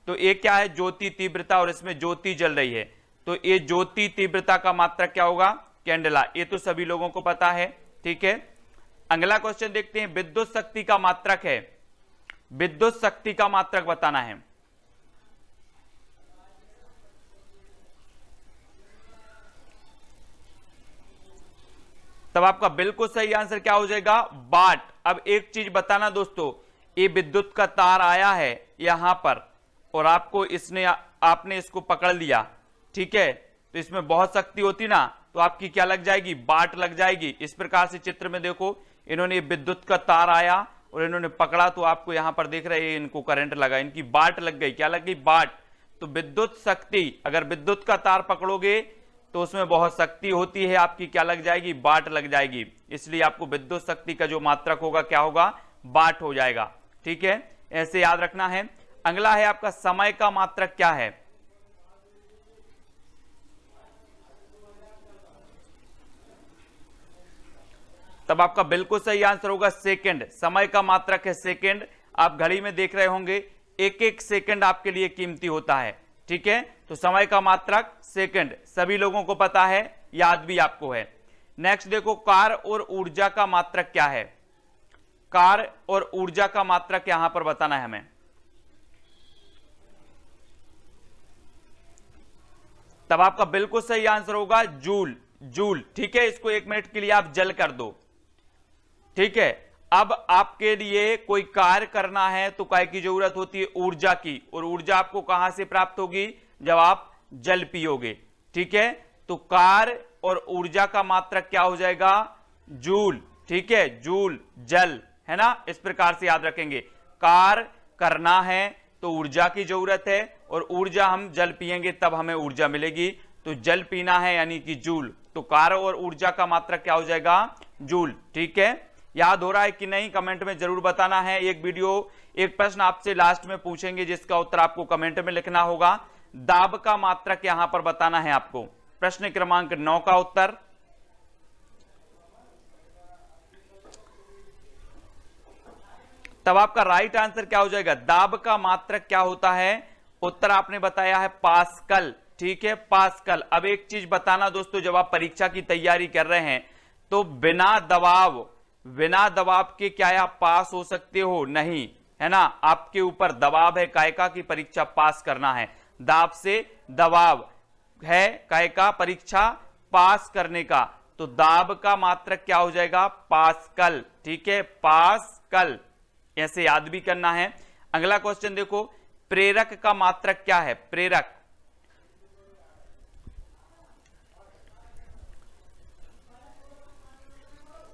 S1: तो ये क्या है, ज्योति तीव्रता, और इसमें ज्योति जल रही है, तो ये ज्योति तीव्रता का मात्रक क्या होगा, कैंडला। ये तो सभी लोगों को पता है। ठीक है, अगला क्वेश्चन देखते हैं, विद्युत शक्ति का मात्रक है, विद्युत शक्ति का मात्रक बताना है। तब आपका बिल्कुल सही आंसर क्या हो जाएगा, वाट। अब एक चीज बताना दोस्तों, ये विद्युत का तार आया है यहां पर, और आपको आपने इसको पकड़ लिया, ठीक है, तो इसमें बहुत शक्ति होती ना, तो आपकी क्या लग जाएगी, वाट लग जाएगी। इस प्रकार से चित्र में देखो, इन्होंने विद्युत का तार आया और इन्होंने पकड़ा, तो आपको यहां पर देख रहे हैं, इनको करंट लगा, इनकी वाट लग गई। क्या लग गई, वाट। तो विद्युत शक्ति, अगर विद्युत का तार पकड़ोगे तो उसमें बहुत शक्ति होती है, आपकी क्या लग जाएगी, वाट लग जाएगी। इसलिए आपको विद्युत शक्ति का जो मात्रक होगा क्या होगा, वाट हो जाएगा। ठीक है, ऐसे याद रखना है। अगला है आपका समय का मात्रक क्या है। तब आपका बिल्कुल सही आंसर होगा सेकंड। समय का मात्रक है सेकंड। आप घड़ी में देख रहे होंगे, एक एक सेकंड आपके लिए कीमती होता है। ठीक है, तो समय का मात्रक सेकंड, सभी लोगों को पता है, याद भी आपको है। नेक्स्ट देखो, कार्य और ऊर्जा का मात्रक क्या है। कार्य और ऊर्जा का मात्रक यहां पर बताना है हमें। तब आपका बिल्कुल सही आंसर होगा जूल, जूल। ठीक है, इसको 1 मिनट के लिए आप जल कर दो। ठीक है, अब आपके लिए कोई कार्य करना है तो काय की जरूरत होती है, ऊर्जा की, और ऊर्जा आपको कहां से प्राप्त होगी, जब आप जल पियोगे। ठीक है, तो कार्य और ऊर्जा का मात्रक क्या हो जाएगा, जूल। ठीक है, जूल, जल, है ना, इस प्रकार से याद रखेंगे। कार्य करना है तो ऊर्जा की जरूरत है, और ऊर्जा हम जल पिएंगे तब हमें ऊर्जा मिलेगी, तो जल पीना है यानी कि जूल। तो कार्य और ऊर्जा का मात्रक क्या हो जाएगा, जूल। ठीक है, याद हो रहा है कि नहीं, कमेंट में जरूर बताना है। एक प्रश्न आपसे लास्ट में पूछेंगे जिसका उत्तर आपको कमेंट में लिखना होगा। दाब का मात्रक यहां पर बताना है आपको। प्रश्न क्रमांक 9 का उत्तर, तब आपका राइट आंसर क्या हो जाएगा, दाब का मात्रक क्या होता है। उत्तर आपने बताया है पास्कल। ठीक है, पास्कल। अब एक चीज बताना दोस्तों, जब आप परीक्षा की तैयारी कर रहे हैं तो बिना दबाव के क्या आप पास हो सकते हो, नहीं, है ना, आपके ऊपर दबाव है कायका की परीक्षा पास करना है। दाब से दबाव है कायका परीक्षा पास करने का, तो दाब का मात्रक क्या हो जाएगा, पास्कल। ठीक है, पास्कल, ऐसे याद भी करना है। अगला क्वेश्चन देखो, प्रेरक का मात्रक क्या है, प्रेरक।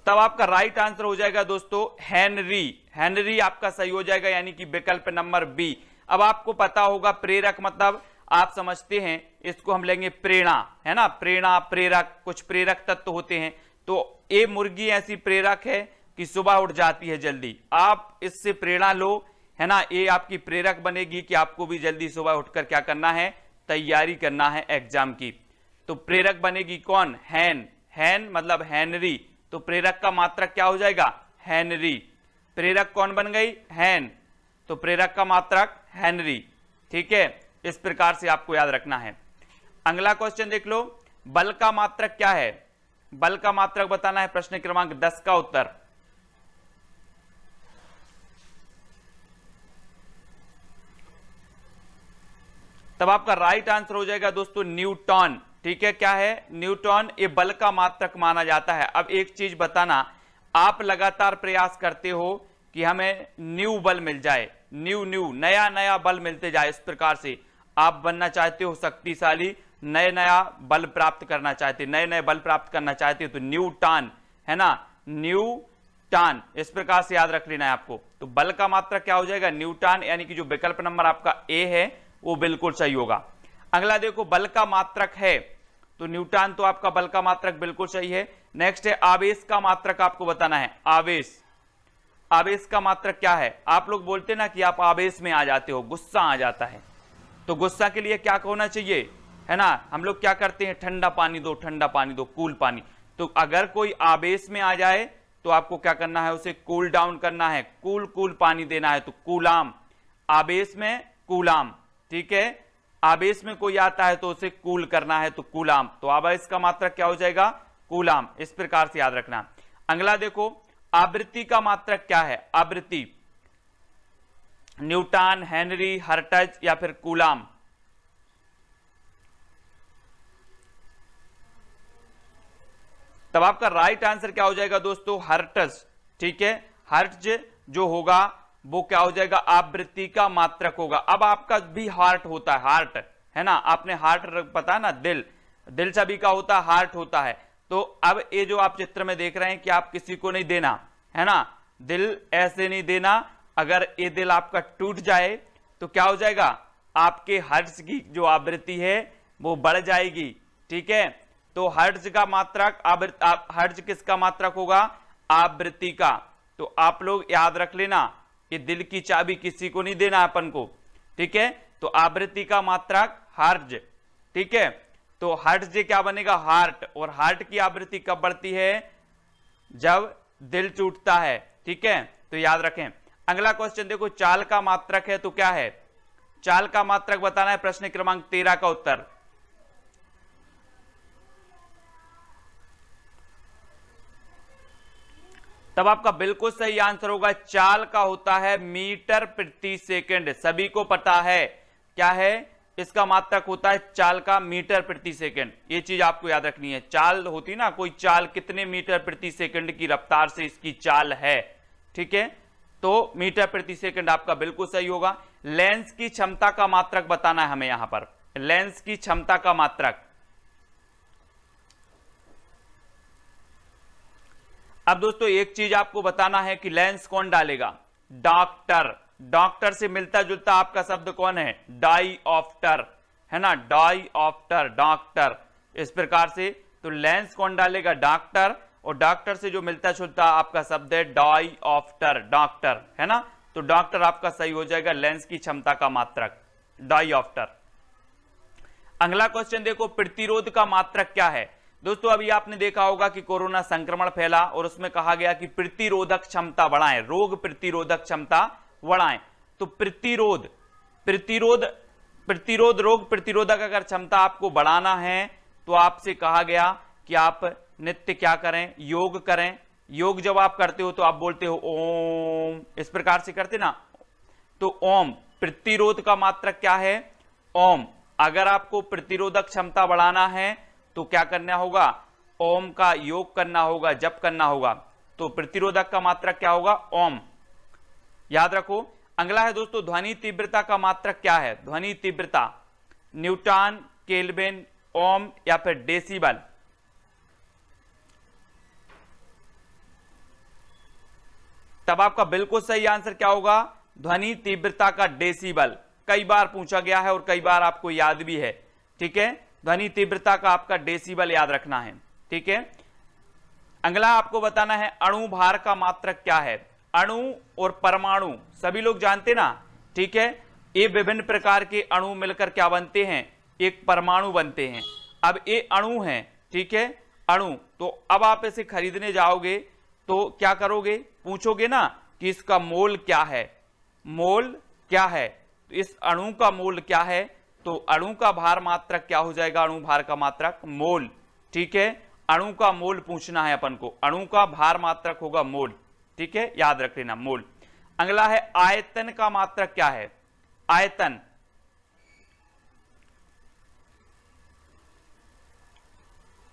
S1: तब आपका राइट आंसर हो जाएगा दोस्तों हेनरी, हेनरी आपका सही हो जाएगा, यानी कि विकल्प नंबर बी। अब आपको पता होगा प्रेरक मतलब आप समझते हैं, इसको हम लेंगे प्रेरणा, है ना, प्रेरणा, प्रेरक, कुछ प्रेरक तत्व होते हैं। तो ये मुर्गी ऐसी प्रेरक है कि सुबह उठ जाती है जल्दी, आप इससे प्रेरणा लो, है ना, ये आपकी प्रेरक बनेगी कि आपको भी जल्दी सुबह उठकर क्या करना है, तैयारी करना है एग्जाम की। तो प्रेरक बनेगी कौन, हैन, हैन मतलब हेनरी, तो प्रेरक का मात्रक क्या हो जाएगा, हेनरी। प्रेरक कौन बन गई, हैन, तो प्रेरक का मात्रक हेनरी। ठीक है, इस प्रकार से आपको याद रखना है। अगला क्वेश्चन देख लो, बल का मात्रक क्या है, बल का मात्रक बताना है, प्रश्न क्रमांक 10 का उत्तर। तब आपका राइट आंसर हो जाएगा दोस्तों न्यूटन। ठीक है, क्या है, न्यूटन, ये बल का मात्रक माना जाता है। अब एक चीज बताना, आप लगातार प्रयास करते हो कि हमें न्यू बल मिल जाए, न्यू न्यू नया नया बल मिलते जाए, इस प्रकार से आप बनना चाहते हो शक्तिशाली, नए नया बल प्राप्त करना चाहते, नए नए बल प्राप्त करना चाहते हो, तो न्यूटन, है ना, न्यूटन, इस प्रकार से याद रख लेना है आपको। तो बल का मात्रक क्या हो जाएगा, न्यूटन, यानी कि जो विकल्प नंबर आपका ए है वो बिल्कुल सही होगा। अगला देखो, बल का मात्रक है, तो न्यूटन तो आपका बल का मात्रक बिल्कुल सही है। नेक्स्ट है आवेश का मात्रक, आपको बताना है आवेश, आवेश का मात्रक क्या है। आप लोग बोलते ना कि आप आवेश में आ जाते हो, गुस्सा आ जाता है, तो गुस्सा के लिए क्या होना चाहिए, है ना, हम लोग क्या करते हैं, ठंडा पानी दो, ठंडा पानी दो, कूल पानी। तो अगर कोई आवेश में आ जाए तो आपको क्या करना है, उसे कूल डाउन करना है, कूल कूल पानी देना है, तो कूलाम, आवेश में कूलाम। ठीक है, आवेश में कोई आता है तो उसे कूल करना है, तो कूलाम, तो आवेश का मात्रक क्या हो जाएगा, कूलाम, इस प्रकार से याद रखना। अगला देखो, आवृत्ति का मात्रक क्या है, आवृत्ति, न्यूटन, हेनरी, हर्ट्ज या फिर कूलाम। तब आपका राइट आंसर क्या हो जाएगा दोस्तों, हर्ट्ज। ठीक है, हर्ट्ज जो होगा वो क्या हो जाएगा, आवृत्ति का मात्रक होगा। अब आपका भी हार्ट होता है, हार्ट, है ना, आपने हार्ट पता है ना, दिल, दिल सभी का होता है, हार्ट होता है। तो अब ये जो आप चित्र में देख रहे हैं कि आप किसी को नहीं देना, है ना, दिल ऐसे नहीं देना, अगर ये दिल आपका टूट जाए तो क्या हो जाएगा, आपके हर्ट्ज की जो आवृत्ति है वो बढ़ जाएगी। ठीक है, तो हर्ट्ज का मात्रक, हर्ट्ज किसका मात्रक होगा, आवृत्ति का। तो आप लोग याद रख लेना, ये दिल की चाबी किसी को नहीं देना अपन को। ठीक है, तो आवृत्ति का मात्रक हर्ट्ज। ठीक है, तो हर्ट्ज क्या बनेगा, हार्ट, और हार्ट की आवृत्ति कब बढ़ती है, जब दिल टूटता है। ठीक है, तो याद रखें। अगला क्वेश्चन देखो, चाल का मात्रक है, तो क्या है, चाल का मात्रक बताना है, प्रश्न क्रमांक 13 का उत्तर। तब आपका बिल्कुल सही आंसर होगा, चाल का होता है मीटर प्रति सेकंड। सभी को पता है क्या है, इसका मात्रक होता है चाल का मीटर प्रति सेकंड। ये चीज आपको याद रखनी है, चाल होती ना, कोई चाल कितने मीटर प्रति सेकंड की रफ्तार से इसकी चाल है। ठीक है, तो मीटर प्रति सेकंड आपका बिल्कुल सही होगा। लेंस की क्षमता का मात्रक बताना है हमें, यहां पर लेंस की क्षमता का मात्रक। अब दोस्तों एक चीज आपको बताना है कि लेंस कौन डालेगा, डॉक्टर। डॉक्टर से मिलता जुलता आपका शब्द कौन है, डाईऑप्टर, है ना, डाईऑप्टर, डॉक्टर, इस प्रकार से। तो लेंस कौन डालेगा, डॉक्टर, और डॉक्टर से जो मिलता जुलता आपका शब्द है डाईऑप्टर, डॉक्टर, है ना, तो डॉक्टर आपका सही हो जाएगा, लेंस की क्षमता का मात्रक डाईऑप्टर। अगला क्वेश्चन देखो, प्रतिरोध का मात्रक क्या है। दोस्तों अभी आपने देखा होगा कि कोरोना संक्रमण फैला और उसमें कहा गया कि प्रतिरोधक क्षमता बढ़ाएं, रोग प्रतिरोधक क्षमता बढ़ाएं। तो प्रतिरोध, रोग प्रतिरोधक अगर क्षमता आपको बढ़ाना है तो आपसे कहा गया कि आप नित्य क्या करें, योग करें। योग जब आप करते हो तो आप बोलते हो ओम, इस प्रकार से करते ना, तो ओम, प्रतिरोध का मात्रक क्या है, ओम। अगर आपको प्रतिरोधक क्षमता बढ़ाना है तो क्या करना होगा, ओम का योग करना होगा, जप करना होगा। तो प्रतिरोधक का मात्रक क्या होगा, ओम, याद रखो। अगला है दोस्तों, ध्वनि तीव्रता का मात्रक क्या है। ध्वनि तीव्रता, न्यूटन, केल्विन, ओम या फिर डेसिबल। तब आपका बिल्कुल सही आंसर क्या होगा, ध्वनि तीव्रता का डेसिबल। कई बार पूछा गया है और कई बार आपको याद भी है, ठीक है। ध्वनि तीव्रता का आपका डेसिबल याद रखना है, ठीक है। अगला आपको बताना है अणु भार का मात्रक क्या है। अणु और परमाणु सभी लोग जानते ना, ठीक है। ये विभिन्न प्रकार के अणु मिलकर क्या बनते हैं, एक परमाणु बनते हैं। अब ये अणु हैं, ठीक है, अणु। तो अब आप इसे खरीदने जाओगे तो क्या करोगे, पूछोगे ना कि इसका मोल क्या है, मोल क्या है। तो इस अणु का मोल क्या है, तो अणु का भार मात्रक क्या हो जाएगा, अणु भार का मात्रक मोल, ठीक है। अणु का मोल पूछना है अपन को, अणु का भार मात्रक होगा मोल, ठीक है, याद रख लेना मोल। अगला है आयतन का मात्रक क्या है, आयतन।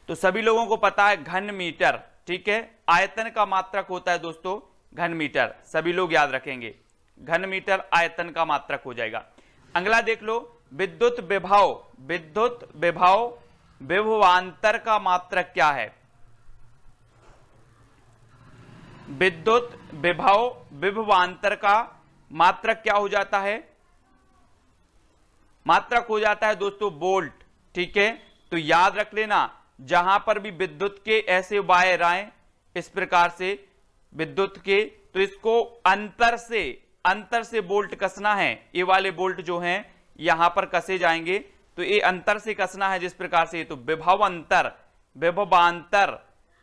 S1: तो सभी लोगों को पता है घन मीटर, ठीक है। आयतन का मात्रक होता है दोस्तों घन मीटर, सभी लोग याद रखेंगे, घन मीटर आयतन का मात्रक हो जाएगा। अगला देख लो विद्युत विभव, विद्युत विभव विभवांतर का मात्रक क्या है। विद्युत विभव विभवांतर का मात्रक क्या हो जाता है, मात्रक हो जाता है दोस्तों वोल्ट, ठीक है। तो याद रख लेना, जहां पर भी विद्युत के ऐसे वायर आए इस प्रकार से विद्युत के, तो इसको अंतर से बोल्ट कसना है। ये वाले बोल्ट जो हैं यहां पर कसे जाएंगे, तो ये अंतर से कसना है जिस प्रकार से। तो विभवांतर, विभवांतर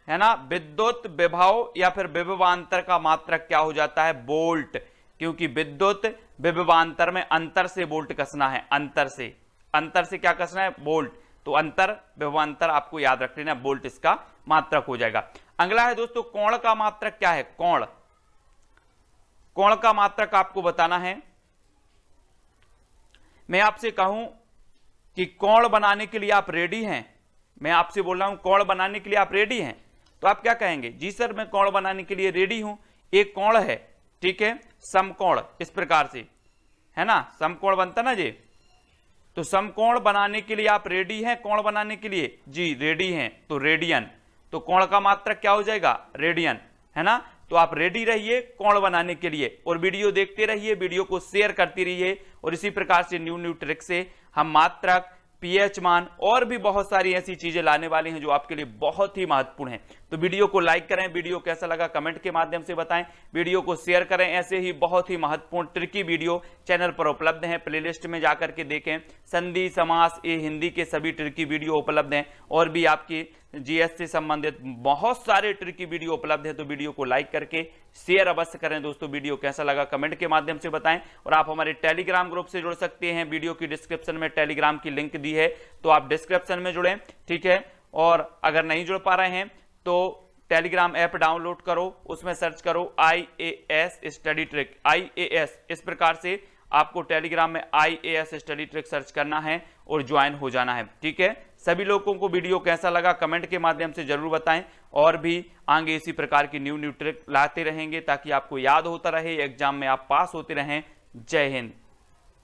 S1: है ना, विद्युत विभव या फिर विभवांतर का मात्रक क्या हो जाता है, बोल्ट, क्योंकि विद्युत विभवांतर में अंतर से बोल्ट कसना है, अंतर से क्या कसना है, बोल्ट। तो अंतर विभवांतर आपको याद रख लेना, बोल्ट इसका मात्रक हो जाएगा। अगला है दोस्तों कोण का मात्रक क्या है, कोण। कोण का मात्रक आपको बताना है। मैं आपसे कहूं कि कोण बनाने के लिए आप रेडी हैं, मैं आपसे बोल रहा हूं कोण बनाने के लिए आप रेडी हैं, तो आप क्या कहेंगे, जी सर मैं कोण बनाने के लिए रेडी हूं। एक कोण है, ठीक है, समकोण, इस प्रकार से है ना, समकोण बनता ना जी। तो समकोण बनाने के लिए आप रेडी हैं, कोण बनाने के लिए, जी रेडी हैं, तो रेडियन। तो कोण का मात्रक क्या हो जाएगा, रेडियन, है ना। तो आप रेडी रहिए कोण बनाने के लिए और वीडियो देखते रहिए, वीडियो को शेयर करते रहिए और इसी प्रकार से न्यू ट्रिक से हम मात्रक, पीएच मान और भी बहुत सारी ऐसी चीजें लाने वाले हैं जो आपके लिए बहुत ही महत्वपूर्ण हैं। तो वीडियो को लाइक करें, वीडियो कैसा लगा कमेंट के माध्यम से बताएं, वीडियो को शेयर करें। ऐसे ही बहुत ही महत्वपूर्ण ट्रिकी वीडियो चैनल पर उपलब्ध हैं, प्लेलिस्ट में जाकर के देखें। संधि, समास, ये हिंदी के सभी ट्रिकी वीडियो उपलब्ध हैं और भी आपकी जीएस से संबंधित बहुत सारे ट्रिकी वीडियो उपलब्ध है। तो वीडियो को लाइक करके शेयर अवश्य करें दोस्तों। वीडियो कैसा लगा कमेंट के माध्यम से बताएं और आप हमारे टेलीग्राम ग्रुप से जुड़ सकते हैं। वीडियो की डिस्क्रिप्शन में टेलीग्राम की लिंक दी है, तो आप डिस्क्रिप्शन में जुड़ें, ठीक है। और अगर नहीं जुड़ पा रहे हैं तो टेलीग्राम ऐप डाउनलोड करो, उसमें सर्च करो IAS स्टडी ट्रिक, IAS, इस प्रकार से आपको टेलीग्राम में IAS स्टडी ट्रिक सर्च करना है और ज्वाइन हो जाना है, ठीक है। सभी लोगों को वीडियो कैसा लगा कमेंट के माध्यम से जरूर बताएं और भी आगे इसी प्रकार की न्यू ट्रिक लाते रहेंगे ताकि आपको याद होता रहे, एग्जाम में आप पास होते रहें। जय हिंद।